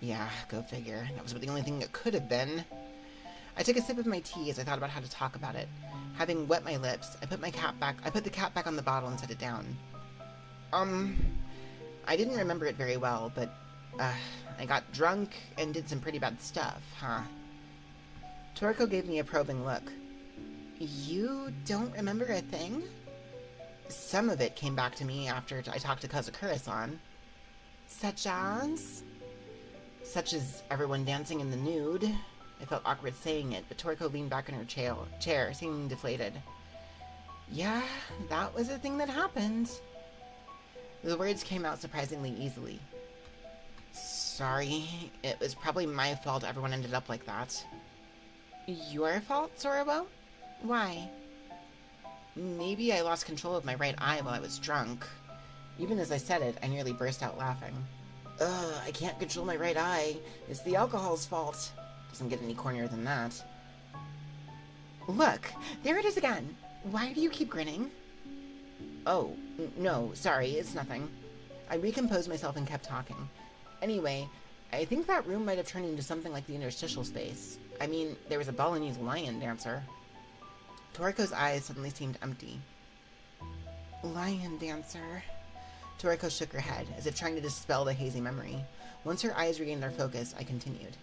Yeah, go figure. That was the only thing it could have been. I took a sip of my tea as I thought about how to talk about it. Having wet my lips, I put the cap back on the bottle and set it down. I didn't remember it very well, but, I got drunk and did some pretty bad stuff, huh? Toriko gave me a probing look. "You don't remember a thing?" "Some of it came back to me after I talked to Kazakura-san." "Such as?" "Such as everyone dancing in the nude." I felt awkward saying it, but Toriko leaned back in her chair, seeming deflated. "Yeah, that was a thing that happened." The words came out surprisingly easily. Sorry, it was probably my fault everyone ended up like that. Your fault, Sorabo? Why? Maybe I lost control of my right eye while I was drunk. Even as I said it, I nearly burst out laughing. Ugh, I can't control my right eye. It's the alcohol's fault. Doesn't get any cornier than that. Look, there it is again. Why do you keep grinning? Oh, no, sorry, it's nothing. I recomposed myself and kept talking. Anyway, I think that room might have turned into something like the interstitial space. I mean, there was a Balinese lion dancer. Toriko's eyes suddenly seemed empty. Lion dancer. Toriko shook her head, as if trying to dispel the hazy memory. Once her eyes regained their focus, I continued.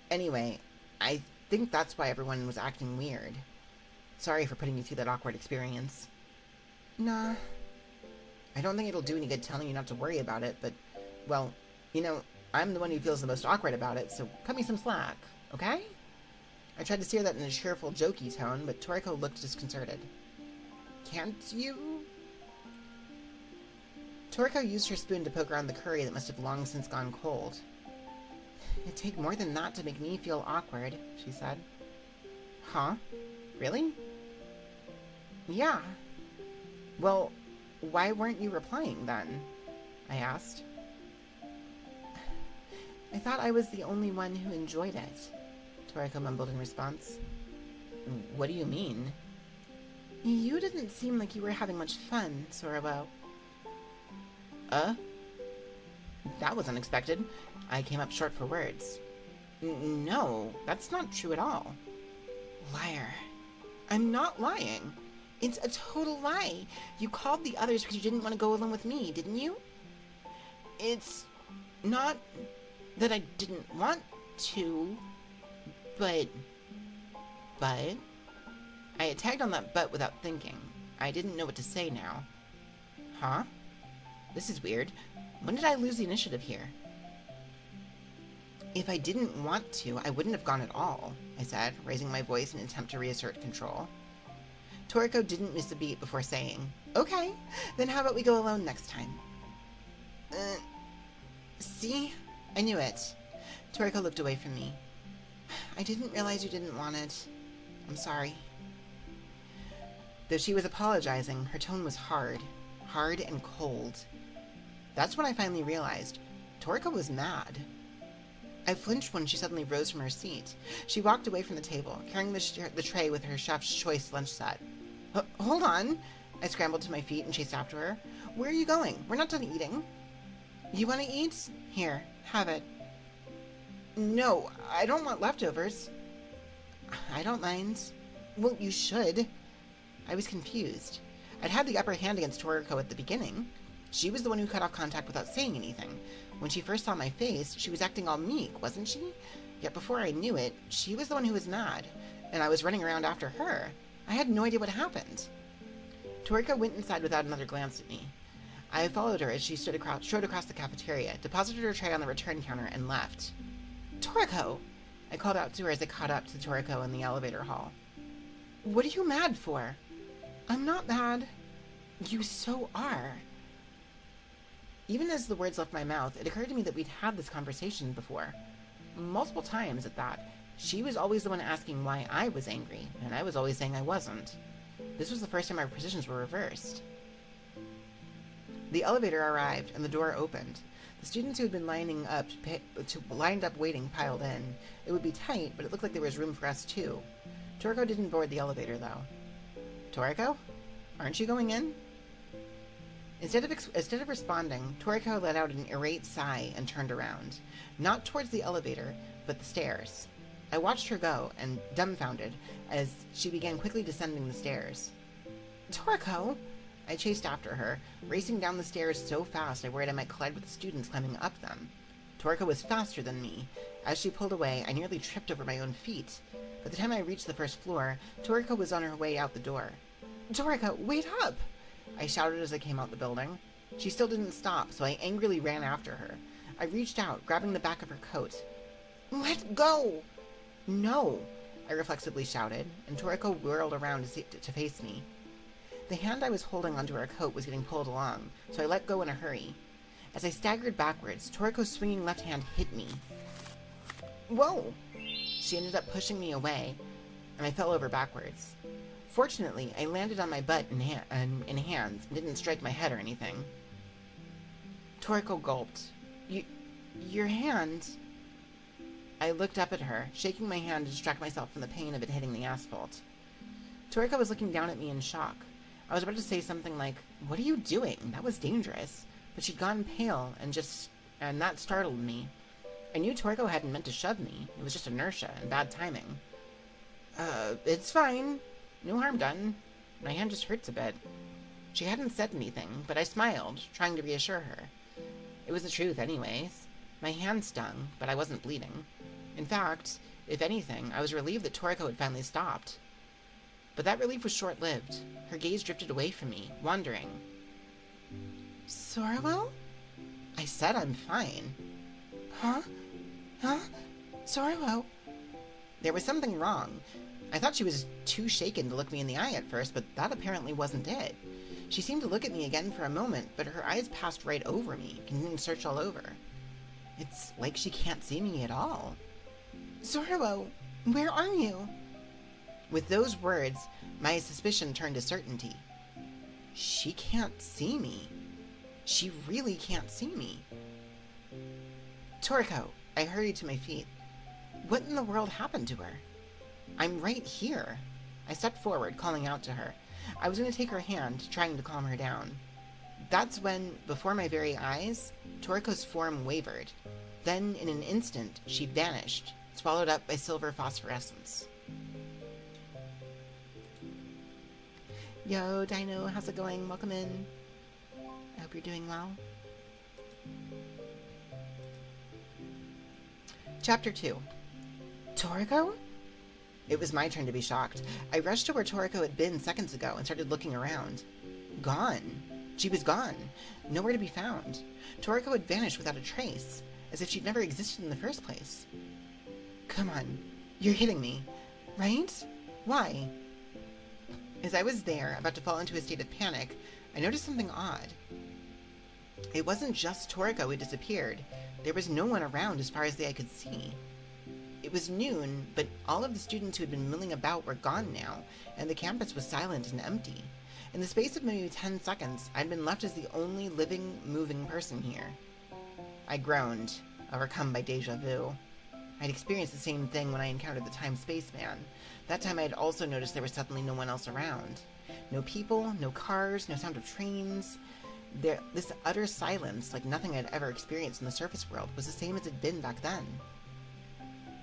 Anyway, I think that's why everyone was acting weird. Sorry for putting you through that awkward experience. Nah. I don't think it'll do any good telling you not to worry about it, but, well, you know, I'm the one who feels the most awkward about it, so cut me some slack, okay? I tried to steer that in a cheerful, jokey tone, but Toriko looked disconcerted. Can't you? Toriko used her spoon to poke around the curry that must have long since gone cold. It'd take more than that to make me feel awkward, she said. Huh? Really? Yeah. Well, why weren't you replying then? I asked. I thought I was the only one who enjoyed it, Toriko mumbled in response. What do you mean? You didn't seem like you were having much fun, Sorabo. That was unexpected. I came up short for words. No, that's not true at all. Liar. I'm not lying. It's a total lie. You called the others because you didn't want to go alone with me, didn't you? It's not that I didn't want to, but... I had tagged on that but without thinking. I didn't know what to say now. Huh? This is weird. When did I lose the initiative here? If I didn't want to, I wouldn't have gone at all, I said, raising my voice in an attempt to reassert control. Toriko didn't miss a beat before saying, Okay, then how about we go alone next time? See? I knew it. Toriko looked away from me. I didn't realize you didn't want it. I'm sorry. Though she was apologizing, her tone was hard and cold. That's when I finally realized Toriko was mad. I flinched when she suddenly rose from her seat. She walked away from the table, carrying the tray with her chef's choice lunch set. Hold on! I scrambled to my feet and chased after her. Where are you going? We're not done eating. You want to eat? Here, have it. No, I don't want leftovers. I don't mind. Well, you should. I was confused. I'd had the upper hand against Toriko at the beginning. She was the one who cut off contact without saying anything. When she first saw my face, she was acting all meek, wasn't she? Yet before I knew it, she was the one who was mad, and I was running around after her. I had no idea what happened. Toriko went inside without another glance at me. I followed her as she strode across the cafeteria, deposited her tray on the return counter, and left. Toriko! I called out to her as I caught up to Toriko in the elevator hall. What are you mad for? I'm not mad. You so are. Even as the words left my mouth, it occurred to me that we'd had this conversation before. Multiple times at that. She was always the one asking why I was angry, and I was always saying I wasn't. This was the first time our positions were reversed. The elevator arrived, and the door opened. The students who had been lined up waiting piled in. It would be tight, but it looked like there was room for us too. Toriko didn't board the elevator, though. Toriko? Aren't you going in? Instead of responding, Toriko let out an irate sigh and turned around. Not towards the elevator, but the stairs. I watched her go, and dumbfounded, as she began quickly descending the stairs. Toriko! I chased after her, racing down the stairs so fast I worried I might collide with the students climbing up them. Toriko was faster than me. As she pulled away, I nearly tripped over my own feet. By the time I reached the first floor, Toriko was on her way out the door. Toriko, wait up! I shouted as I came out the building. She still didn't stop, so I angrily ran after her. I reached out, grabbing the back of her coat. Let go! No! I reflexively shouted, and Toriko whirled around to face me. The hand I was holding onto her coat was getting pulled along, so I let go in a hurry. As I staggered backwards, Toriko's swinging left hand hit me. Whoa! She ended up pushing me away, and I fell over backwards. Fortunately, I landed on my butt in hands and didn't strike my head or anything. Toriko gulped. Your hand? I looked up at her, shaking my hand to distract myself from the pain of it hitting the asphalt. Toriko was looking down at me in shock. I was about to say something like, "What are you doing? That was dangerous." But she'd gone pale, and that startled me. I knew Toriko hadn't meant to shove me. It was just inertia and bad timing. It's fine. No harm done. My hand just hurts a bit. She hadn't said anything, but I smiled, trying to reassure her. It was the truth anyways. My hand stung, but I wasn't bleeding. In fact, if anything, I was relieved that Toriko had finally stopped. But that relief was short-lived. Her gaze drifted away from me, wandering. Sorrel? I said I'm fine. Huh? Sorrel? There was something wrong. I thought she was too shaken to look me in the eye at first, but that apparently wasn't it. She seemed to look at me again for a moment, but her eyes passed right over me, continuing to search all over. It's like she can't see me at all. Zorro, where are you? With those words, my suspicion turned to certainty. She can't see me. She really can't see me. Toriko, I hurried to my feet. What in the world happened to her? I'm right here. I stepped forward, calling out to her. I was going to take her hand, trying to calm her down. That's when, before my very eyes, Toriko's form wavered. Then, in an instant, she vanished, swallowed up by silver phosphorescence. Yo, Dino, how's it going? Welcome in. I hope you're doing well. Chapter 2. Toriko? It was my turn to be shocked. I rushed to where Toriko had been seconds ago and started looking around. Gone. She was gone. Nowhere to be found. Toriko had vanished without a trace, as if she'd never existed in the first place. Come on. You're hitting me. Right? Why? As I was there, about to fall into a state of panic, I noticed something odd. It wasn't just Toriko who disappeared. There was no one around as far as the eye could see. It was noon, but all of the students who had been milling about were gone now, and the campus was silent and empty. In the space of maybe 10 seconds, I'd been left as the only living, moving person here. I groaned, overcome by deja vu. I'd experienced the same thing when I encountered the Time-Space Man. That time I had also noticed there was suddenly no one else around. No people, no cars, no sound of trains. This utter silence, like nothing I'd ever experienced in the surface world, was the same as it'd been back then.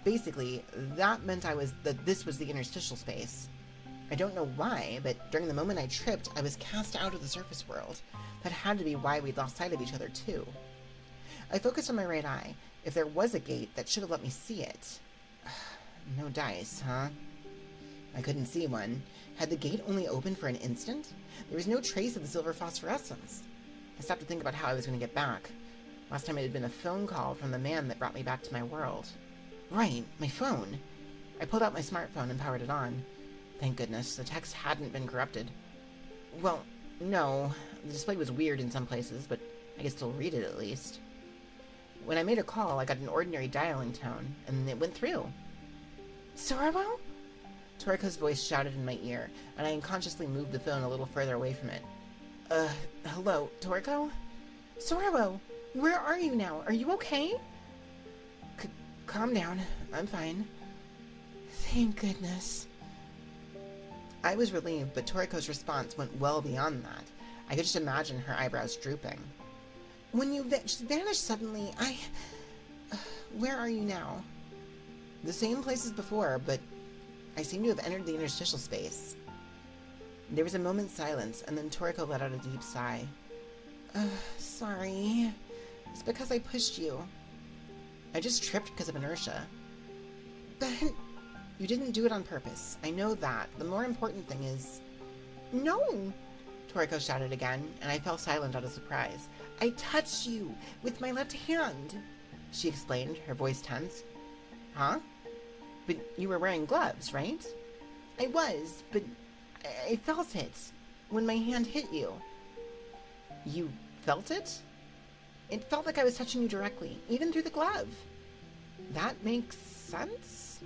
Basically, that meant that this was the interstitial space. I don't know why, but during the moment I tripped, I was cast out of the surface world. That had to be why we'd lost sight of each other, too. I focused on my right eye. If there was a gate, that should have let me see it. No dice, huh? I couldn't see one. Had the gate only opened for an instant? There was no trace of the silver phosphorescence. I stopped to think about how I was going to get back. Last time it had been a phone call from the man that brought me back to my world. Right, my phone. I pulled out my smartphone and powered it on. Thank goodness, the text hadn't been corrupted. Well, no, the display was weird in some places, but I could still read it at least. When I made a call, I got an ordinary dialing tone, and it went through. Sorabo? Toriko's voice shouted in my ear, and I unconsciously moved the phone a little further away from it. Hello, Toriko? Sorabo, where are you now? Are you okay? Calm down. I'm fine. Thank goodness. I was relieved, but Toriko's response went well beyond that. I could just imagine her eyebrows drooping. When you vanished suddenly, where are you now? The same place as before, but I seem to have entered the interstitial space. There was a moment's silence, and then Toriko let out a deep sigh. Sorry. It's because I pushed you. I just tripped because of inertia. But you didn't do it on purpose. I know that. The more important thing is... No! Toriko shouted again, and I fell silent out of surprise. I touched you with my left hand, she explained, her voice tense. Huh? But you were wearing gloves, right? I was, but I felt it. when my hand hit you. You felt it? It felt like I was touching you directly, even through the glove. That makes sense?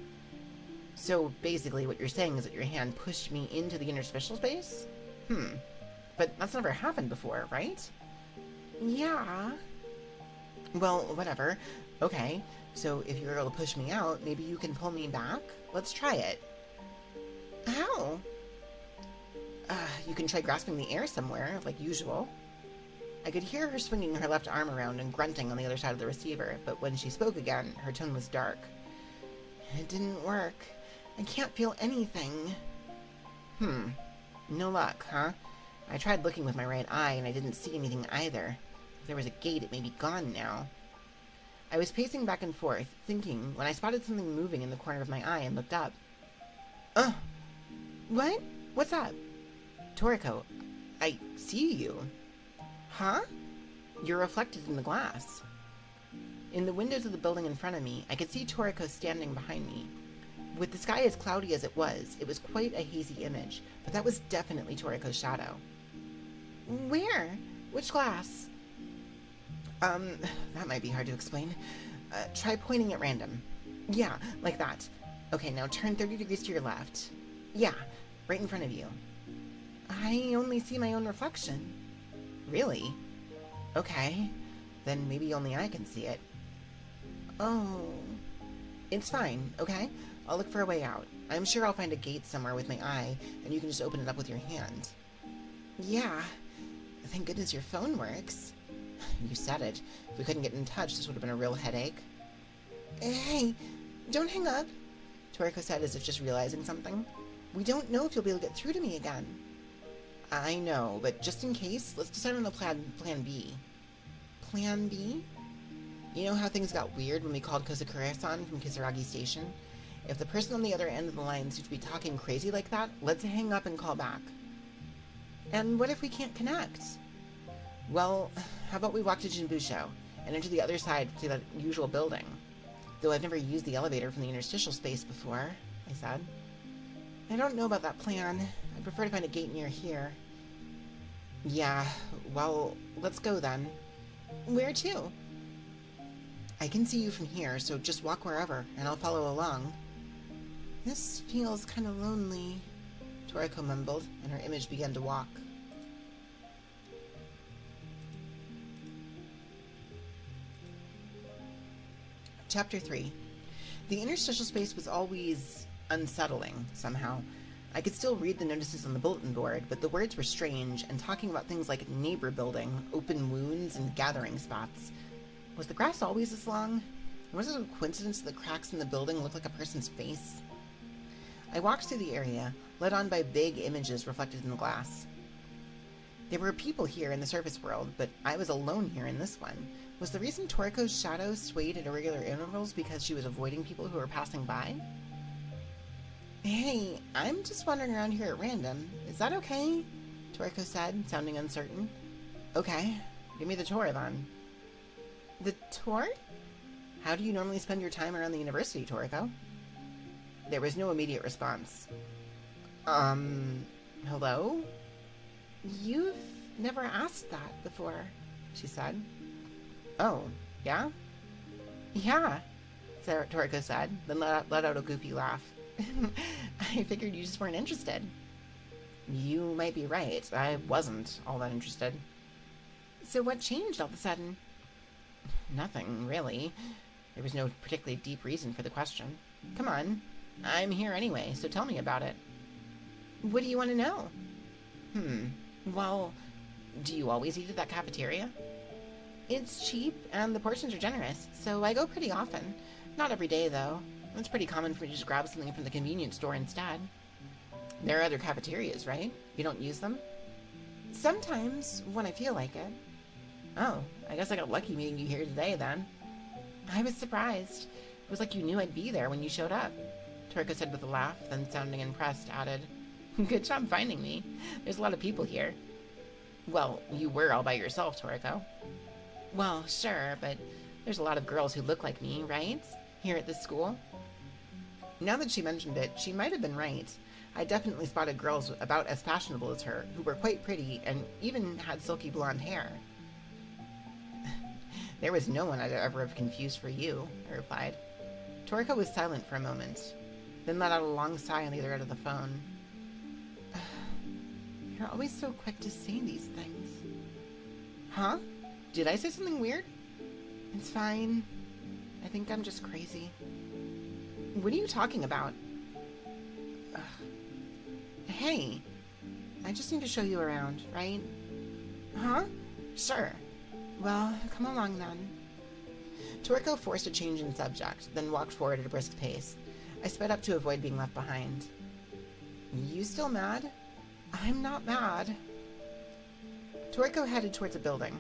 So basically what you're saying is that your hand pushed me into the interstitial space? But that's never happened before, right? Yeah. Well, whatever. Okay, so if you're able to push me out, maybe you can pull me back? Let's try it. How? You can try grasping the air somewhere, like usual. I could hear her swinging her left arm around and grunting on the other side of the receiver, but when she spoke again, her tone was dark. It didn't work. I can't feel anything. No luck, huh? I tried looking with my right eye, and I didn't see anything either. If there was a gate, it may be gone now. I was pacing back and forth, thinking, when I spotted something moving in the corner of my eye and looked up. What? What's up? Toriko, I see you. Huh? You're reflected in the glass. In the windows of the building in front of me, I could see Toriko standing behind me. With the sky as cloudy as it was quite a hazy image, but that was definitely Toriko's shadow. Where? Which glass? That might be hard to explain. Try pointing at random. Yeah, like that. Okay, now turn 30 degrees to your left. Yeah, right in front of you. I only see my own reflection. Really? Okay, then maybe only I can see it. Oh. It's fine, okay? I'll look for a way out. I'm sure I'll find a gate somewhere with my eye, and you can just open it up with your hand. Yeah. Thank goodness your phone works. You said it. If we couldn't get in touch, this would have been a real headache. Hey, don't hang up, Toriko said as if just realizing something. We don't know if you'll be able to get through to me again. I know, but just in case, let's decide on the plan B. Plan B? You know how things got weird when we called Kozakura-san from Kisaragi Station? If the person on the other end of the line seems to be talking crazy like that, let's hang up and call back. And what if we can't connect? Well, how about we walk to Jinbusho and enter the other side to that usual building? Though I've never used the elevator from the interstitial space before, I said. I don't know about that plan. I'd prefer to find a gate near here. Yeah, well, let's go then. Where to? I can see you from here, so just walk wherever, and I'll follow along. This feels kind of lonely, Toriko mumbled, and her image began to walk. Chapter 3. The interstitial space was always unsettling, somehow. I could still read the notices on the bulletin board, but the words were strange, and talking about things like neighbor building, open wounds, and gathering spots. Was the grass always this long? Was it a coincidence that the cracks in the building looked like a person's face? I walked through the area, led on by vague images reflected in the glass. There were people here in the surface world, but I was alone here in this one. Was the reason Toriko's shadow swayed at irregular intervals because she was avoiding people who were passing by? Hey, I'm just wandering around here at random. Is that okay? Toriko said, sounding uncertain. Okay, give me the tour then. The tour? How do you normally spend your time around the university, Toriko? There was no immediate response. Hello? You've never asked that before, she said. Oh, yeah? Yeah, Toriko said, then let out a goofy laugh. I figured you just weren't interested. You might be right. I wasn't all that interested. So what changed all of a sudden? Nothing, really. There was no particularly deep reason for the question. Come on. I'm here anyway, so tell me about it. What do you want to know? Well, do you always eat at that cafeteria? It's cheap, and the portions are generous, so I go pretty often. Not every day, though. It's pretty common for me to just grab something from the convenience store instead. There are other cafeterias, right? You don't use them? Sometimes, when I feel like it. Oh, I guess I got lucky meeting you here today, then. I was surprised. It was like you knew I'd be there when you showed up. Toriko said with a laugh, then sounding impressed, added, Good job finding me. There's a lot of people here. Well, you were all by yourself, Toriko. Well, sure, but there's a lot of girls who look like me, right? Here at this school? Now that she mentioned it, she might have been right. I definitely spotted girls about as fashionable as her, who were quite pretty and even had silky blonde hair. There was no one I'd ever have confused for you, I replied. Toriko was silent for a moment, then let out a long sigh on the other end of the phone. You're always so quick to say these things. Huh? Did I say something weird? It's fine. I think I'm just crazy. What are you talking about? Hey, I just need to show you around, right? Huh? Sure. Well, come along then. Toriko forced a change in subject, then walked forward at a brisk pace. I sped up to avoid being left behind. You still mad? I'm not mad. Toriko headed towards a building.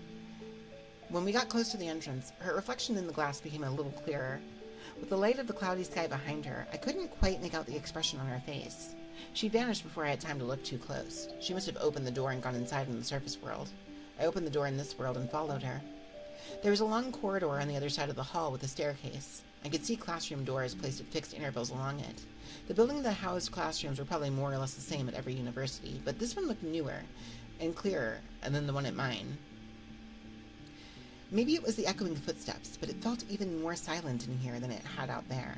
When we got close to the entrance, her reflection in the glass became a little clearer. With the light of the cloudy sky behind her, I couldn't quite make out the expression on her face. She vanished before I had time to look too close. She must have opened the door and gone inside in the surface world. I opened the door in this world and followed her. There was a long corridor on the other side of the hall with a staircase. I could see classroom doors placed at fixed intervals along it. The building that housed classrooms were probably more or less the same at every university, but this one looked newer and clearer than the one at mine. Maybe it was the echoing footsteps, but it felt even more silent in here than it had out there.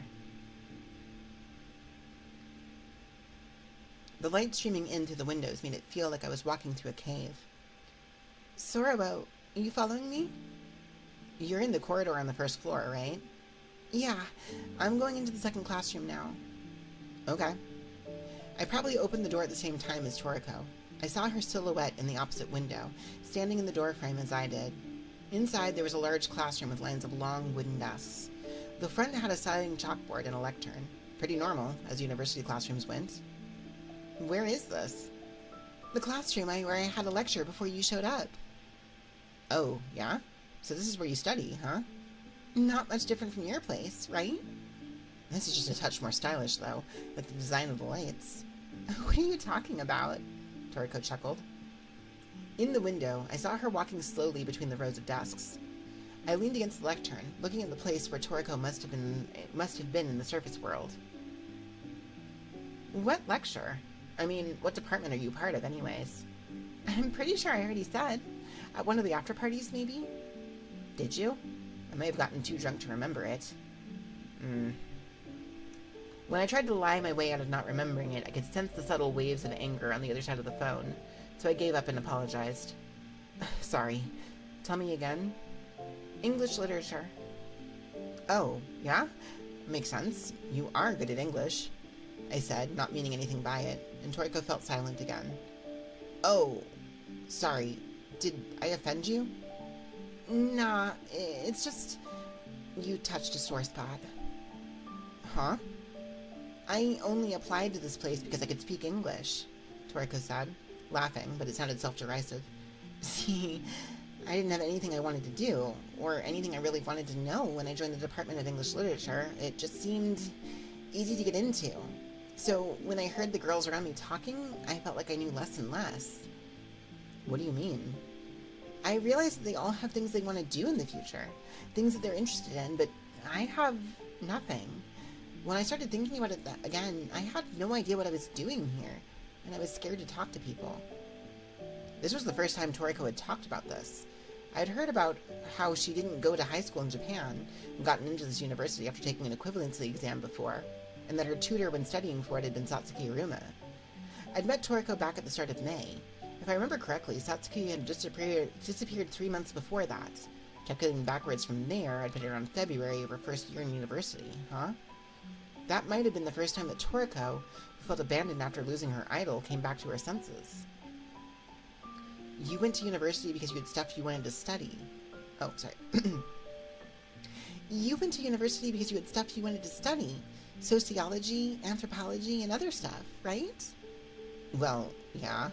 The light streaming in through the windows made it feel like I was walking through a cave. Sorobo, are you following me? You're in the corridor on the first floor, right? Yeah, I'm going into the second classroom now. Okay. I probably opened the door at the same time as Toriko. I saw her silhouette in the opposite window, standing in the doorframe as I did. Inside, there was a large classroom with lines of long wooden desks. The front had a sliding chalkboard and a lectern. Pretty normal, as university classrooms went. Where is this? The classroom where I had a lecture before you showed up. Oh, yeah? So this is where you study, huh? Not much different from your place, right? This is just a touch more stylish, though, with the design of the lights. What are you talking about? Toriko chuckled. In the window, I saw her walking slowly between the rows of desks. I leaned against the lectern, looking at the place where Toriko must have been in the surface world. What lecture? I mean, what department are you part of, anyways? I'm pretty sure I already said. At one of the after parties, maybe? Did you? I may have gotten too drunk to remember it. When I tried to lie my way out of not remembering it, I could sense the subtle waves of anger on the other side of the phone, so I gave up and apologized. Sorry. Tell me again? English literature. Oh, yeah? Makes sense. You are good at English, I said, not meaning anything by it, and Toriko felt silent again. Oh, sorry. Did I offend you? Nah, it's just... You touched a sore spot. Huh? I only applied to this place because I could speak English, Toriko said, laughing, but it sounded self-derisive. See, I didn't have anything I wanted to do, or anything I really wanted to know when I joined the Department of English Literature. It just seemed easy to get into. So when I heard the girls around me talking, I felt like I knew less and less. What do you mean? I realized that they all have things they want to do in the future, things that they're interested in, but I have nothing. When I started thinking about it again, I had no idea what I was doing here, and I was scared to talk to people. This was the first time Toriko had talked about this. I had heard about how she didn't go to high school in Japan and gotten into this university after taking an equivalency exam before, and that her tutor when studying for it had been Satsuki Iruma. I'd met Toriko back at the start of May. If I remember correctly, Satsuki had disappeared 3 months before that. Calculating backwards from there, I'd put it around February of her first year in university, huh? That might have been the first time that Toriko, who felt abandoned after losing her idol, came back to her senses. You went to university because you had stuff you wanted to study. Oh, sorry. You went to university because you had stuff you wanted to study. Sociology, anthropology, and other stuff, right? Well, yeah.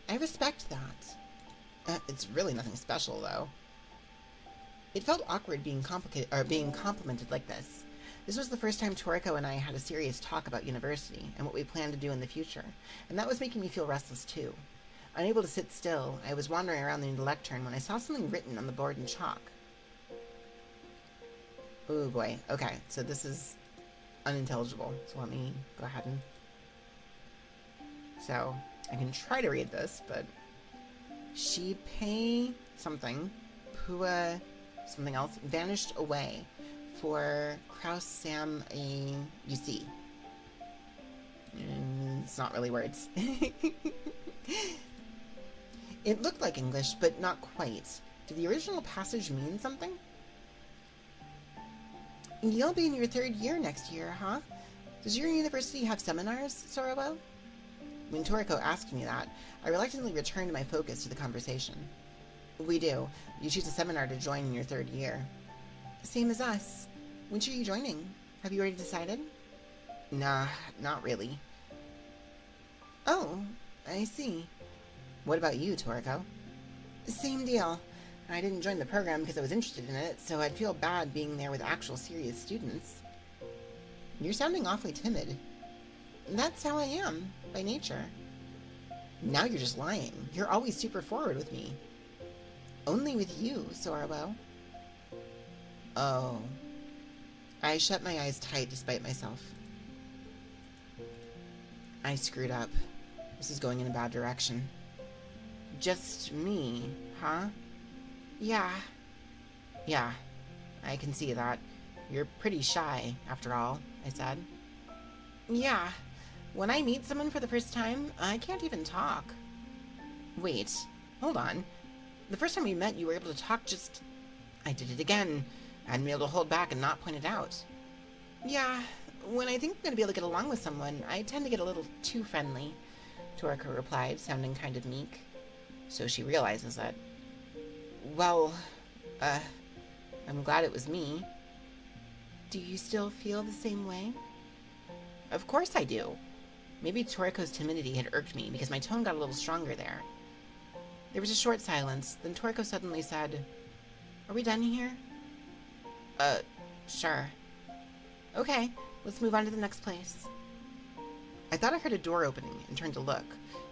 I respect that. It's really nothing special, though. It felt awkward being complimented like this. This was the first time Toriko and I had a serious talk about university and what we planned to do in the future, and that was making me feel restless too. Unable to sit still, I was wandering around the lectern when I saw something written on the board in chalk. Oh boy, okay, so this is unintelligible, so let me go ahead and... So I can try to read this, but she pay something, Pua something else, vanished away for Kraus Sam a UC. It's not really words. It looked like English, but not quite. Did the original passage mean something? You'll be in your 3rd year next year, huh? Does your university have seminars, Sorobo? When Toriko asked me that, I reluctantly returned my focus to the conversation. We do. You choose a seminar to join in your 3rd year. Same as us. Which are you joining? Have you already decided? Nah, not really. Oh, I see. What about you, Toriko? Same deal. I didn't join the program because I was interested in it, so I'd feel bad being there with actual serious students. You're sounding awfully timid. That's how I am, by nature. Now you're just lying. You're always super forward with me. Only with you, Sorobo. Oh. I shut my eyes tight despite myself. I screwed up. This is going in a bad direction. Just me, huh? Yeah. Yeah, I can see that. You're pretty shy, after all, I said. Yeah. When I meet someone for the first time, I can't even talk. Wait, hold on. The first time we met, you were able to talk just... I did it again. I hadn't been able to hold back and not point it out. Yeah, when I think I'm going to be able to get along with someone, I tend to get a little too friendly, Toriko replied, sounding kind of meek. So she realizes that. Well, I'm glad it was me. Do you still feel the same way? Of course I do. Maybe Toriko's timidity had irked me because my tone got a little stronger there. There was a short silence, then Toriko suddenly said, Are we done here? Sure. Okay, let's move on to the next place. I thought I heard a door opening and turned to look.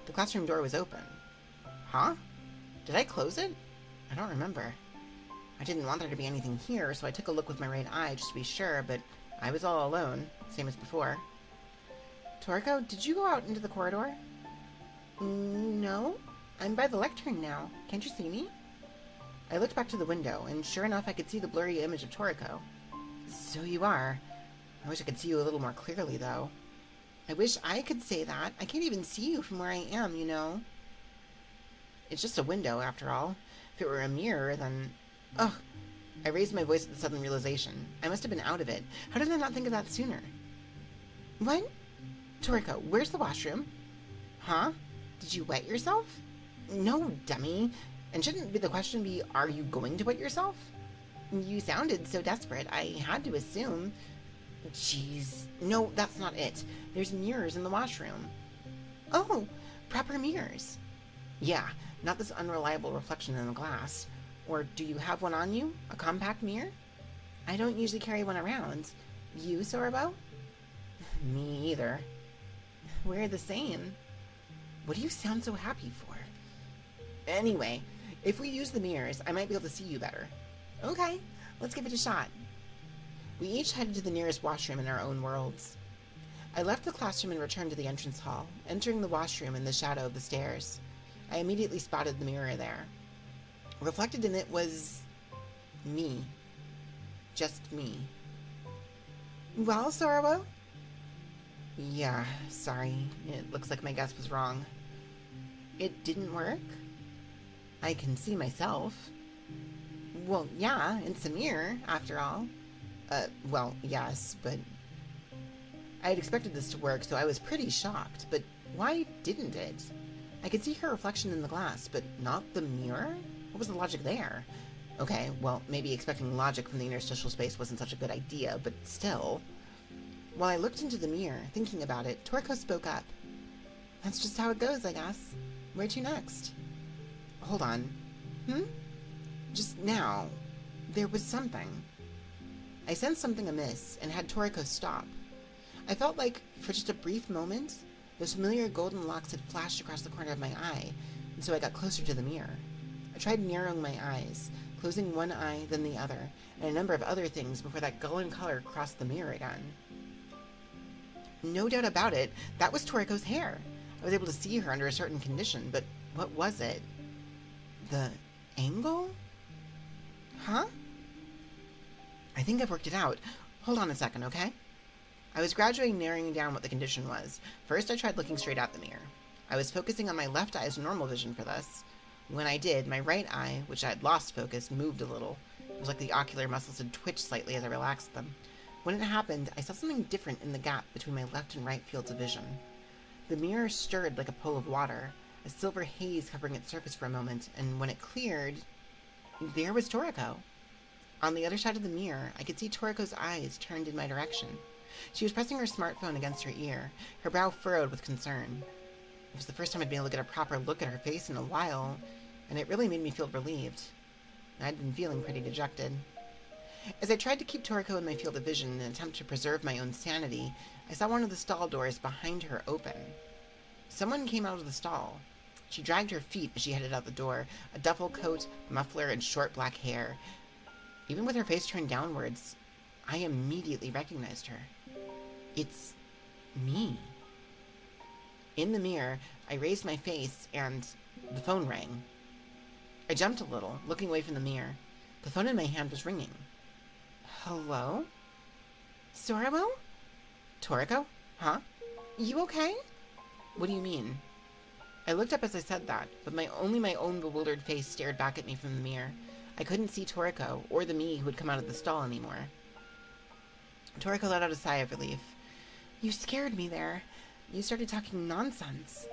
The classroom door was open. Huh? Did I close it? I don't remember. I didn't want there to be anything here, so I took a look with my right eye just to be sure, but I was all alone, same as before. Toriko, did you go out into the corridor? No. I'm by the lectern now. Can't you see me? I looked back to the window, and sure enough, I could see the blurry image of Toriko. So you are. I wish I could see you a little more clearly, though. I wish I could say that. I can't even see you from where I am, you know. It's just a window, after all. If it were a mirror, then... Ugh! I raised my voice at the sudden realization. I must have been out of it. How did I not think of that sooner? What? Toriko, where's the washroom? Huh? Did you wet yourself? No, dummy. And shouldn't the question be, are you going to wet yourself? You sounded so desperate, I had to assume. Jeez. No, that's not it. There's mirrors in the washroom. Oh, proper mirrors. Yeah, not this unreliable reflection in the glass. Or do you have one on you? A compact mirror? I don't usually carry one around. You, Sorobo? Me either. We're the same. What do you sound so happy for? Anyway, if we use the mirrors, I might be able to see you better. Okay, let's give it a shot. We each headed to the nearest washroom in our own worlds. I left the classroom and returned to the entrance hall, entering the washroom in the shadow of the stairs. I immediately spotted the mirror there. Reflected in it was... me. Just me. Well, Sorobo? Yeah, sorry. It looks like my guess was wrong. It didn't work? I can see myself. Well, yeah, it's a mirror, after all. Well, yes, but... I had expected this to work, so I was pretty shocked, but why didn't it? I could see her reflection in the glass, but not the mirror? What was the logic there? Okay, well, maybe expecting logic from the interstitial space wasn't such a good idea, but still... While I looked into the mirror, thinking about it, Toriko spoke up. That's just how it goes, I guess. Where to next? Hold on. Just now, there was something. I sensed something amiss and had Toriko stop. I felt like, for just a brief moment, those familiar golden locks had flashed across the corner of my eye, and so I got closer to the mirror. I tried narrowing my eyes, closing one eye, then the other, and a number of other things before that golden color crossed the mirror again. No doubt about it, that was Toriko's hair. I was able to see her under a certain condition, but what was it? The angle? Huh? I think I've worked it out. Hold on a second, okay? I was gradually narrowing down what the condition was. First, I tried looking straight at the mirror. I was focusing on my left eye's normal vision for this. When I did, my right eye, which I had lost focus, moved a little. It was like the ocular muscles had twitched slightly as I relaxed them. When it happened, I saw something different in the gap between my left and right fields of vision. The mirror stirred like a pool of water, a silver haze covering its surface for a moment, and when it cleared, there was Toriko. On the other side of the mirror, I could see Toriko's eyes turned in my direction. She was pressing her smartphone against her ear, her brow furrowed with concern. It was the first time I'd been able to get a proper look at her face in a while, and it really made me feel relieved. I'd been feeling pretty dejected. As I tried to keep Toriko in my field of vision in an attempt to preserve my own sanity, I saw one of the stall doors behind her open. Someone came out of the stall. She dragged her feet as she headed out the door, a duffel coat, muffler, and short black hair. Even with her face turned downwards, I immediately recognized her. It's me. In the mirror, I raised my face and the phone rang. I jumped a little, looking away from the mirror. The phone in my hand was ringing. Hello? Sorabo? Toriko? Huh? You okay? What do you mean? I looked up as I said that, but only my own bewildered face stared back at me from the mirror. I couldn't see Toriko, or the me who had come out of the stall anymore. Toriko let out a sigh of relief. You scared me there. You started talking nonsense.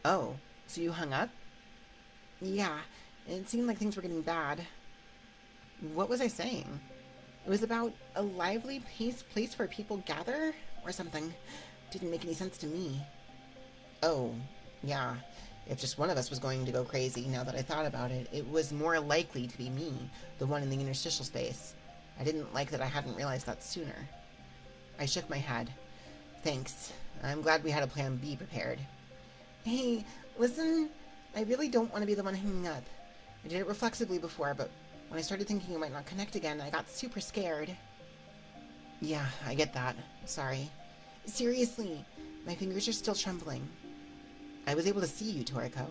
Oh, so you hung up? Yeah, it seemed like things were getting bad. What was I saying? It was about a lively place where people gather, or something. Didn't make any sense to me. Oh, yeah. If just one of us was going to go crazy, now that I thought about it, it was more likely to be me, the one in the interstitial space. I didn't like that I hadn't realized that sooner. I shook my head. Thanks. I'm glad we had a plan B prepared. Hey, listen, I really don't want to be the one hanging up. I did it reflexively before, but when I started thinking it might not connect again, I got super scared. Yeah, I get that. Sorry. Seriously, my fingers are still trembling. I was able to see you, Toriko.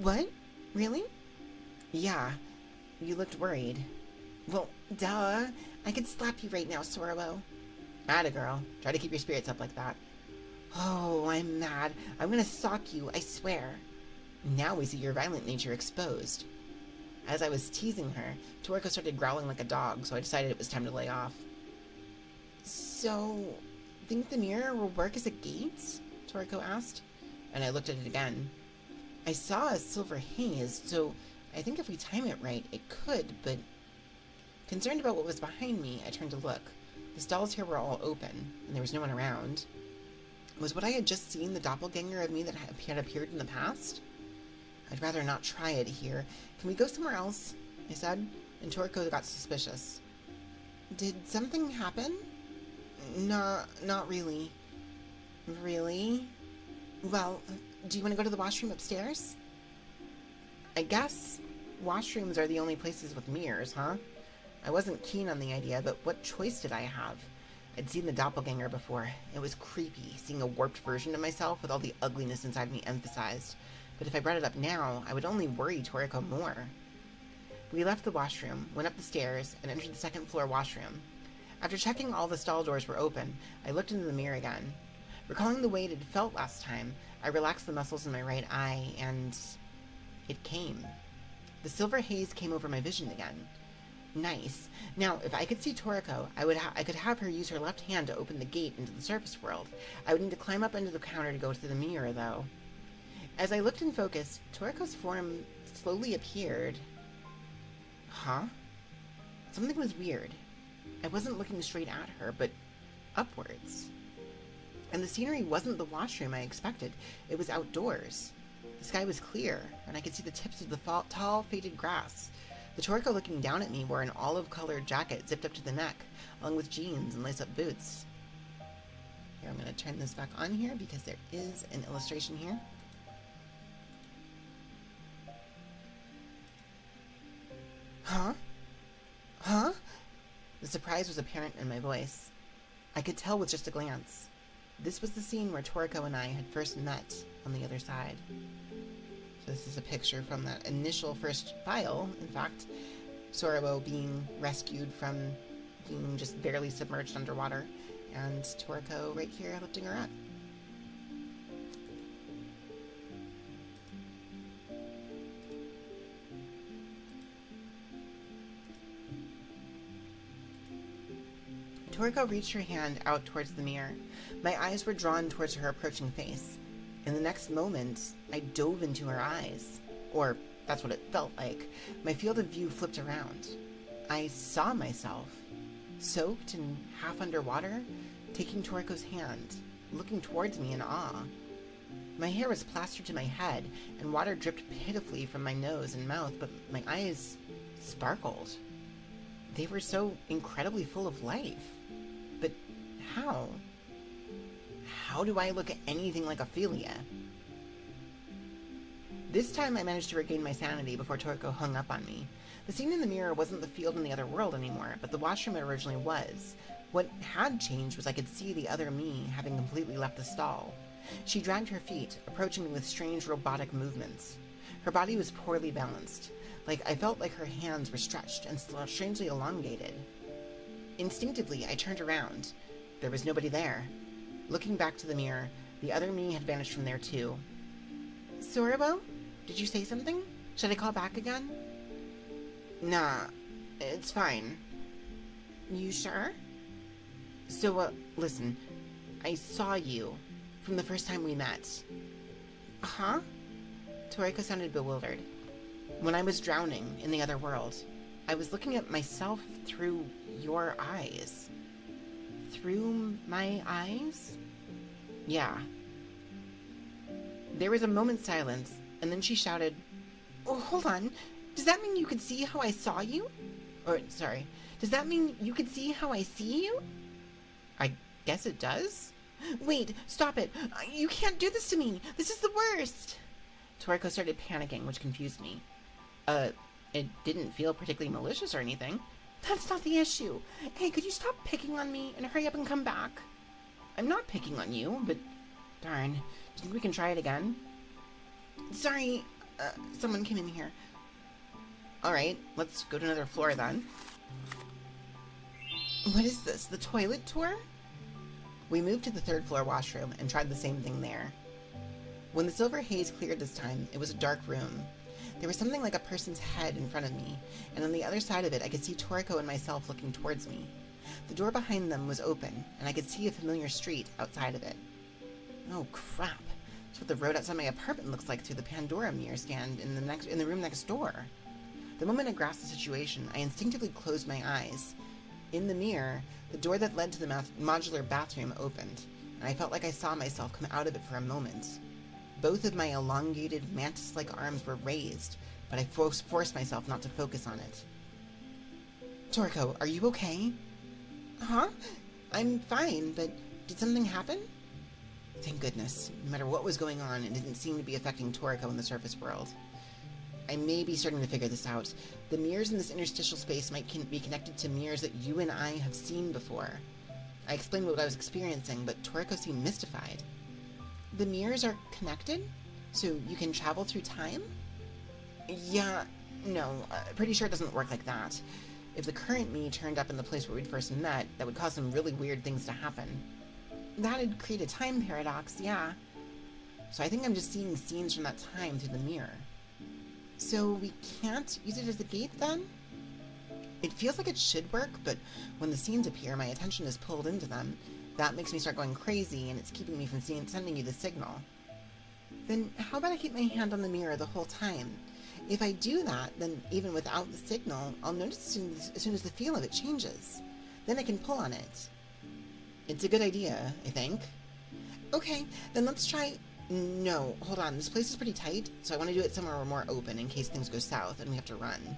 What? Really? Yeah. You looked worried. Well, duh. I could slap you right now, Sorabo. Atta girl. Try to keep your spirits up like that. Oh, I'm mad. I'm gonna sock you, I swear. Now we see your violent nature exposed. As I was teasing her, Toriko started growling like a dog, so I decided it was time to lay off. So, think the mirror will work as a gate? Toriko asked, and I looked at it again. I saw a silver haze, so I think if we time it right, it could, but... Concerned about what was behind me, I turned to look. The stalls here were all open, and there was no one around. Was what I had just seen the doppelganger of me that had appeared in the past? I'd rather not try it here. Can we go somewhere else? I said, and Toriko got suspicious. Did something happen? Not really. Really? Well, do you want to go to the washroom upstairs? I guess washrooms are the only places with mirrors, huh? I wasn't keen on the idea, but what choice did I have? I'd seen the doppelganger before. It was creepy, seeing a warped version of myself with all the ugliness inside me emphasized. But if I brought it up now, I would only worry Toriko more. We left the washroom, went up the stairs, and entered the second floor washroom. After checking all the stall doors were open, I looked into the mirror again. Recalling the way it had felt last time, I relaxed the muscles in my right eye, and... it came. The silver haze came over my vision again. Nice. Now, if I could see Toriko, I could have her use her left hand to open the gate into the surface world. I would need to climb up into the counter to go to the mirror, though. As I looked in focus, Toriko's form slowly appeared. Huh? Something was weird. I wasn't looking straight at her, but upwards. And the scenery wasn't the washroom I expected. It was outdoors. The sky was clear, and I could see the tips of the tall, faded grass. The Toriko looking down at me wore an olive-colored jacket zipped up to the neck, along with jeans and lace-up boots. Here, I'm going to turn this back on here because there is an illustration here. Huh? Huh? The surprise was apparent in my voice. I could tell with just a glance. This was the scene where Toriko and I had first met on the other side. So this is a picture from that initial first file, in fact. Sorobo being rescued from being just barely submerged underwater, and Toriko right here lifting her up. Toriko reached her hand out towards the mirror. My eyes were drawn towards her approaching face. In the next moment, I dove into her eyes. Or, that's what it felt like. My field of view flipped around. I saw myself, soaked and half underwater, taking Toriko's hand, looking towards me in awe. My hair was plastered to my head, and water dripped pitifully from my nose and mouth, but my eyes sparkled. They were so incredibly full of life. But how? How do I look at anything like Ophelia? This time I managed to regain my sanity before Toriko hung up on me. The scene in the mirror wasn't the field in the other world anymore, but the washroom it originally was. What had changed was I could see the other me having completely left the stall. She dragged her feet, approaching me with strange robotic movements. Her body was poorly balanced. I felt like her hands were stretched and strangely elongated. Instinctively, I turned around. There was nobody there. Looking back to the mirror, the other me had vanished from there too. Sorobo? Did you say something? Should I call back again? Nah, it's fine. You sure? So, listen. I saw you from the first time we met. Huh? Toriko sounded bewildered. When I was drowning in the other world, I was looking at myself through your eyes. Through my eyes? Yeah. There was a moment's silence, and then she shouted, "Oh, hold on. Does that mean you could see how I saw you? Does that mean you could see how I see you?" I guess it does. Wait, stop it. You can't do this to me. This is the worst. Toriko started panicking, which confused me. It didn't feel particularly malicious or anything. That's not the issue. Hey, could you stop picking on me and hurry up and come back? I'm not picking on you, but darn. Do you think we can try it again? Sorry, someone came in here. Alright, let's go to another floor then. What is this, the toilet tour? We moved to the third floor washroom and tried the same thing there. When the silver haze cleared this time, it was a dark room. There was something like a person's head in front of me, and on the other side of it I could see Toriko and myself looking towards me. The door behind them was open, and I could see a familiar street outside of it. Oh crap, that's what the road outside my apartment looks like through the Pandora mirror stand in the room next door. The moment I grasped the situation, I instinctively closed my eyes. In the mirror, the door that led to the modular bathroom opened, and I felt like I saw myself come out of it for a moment. Both of my elongated, mantis-like arms were raised, but I forced myself not to focus on it. Toriko, are you okay? Huh? I'm fine, but did something happen? Thank goodness. No matter what was going on, it didn't seem to be affecting Toriko in the surface world. I may be starting to figure this out. The mirrors in this interstitial space might be connected to mirrors that you and I have seen before. I explained what I was experiencing, but Toriko seemed mystified. The mirrors are connected? So you can travel through time? Yeah, no, pretty sure it doesn't work like that. If the current me turned up in the place where we'd first met, that would cause some really weird things to happen. That'd create a time paradox, yeah. So I think I'm just seeing scenes from that time through the mirror. So we can't use it as a gate, then? It feels like it should work, but when the scenes appear, my attention is pulled into them. That makes me start going crazy, and it's keeping me from sending you the signal. Then how about I keep my hand on the mirror the whole time? If I do that, then even without the signal, I'll notice as soon as the feel of it changes. Then I can pull on it. It's a good idea, I think. Okay, then let's try... No, hold on, this place is pretty tight, so I want to do it somewhere more open in case things go south and we have to run.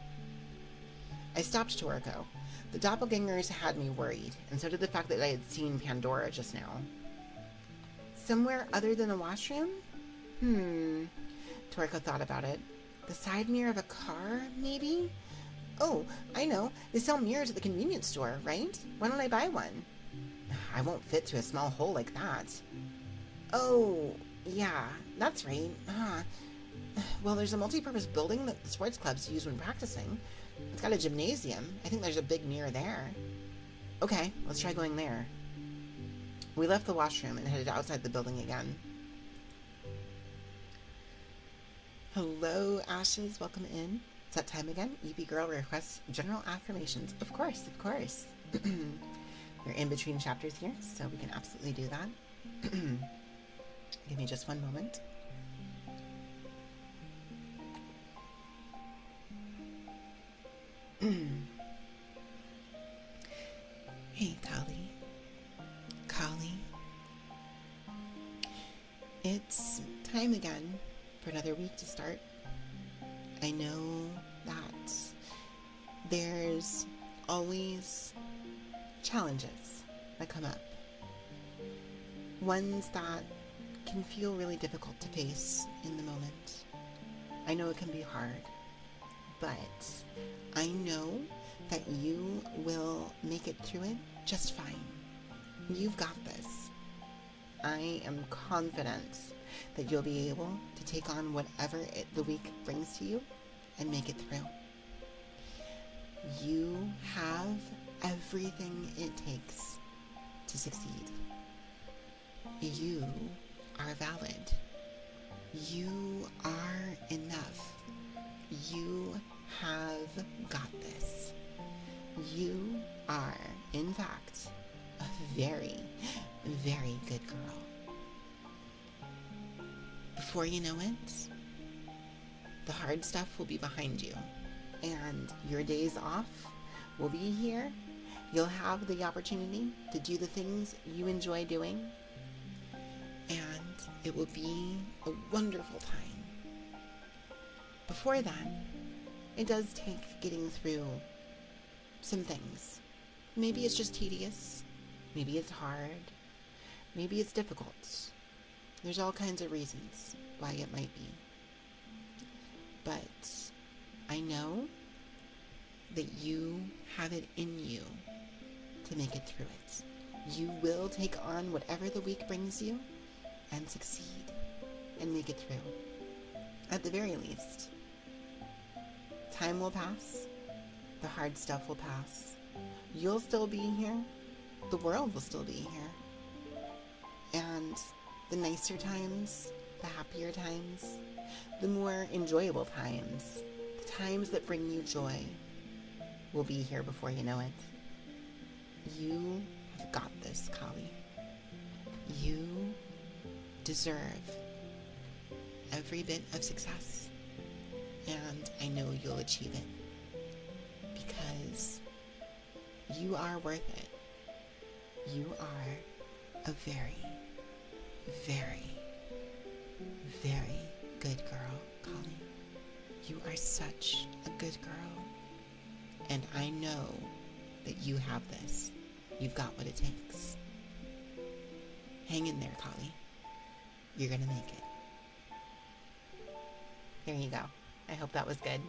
I stopped Toriko. The doppelgangers had me worried, and so did the fact that I had seen Pandora just now. Somewhere other than a washroom? Toriko thought about it. The side mirror of a car, maybe? Oh, I know. They sell mirrors at the convenience store, right? Why don't I buy one? I won't fit through a small hole like that. Oh, yeah, that's right. Well, there's a multi-purpose building that the sports clubs use when practicing. It's got a gymnasium. I think there's a big mirror there. Okay, let's try going there. We left the washroom and headed outside the building again. Hello, Ashes. Welcome in. It's that time again. EP Girl requests general affirmations. Of course, of course. We're in between chapters here, so we can absolutely do that. Give me just one moment. Hey, Kali. Kali. It's time again for another week to start. I know that there's always challenges that come up. Ones that can feel really difficult to face in the moment. I know it can be hard, but I know that you will make it through it just fine. You've got this. I am confident that you'll be able to take on whatever the week brings to you and make it through. You have everything it takes to succeed. You are valid. You are enough. You have got this. You are, in fact, a very, very good girl. Before you know it, the hard stuff will be behind you, and your days off will be here. You'll have the opportunity to do the things you enjoy doing, and it will be a wonderful time. Before then, it does take getting through some things. Maybe it's just tedious. Maybe it's hard. Maybe it's difficult. There's all kinds of reasons why it might be. But I know that you have it in you to make it through it. You will take on whatever the week brings you and succeed and make it through. At the very least, time will pass. The hard stuff will pass. You'll still be here. The world will still be here. And the nicer times, the happier times, the more enjoyable times, the times that bring you joy will be here before you know it. You have got this, Kali. You deserve every bit of success, and I know you'll achieve it because you are worth it. You are a very, very, very good girl, Kali. You are such a good girl, and I know that you have this. You've got what it takes. Hang in there, Kali. You're gonna make it. There you go. I hope that was good.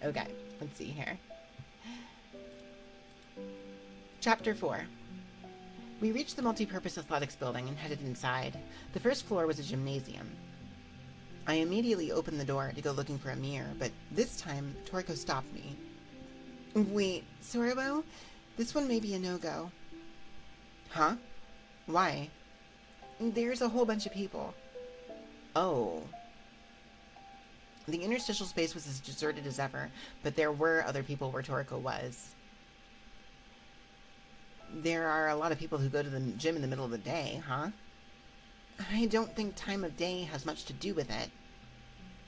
Okay, let's see here. Chapter 4. We reached the multi-purpose athletics building and headed inside. The first floor was a gymnasium. I immediately opened the door to go looking for a mirror, but this time, Toriko stopped me. Wait, Soribo? This one may be a no-go. Huh? Why? There's a whole bunch of people. Oh. The interstitial space was as deserted as ever, but there were other people where Toriko was. There are a lot of people who go to the gym in the middle of the day, huh? I don't think time of day has much to do with it.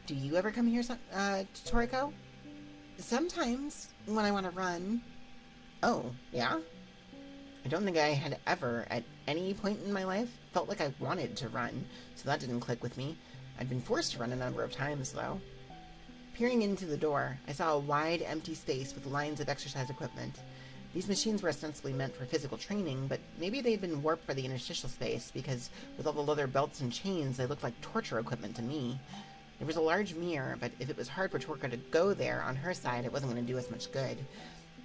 Do you ever come here, Toriko? Sometimes, when I want to run. Oh, yeah? I don't think I had ever, at any point in my life, felt like I wanted to run, so that didn't click with me. I'd been forced to run a number of times, though. Peering into the door, I saw a wide, empty space with lines of exercise equipment. These machines were ostensibly meant for physical training, but maybe they'd been warped by the interstitial space, because with all the leather belts and chains, they looked like torture equipment to me. There was a large mirror, but if it was hard for Toriko to go there on her side, it wasn't going to do us much good.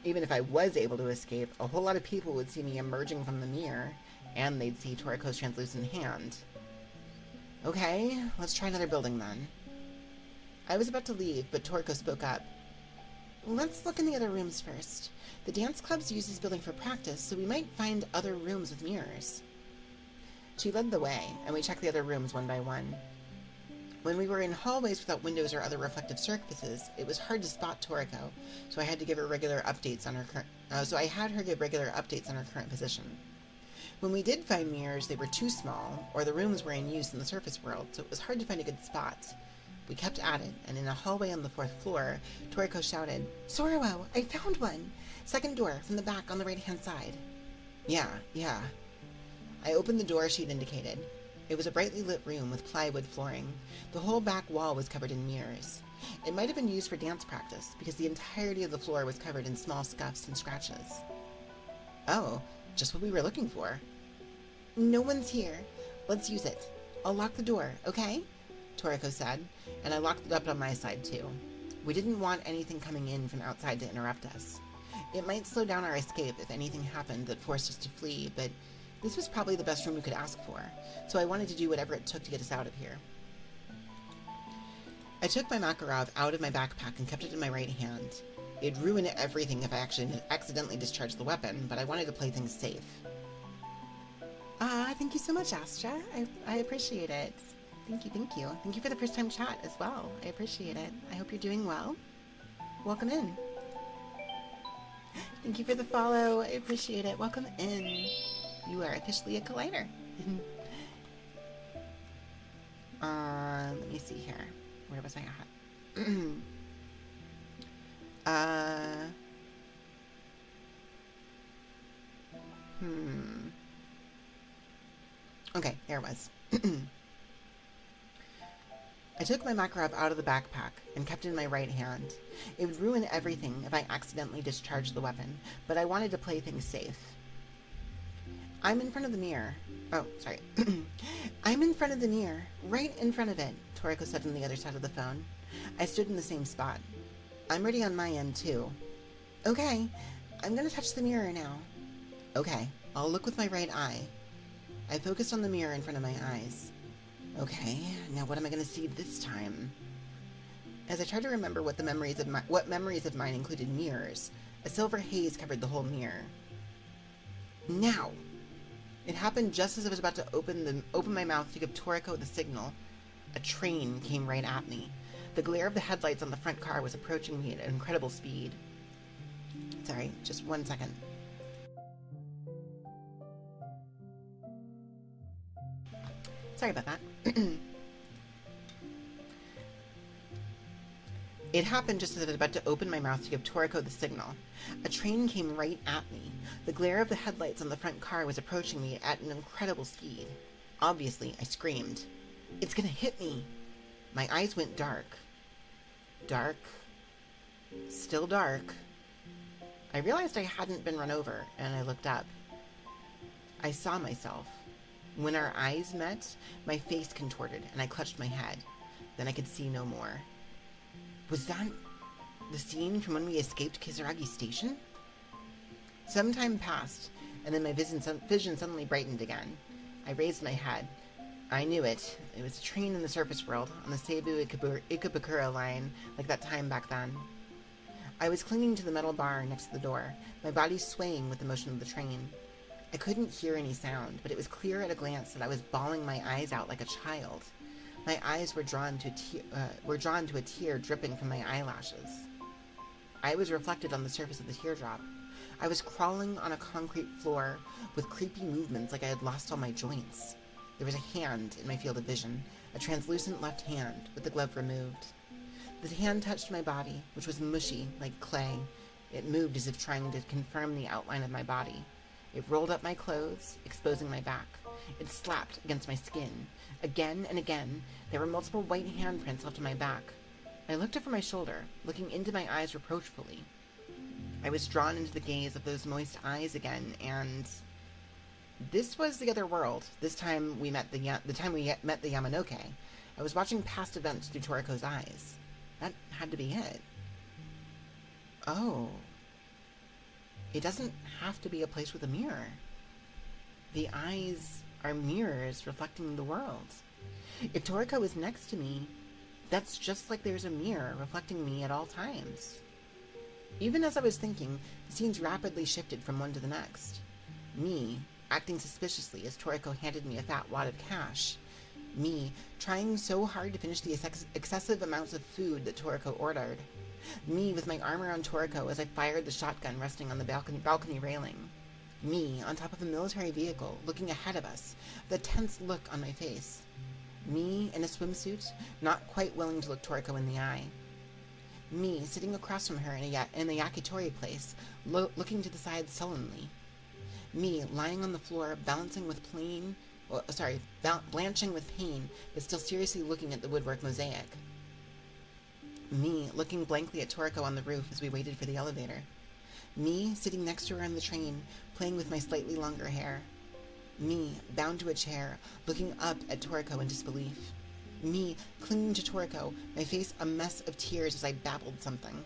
Even if I was able to escape, a whole lot of people would see me emerging from the mirror, and they'd see Toriko's translucent hand. Okay, let's try another building then. I was about to leave, but Toriko spoke up. Let's look in the other rooms first. The dance clubs use this building for practice, so we might find other rooms with mirrors. She led the way, and we checked the other rooms one by one. When we were in hallways without windows or other reflective surfaces, it was hard to spot Toriko, so I had to give her regular updates on her current position. When we did find mirrors, they were too small, or the rooms were in use in the surface world, so it was hard to find a good spot. We kept at it, and in a hallway on the 4th floor, Toriko shouted, "Sorowo, I found one! Second door, from the back on the right-hand side." Yeah. I opened the door she'd indicated. It was a brightly lit room with plywood flooring. The whole back wall was covered in mirrors. It might have been used for dance practice, because the entirety of the floor was covered in small scuffs and scratches. Oh, just what we were looking for. No one's here. Let's use it. I'll lock the door, okay? Toriko said, and I locked it up on my side too. We didn't want anything coming in from outside to interrupt us. It might slow down our escape if anything happened that forced us to flee, but this was probably the best room we could ask for, so I wanted to do whatever it took to get us out of here. I took my Makarov out of my backpack and kept it in my right hand. It'd ruin everything if I actually accidentally discharged the weapon, but I wanted to play things safe. Thank you so much, Astra. I appreciate it. Thank you. Thank you for the first time chat as well. I appreciate it. I hope you're doing well. Welcome in. Thank you for the follow. I appreciate it. Welcome in. You are officially a collider. Let me see here. Where was I at? Okay, there it was. I took my Makarov out of the backpack and kept it in my right hand. It would ruin everything if I accidentally discharged the weapon, but I wanted to play things safe. I'm in front of the mirror. Oh, sorry. I'm in front of the mirror, right in front of it, Toriko said on the other side of the phone. I stood in the same spot. I'm ready on my end, too. Okay, I'm gonna touch the mirror now. Okay, I'll look with my right eye. I focused on the mirror in front of my eyes. Okay, now what am I gonna see this time? As I tried to remember what memories of mine included mirrors, a silver haze covered the whole mirror. Now! It happened just as I was about to open my mouth to give Toriko the signal. A train came right at me. The glare of the headlights on the front car was approaching me at an incredible speed. Sorry, just 1 second. Sorry about that. It happened just as I was about to open my mouth to give Toriko the signal. A train came right at me. The glare of the headlights on the front car was approaching me at an incredible speed. Obviously, I screamed. It's gonna hit me! My eyes went dark. Dark. Still dark. I realized I hadn't been run over, and I looked up. I saw myself. When our eyes met, my face contorted, and I clutched my head. Then I could see no more. Was that the scene from when we escaped Kisaragi Station? Some time passed, and then my vision suddenly brightened again. I raised my head. I knew it. It was a train in the surface world, on the Seibu-Ikebukuro line, like that time back then. I was clinging to the metal bar next to the door, my body swaying with the motion of the train. I couldn't hear any sound, but it was clear at a glance that I was bawling my eyes out like a child. My eyes were drawn to a tear dripping from my eyelashes. I was reflected on the surface of the teardrop. I was crawling on a concrete floor with creepy movements like I had lost all my joints. There was a hand in my field of vision, a translucent left hand with the glove removed. The hand touched my body, which was mushy like clay. It moved as if trying to confirm the outline of my body. It rolled up my clothes, exposing my back. It slapped against my skin. Again and again, there were multiple white handprints left on my back. I looked over my shoulder, looking into my eyes reproachfully. I was drawn into the gaze of those moist eyes again, and this was the other world. This time we met the Yamanoke. I was watching past events through Toriko's eyes. That had to be it. Oh. It doesn't have to be a place with a mirror. The eyes are mirrors reflecting the world. If Toriko is next to me, that's just like there's a mirror reflecting me at all times. Even as I was thinking, the scenes rapidly shifted from one to the next. Me, acting suspiciously as Toriko handed me a fat wad of cash. Me, trying so hard to finish the excessive amounts of food that Toriko ordered. Me, with my arm around Toriko as I fired the shotgun resting on the balcony railing. Me, on top of a military vehicle, looking ahead of us, the tense look on my face. Me, in a swimsuit, not quite willing to look Toriko in the eye. Me, sitting across from her in the yakitori place, looking to the side sullenly. Me, lying on the floor, blanching with pain, but still seriously looking at the woodwork mosaic. Me, looking blankly at Toriko on the roof as we waited for the elevator. Me, sitting next to her on the train, playing with my slightly longer hair. Me, bound to a chair, looking up at Toriko in disbelief. Me, clinging to Toriko, my face a mess of tears as I babbled something.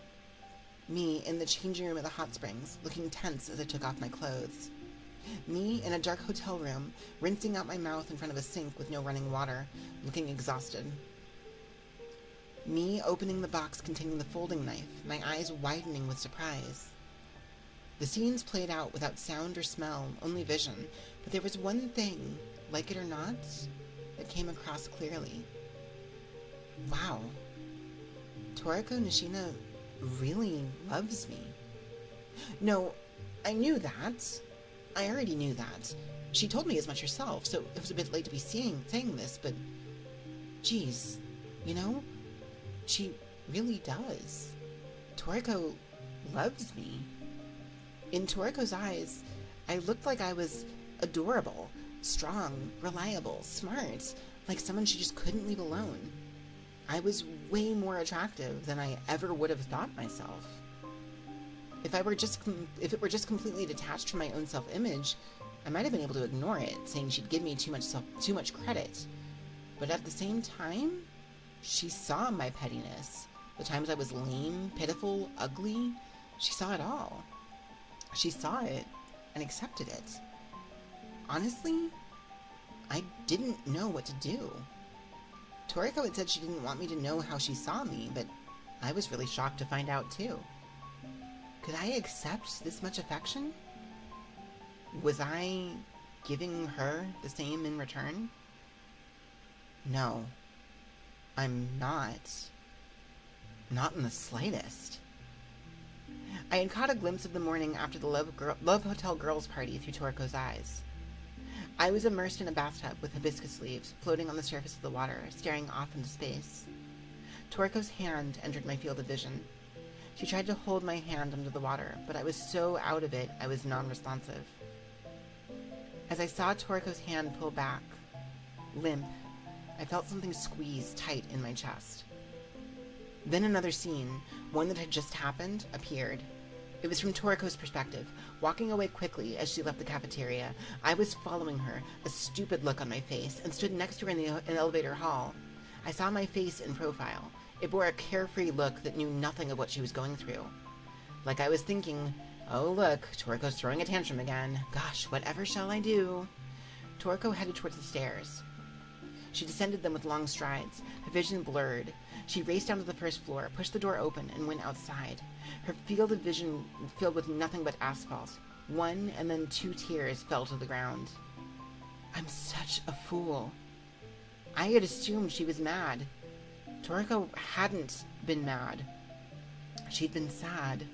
Me, in the changing room at the hot springs, looking tense as I took off my clothes. Me, in a dark hotel room, rinsing out my mouth in front of a sink with no running water, looking exhausted. Me, opening the box containing the folding knife, my eyes widening with surprise. The scenes played out without sound or smell, only vision, but there was one thing, like it or not, that came across clearly. Wow. Toriko Nishina really loves me. No, I knew that. I already knew that. She told me as much herself, so it was a bit late to be saying this, but... Geez, you know? She really does. Toriko loves me. In Toriko's eyes, I looked like I was adorable, strong, reliable, smart, like someone she just couldn't leave alone. I was way more attractive than I ever would have thought myself. If it were just completely detached from my own self-image, I might have been able to ignore it, saying she'd give me too much credit. But at the same time, she saw my pettiness, the times I was lame, pitiful, ugly. She saw it all. She saw it and accepted it. Honestly, I didn't know what to do. Toriko had said she didn't want me to know how she saw me, but I was really shocked to find out too. Could I accept this much affection? Was I giving her the same in return? No, I'm not. Not in the slightest. I had caught a glimpse of the morning after the Love Hotel girls' party through Toriko's eyes. I was immersed in a bathtub with hibiscus leaves floating on the surface of the water, staring off into space. Toriko's hand entered my field of vision. She tried to hold my hand under the water, but I was so out of it I was non-responsive. As I saw Toriko's hand pull back, limp, I felt something squeeze tight in my chest. Then another scene, one that had just happened, appeared. It was from Toriko's perspective, walking away quickly as she left the cafeteria. I was following her, a stupid look on my face, and stood next to her in the elevator hall. I saw my face in profile. It bore a carefree look that knew nothing of what she was going through. Like I was thinking, oh look, Toriko's throwing a tantrum again. Gosh, whatever shall I do? Toriko headed towards the stairs. She descended them with long strides, her vision blurred. She raced down to the first floor, pushed the door open, and went outside. Her field of vision filled with nothing but asphalt. One and then two tears fell to the ground. I'm such a fool. I had assumed she was mad. Toriko hadn't been mad. She'd been sad.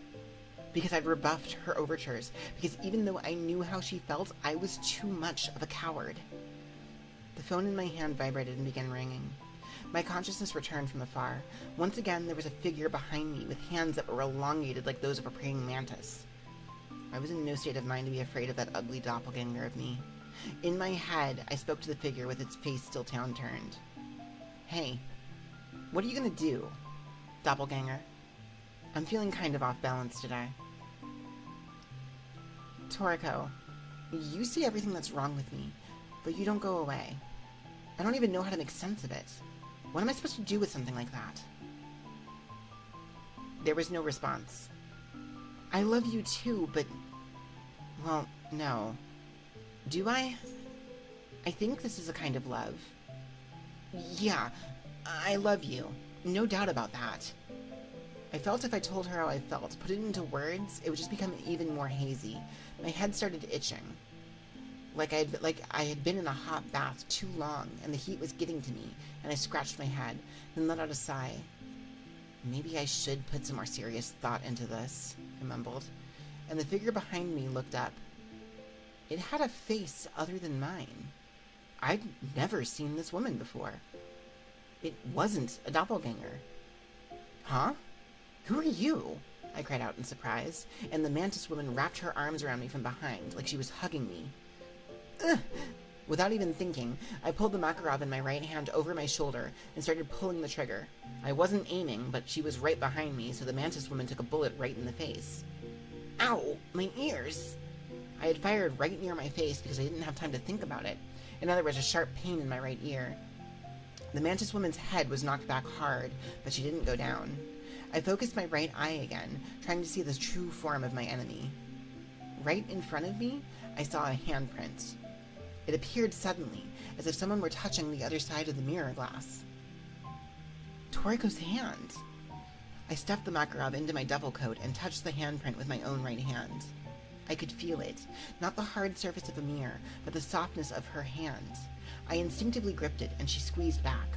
Because I'd rebuffed her overtures. Because even though I knew how she felt, I was too much of a coward. The phone in my hand vibrated and began ringing. My consciousness returned from afar. Once again, there was a figure behind me with hands that were elongated like those of a praying mantis. I was in no state of mind to be afraid of that ugly doppelganger of me. In my head, I spoke to the figure with its face still downturned. Hey, what are you gonna do, doppelganger? I'm feeling kind of off balance today. Toriko, you see everything that's wrong with me, but you don't go away. I don't even know how to make sense of it. What am I supposed to do with something like that? There was no response. I love you too, but Well, no. Do I? I think this is a kind of love. Yeah, I love you. No doubt about that. I felt if I told her how I felt, put it into words, it would just become even more hazy. My head started itching. Like I had been in a hot bath too long, and the heat was getting to me, and I scratched my head, then let out a sigh. Maybe I should put some more serious thought into this, I mumbled, and the figure behind me looked up. It had a face other than mine. I'd never seen this woman before. It wasn't a doppelganger. Huh? Who are you? I cried out in surprise, and the mantis woman wrapped her arms around me from behind, like she was hugging me. Ugh! Without even thinking, I pulled the Makarov in my right hand over my shoulder and started pulling the trigger. I wasn't aiming, but she was right behind me, so the mantis woman took a bullet right in the face. Ow! My ears! I had fired right near my face because I didn't have time to think about it. In other words, a sharp pain in my right ear. The mantis woman's head was knocked back hard, but she didn't go down. I focused my right eye again, trying to see the true form of my enemy. Right in front of me, I saw a handprint. It appeared suddenly, as if someone were touching the other side of the mirror glass. Toriko's hand. I stuffed the Makarov into my duffel coat and touched the handprint with my own right hand. I could feel it, not the hard surface of a mirror, but the softness of her hand. I instinctively gripped it, and she squeezed back.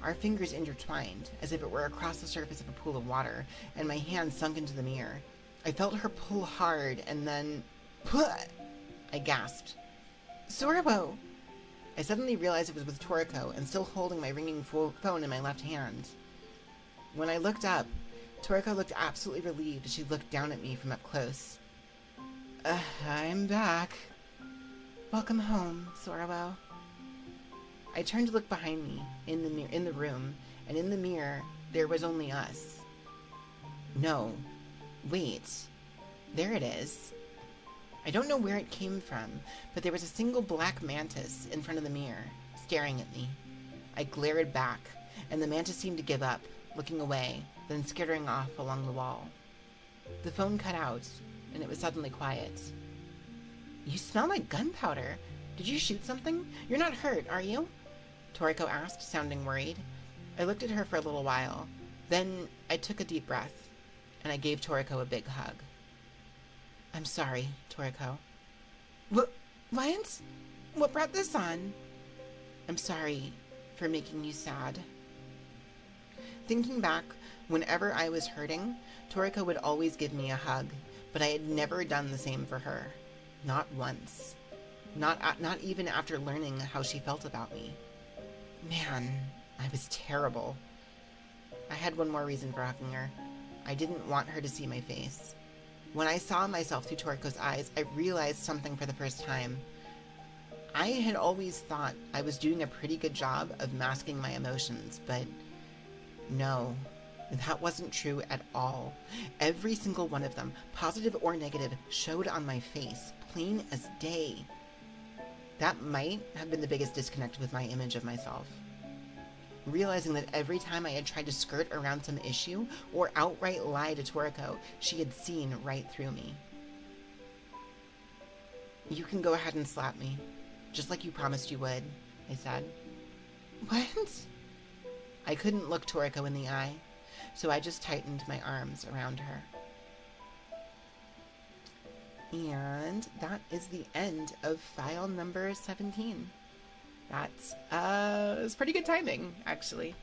Our fingers intertwined, as if it were across the surface of a pool of water, and my hand sunk into the mirror. I felt her pull hard, and then... Put! I gasped. Sorabo! I suddenly realized it was with Toriko, and still holding my ringing phone in my left hand. When I looked up, Toriko looked absolutely relieved as she looked down at me from up close. I'm back. Welcome home, Sorabo. I turned to look behind me, in the room, and in the mirror, there was only us. No. Wait. There it is. I don't know where it came from, but there was a single black mantis in front of the mirror, staring at me. I glared back, and the mantis seemed to give up, looking away, then skittering off along the wall. The phone cut out, and it was suddenly quiet. You smell like gunpowder. Did you shoot something? You're not hurt, are you? Toriko asked, sounding worried. I looked at her for a little while. Then I took a deep breath, and I gave Toriko a big hug. I'm sorry, Toriko. What? What brought this on? I'm sorry for making you sad. Thinking back, whenever I was hurting, Toriko would always give me a hug, but I had never done the same for her. Not once. Not even after learning how she felt about me. Man, I was terrible. I had one more reason for hugging her. I didn't want her to see my face. When I saw myself through Toriko's eyes, I realized something for the first time. I had always thought I was doing a pretty good job of masking my emotions, but no, that wasn't true at all. Every single one of them, positive or negative, showed on my face, plain as day. That might have been the biggest disconnect with my image of myself. Realizing that every time I had tried to skirt around some issue or outright lie to Toriko, she had seen right through me. You can go ahead and slap me, just like you promised you would, I said. What? I couldn't look Toriko in the eye, so I just tightened my arms around her. And that is the end of file number 17. That's it's pretty good timing, actually.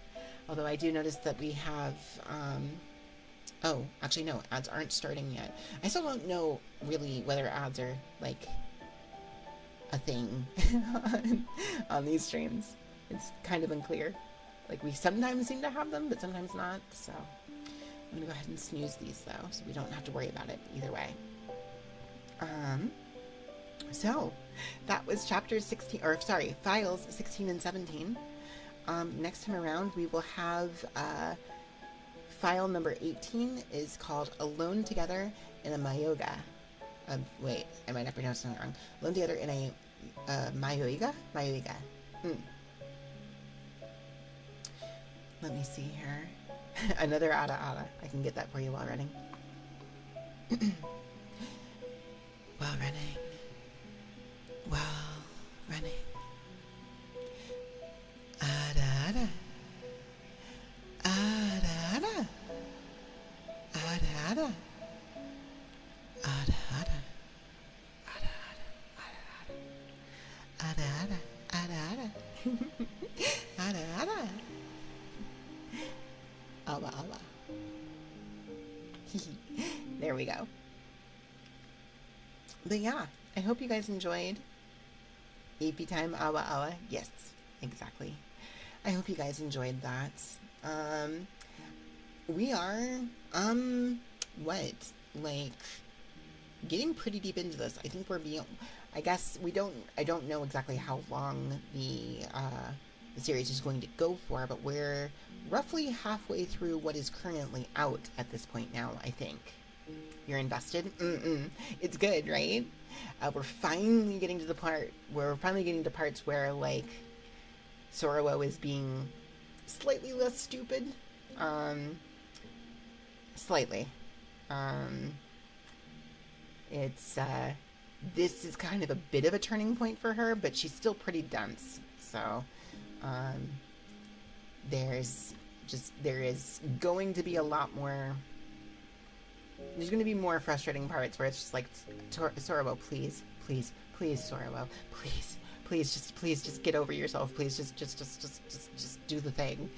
Although I do notice that we have, oh, actually no, ads aren't starting yet. I still don't know really whether ads are, like, a thing on these streams. It's kind of unclear. Like, we sometimes seem to have them, but sometimes not, so I'm gonna go ahead and snooze these, though, so we don't have to worry about it either way. So that was chapters 16, or sorry, files 16 and 17. Next time around, we will have, file number 18 is called Alone Together in a Mayoga. Wait, I might have pronounced it wrong. Alone Together in a, Mayoiga? Mayoiga. Let me see here. Another Ada Ada. I can get that for you while running. While running. while running. Ada, ada, ada, ada, ada, ada, ada, ada, ada, ada, ada, ada. Awa, awa. There we go. But yeah, I hope you guys enjoyed AP time awa awa. Yes, exactly. I hope you guys enjoyed that. We are what, like, getting pretty deep into this. I think we're being, I guess I don't know exactly how long the series is going to go for, but we're roughly halfway through what is currently out at this point now, I think. You're invested? It's good, right? We're finally getting to the parts where, like, Sorrow is being slightly less stupid. Slightly. It's, this is kind of a bit of a turning point for her, but she's still pretty dense. So, there is going to be a lot more. There's going to be more frustrating parts where it's just like, Sorrow, please, Sorrow, please, just get over yourself. Please, just do the thing,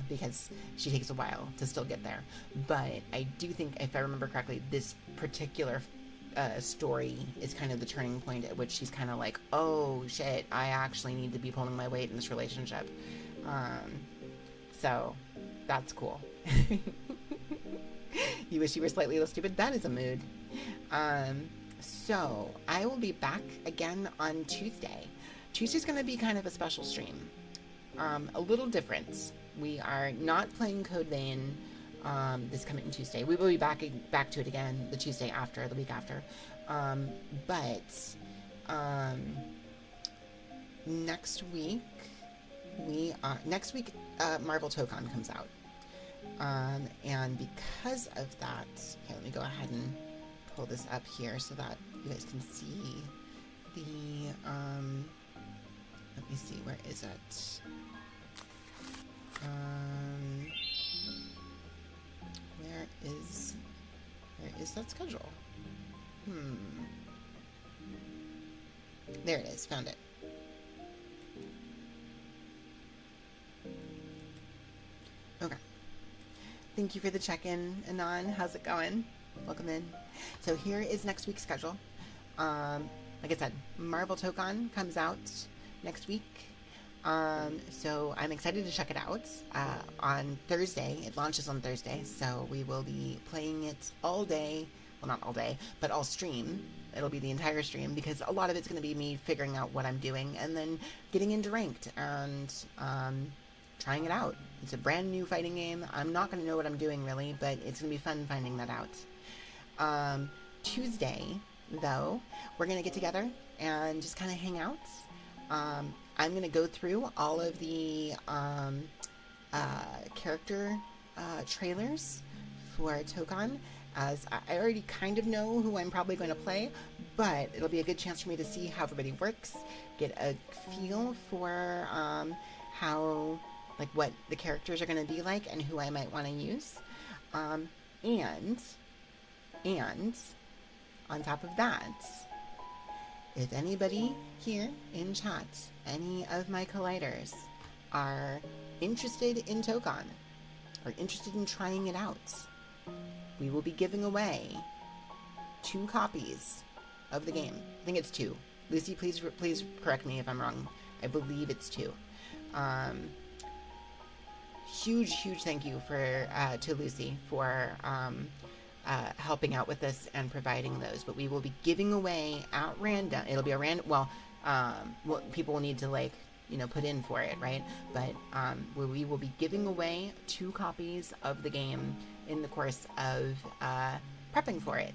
because she takes a while to still get there. But I do think, if I remember correctly, this particular story is kind of the turning point at which she's kind of like, oh shit, I actually need to be pulling my weight in this relationship. So that's cool. You wish you were slightly less stupid? That is a mood. So I will be back again on Tuesday. Tuesday's going to be kind of a special stream. A little different. We are not playing Code Vein this coming Tuesday. We will be back to it again the Tuesday after, the week after. But next week Marvel Tokon comes out. And because of that, okay, let me go ahead and pull this up here so that you guys can see the, let me see, where is it? Where is that schedule? There it is, found it. Okay. Thank you for the check-in, Anon. How's it going? Welcome in. So here is next week's schedule. Like I said, Marvel Tokon comes out next week. So I'm excited to check it out. On Thursday, it launches on Thursday, so we will be playing it all day. Well, not all day, but all stream. It'll be the entire stream, because a lot of it's going to be me figuring out what I'm doing and then getting into ranked and trying it out. It's a brand new fighting game. I'm not going to know what I'm doing, really, but it's going to be fun finding that out. Tuesday, though, we're going to get together and just kind of hang out. I'm going to go through all of the character trailers for Tokon, as I already kind of know who I'm probably going to play, but it'll be a good chance for me to see how everybody works, get a feel for how, like, what the characters are going to be like and who I might want to use. And on top of that, if anybody here in chat, any of my colliders, are interested in Tokon, or interested in trying it out, we will be giving away 2 copies of the game. I think it's 2. Lucy, please correct me if I'm wrong. I believe it's 2. Huge thank you to Lucy for helping out with this and providing those. But we will be giving away at random. It'll be a random. Well, people will need to, like, put in for it, right? But we will be giving away 2 copies of the game in the course of prepping for it.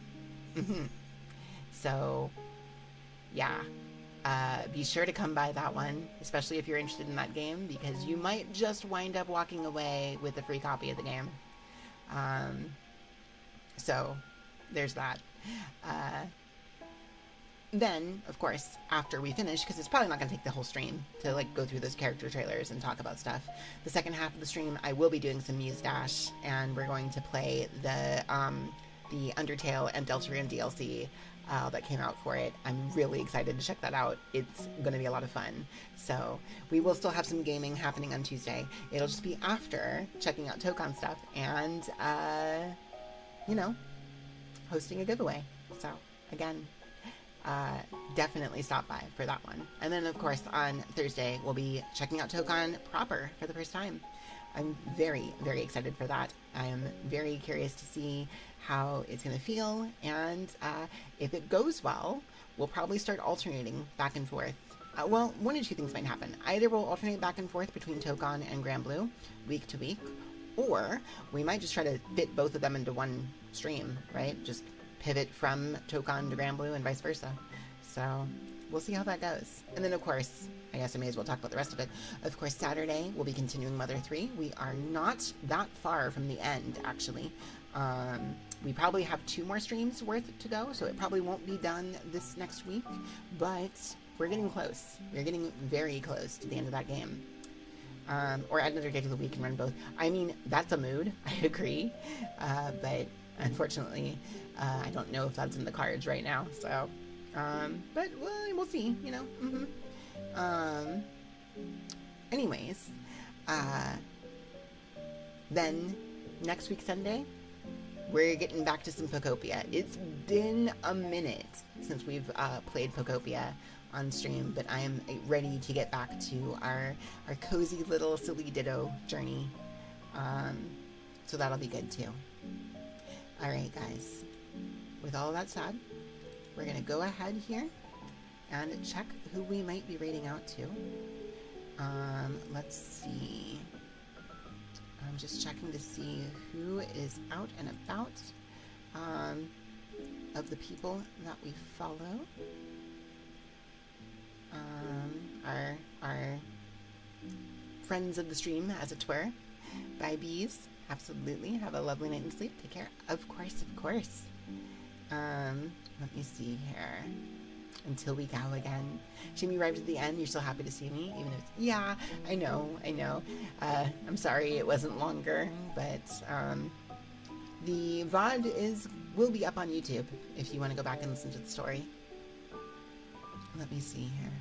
So, yeah. Be sure to come by that one, especially if you're interested in that game, because you might just wind up walking away with a free copy of the game. So, there's that. then, of course, after we finish, because it's probably not going to take the whole stream to like go through those character trailers and talk about stuff. The second half of the stream, I will be doing some Muse Dash, and we're going to play the Undertale and Deltarune DLC that came out for it. I'm really excited to check that out. It's going to be a lot of fun. So we will still have some gaming happening on Tuesday. It'll just be after checking out Tokan stuff and, you know, hosting a giveaway. So again, definitely stop by for that one. And then, of course, on Thursday, we'll be checking out Tokan proper for the first time. I'm very, very excited for that. I am very curious to see how it's going to feel, and if it goes well, we'll probably start alternating back and forth. Well, one of two things might happen. Either we'll alternate back and forth between Tokan and Grand Blue, week to week, or we might just try to fit both of them into one stream, right? Just pivot from Tokan to Grand Blue and vice versa. So we'll see how that goes. And then, of course, I guess I may as well talk about the rest of it. Of course, Saturday, we'll be continuing Mother 3. We are not that far from the end, actually. We probably have 2 more streams worth to go, so it probably won't be done this next week, but we're getting close. We're getting very close to the end of that game. Or add another day to the week and run both. I mean, that's a mood, I agree, but unfortunately, I don't know if that's in the cards right now, so, but we'll see, you know. Anyways, then next week Sunday, we're getting back to some Pokopia. It's been a minute since we've played Pokopia on stream, but I am ready to get back to our cozy little silly ditto journey. So that'll be good too. Alright guys, with all of that said, we're gonna go ahead here and check who we might be raiding out to. Let's see. I'm just checking to see who is out and about of the people that we follow. Our friends of the stream, as it were. Bye, bees. Absolutely. Have a lovely night and sleep. Take care. Of course, of course. Let me see here. Until we go again. Jimmy arrived at the end. You're still happy to see me, even if it's... Yeah, I know. I'm sorry it wasn't longer, but the VOD will be up on YouTube if you want to go back and listen to the story. Let me see here.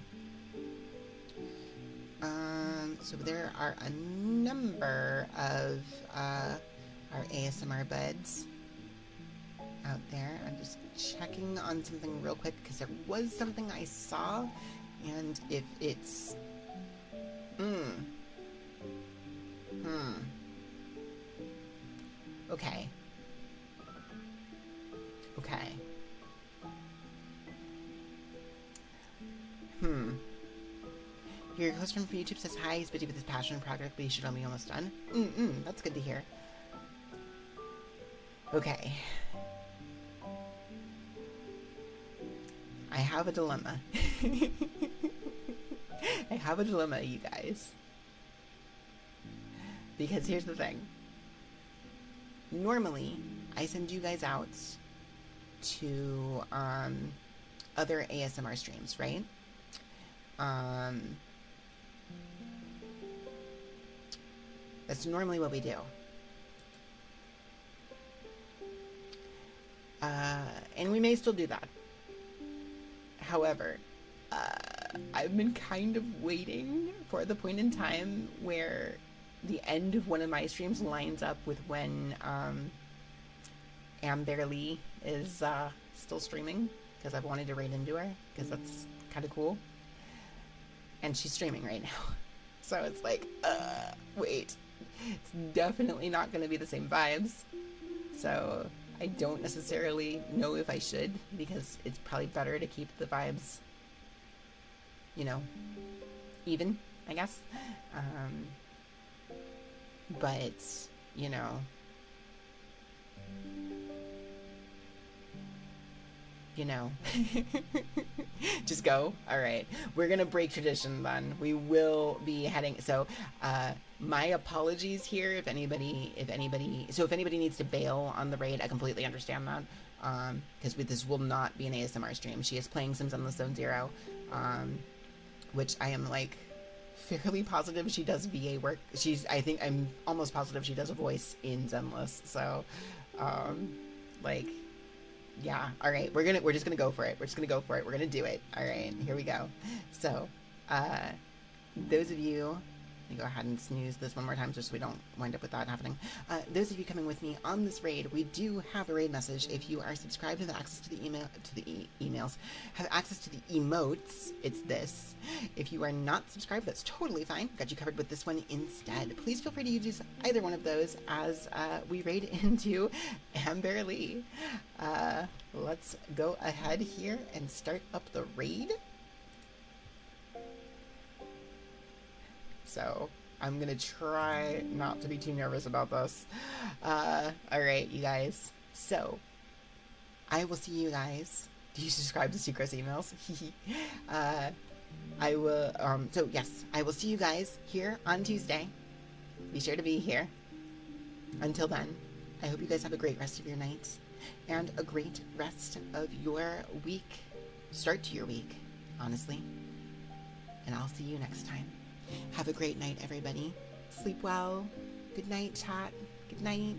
So there are a number of our ASMR buds out there. I'm just checking on something real quick because there was something I saw, and if it's okay. Your close friend from YouTube says hi, he's busy with his passion project, but he should be almost done. That's good to hear. Okay. I have a dilemma. I have a dilemma, you guys. Because here's the thing. Normally, I send you guys out to other ASMR streams, right? That's normally what we do. And we may still do that. However, I've been kind of waiting for the point in time where the end of one of my streams lines up with when Amber Lee is still streaming, because I've wanted to raid into her, because that's kind of cool. And she's streaming right now. So it's like, wait. It's definitely not going to be the same vibes. So I don't necessarily know if I should, because it's probably better to keep the vibes, you know, even, I guess. But, you know, just go. All right, we're gonna break tradition then. We will be heading, so my apologies here if anybody needs to bail on the raid. I completely understand that. because this will not be an ASMR stream. She is playing Sims Endless Zone Zero, which I am like fairly positive she does VA work. I'm almost positive she does a voice in Zenless. So, like, yeah. All right, we're just gonna go for it. We're gonna do it. All right, here we go. So, those of you, let me go ahead and snooze this one more time just so we don't wind up with that happening. Those of you coming with me on this raid, we do have a raid message. If you are subscribed and have access to the emails, have access to the emotes, it's this. If you are not subscribed, that's totally fine. Got you covered with this one instead. Please feel free to use either one of those as we raid into Amber Lee. Let's go ahead here and start up the raid. So I'm gonna try not to be too nervous about this. All right, you guys. So I will see you guys. Do you subscribe to Sucrose emails? I will. So yes, I will see you guys here on Tuesday. Be sure to be here. Until then, I hope you guys have a great rest of your night and a great rest of your week. Start to your week, honestly. And I'll see you next time. Have a great night, everybody. Sleep well. Good night, chat. Good night.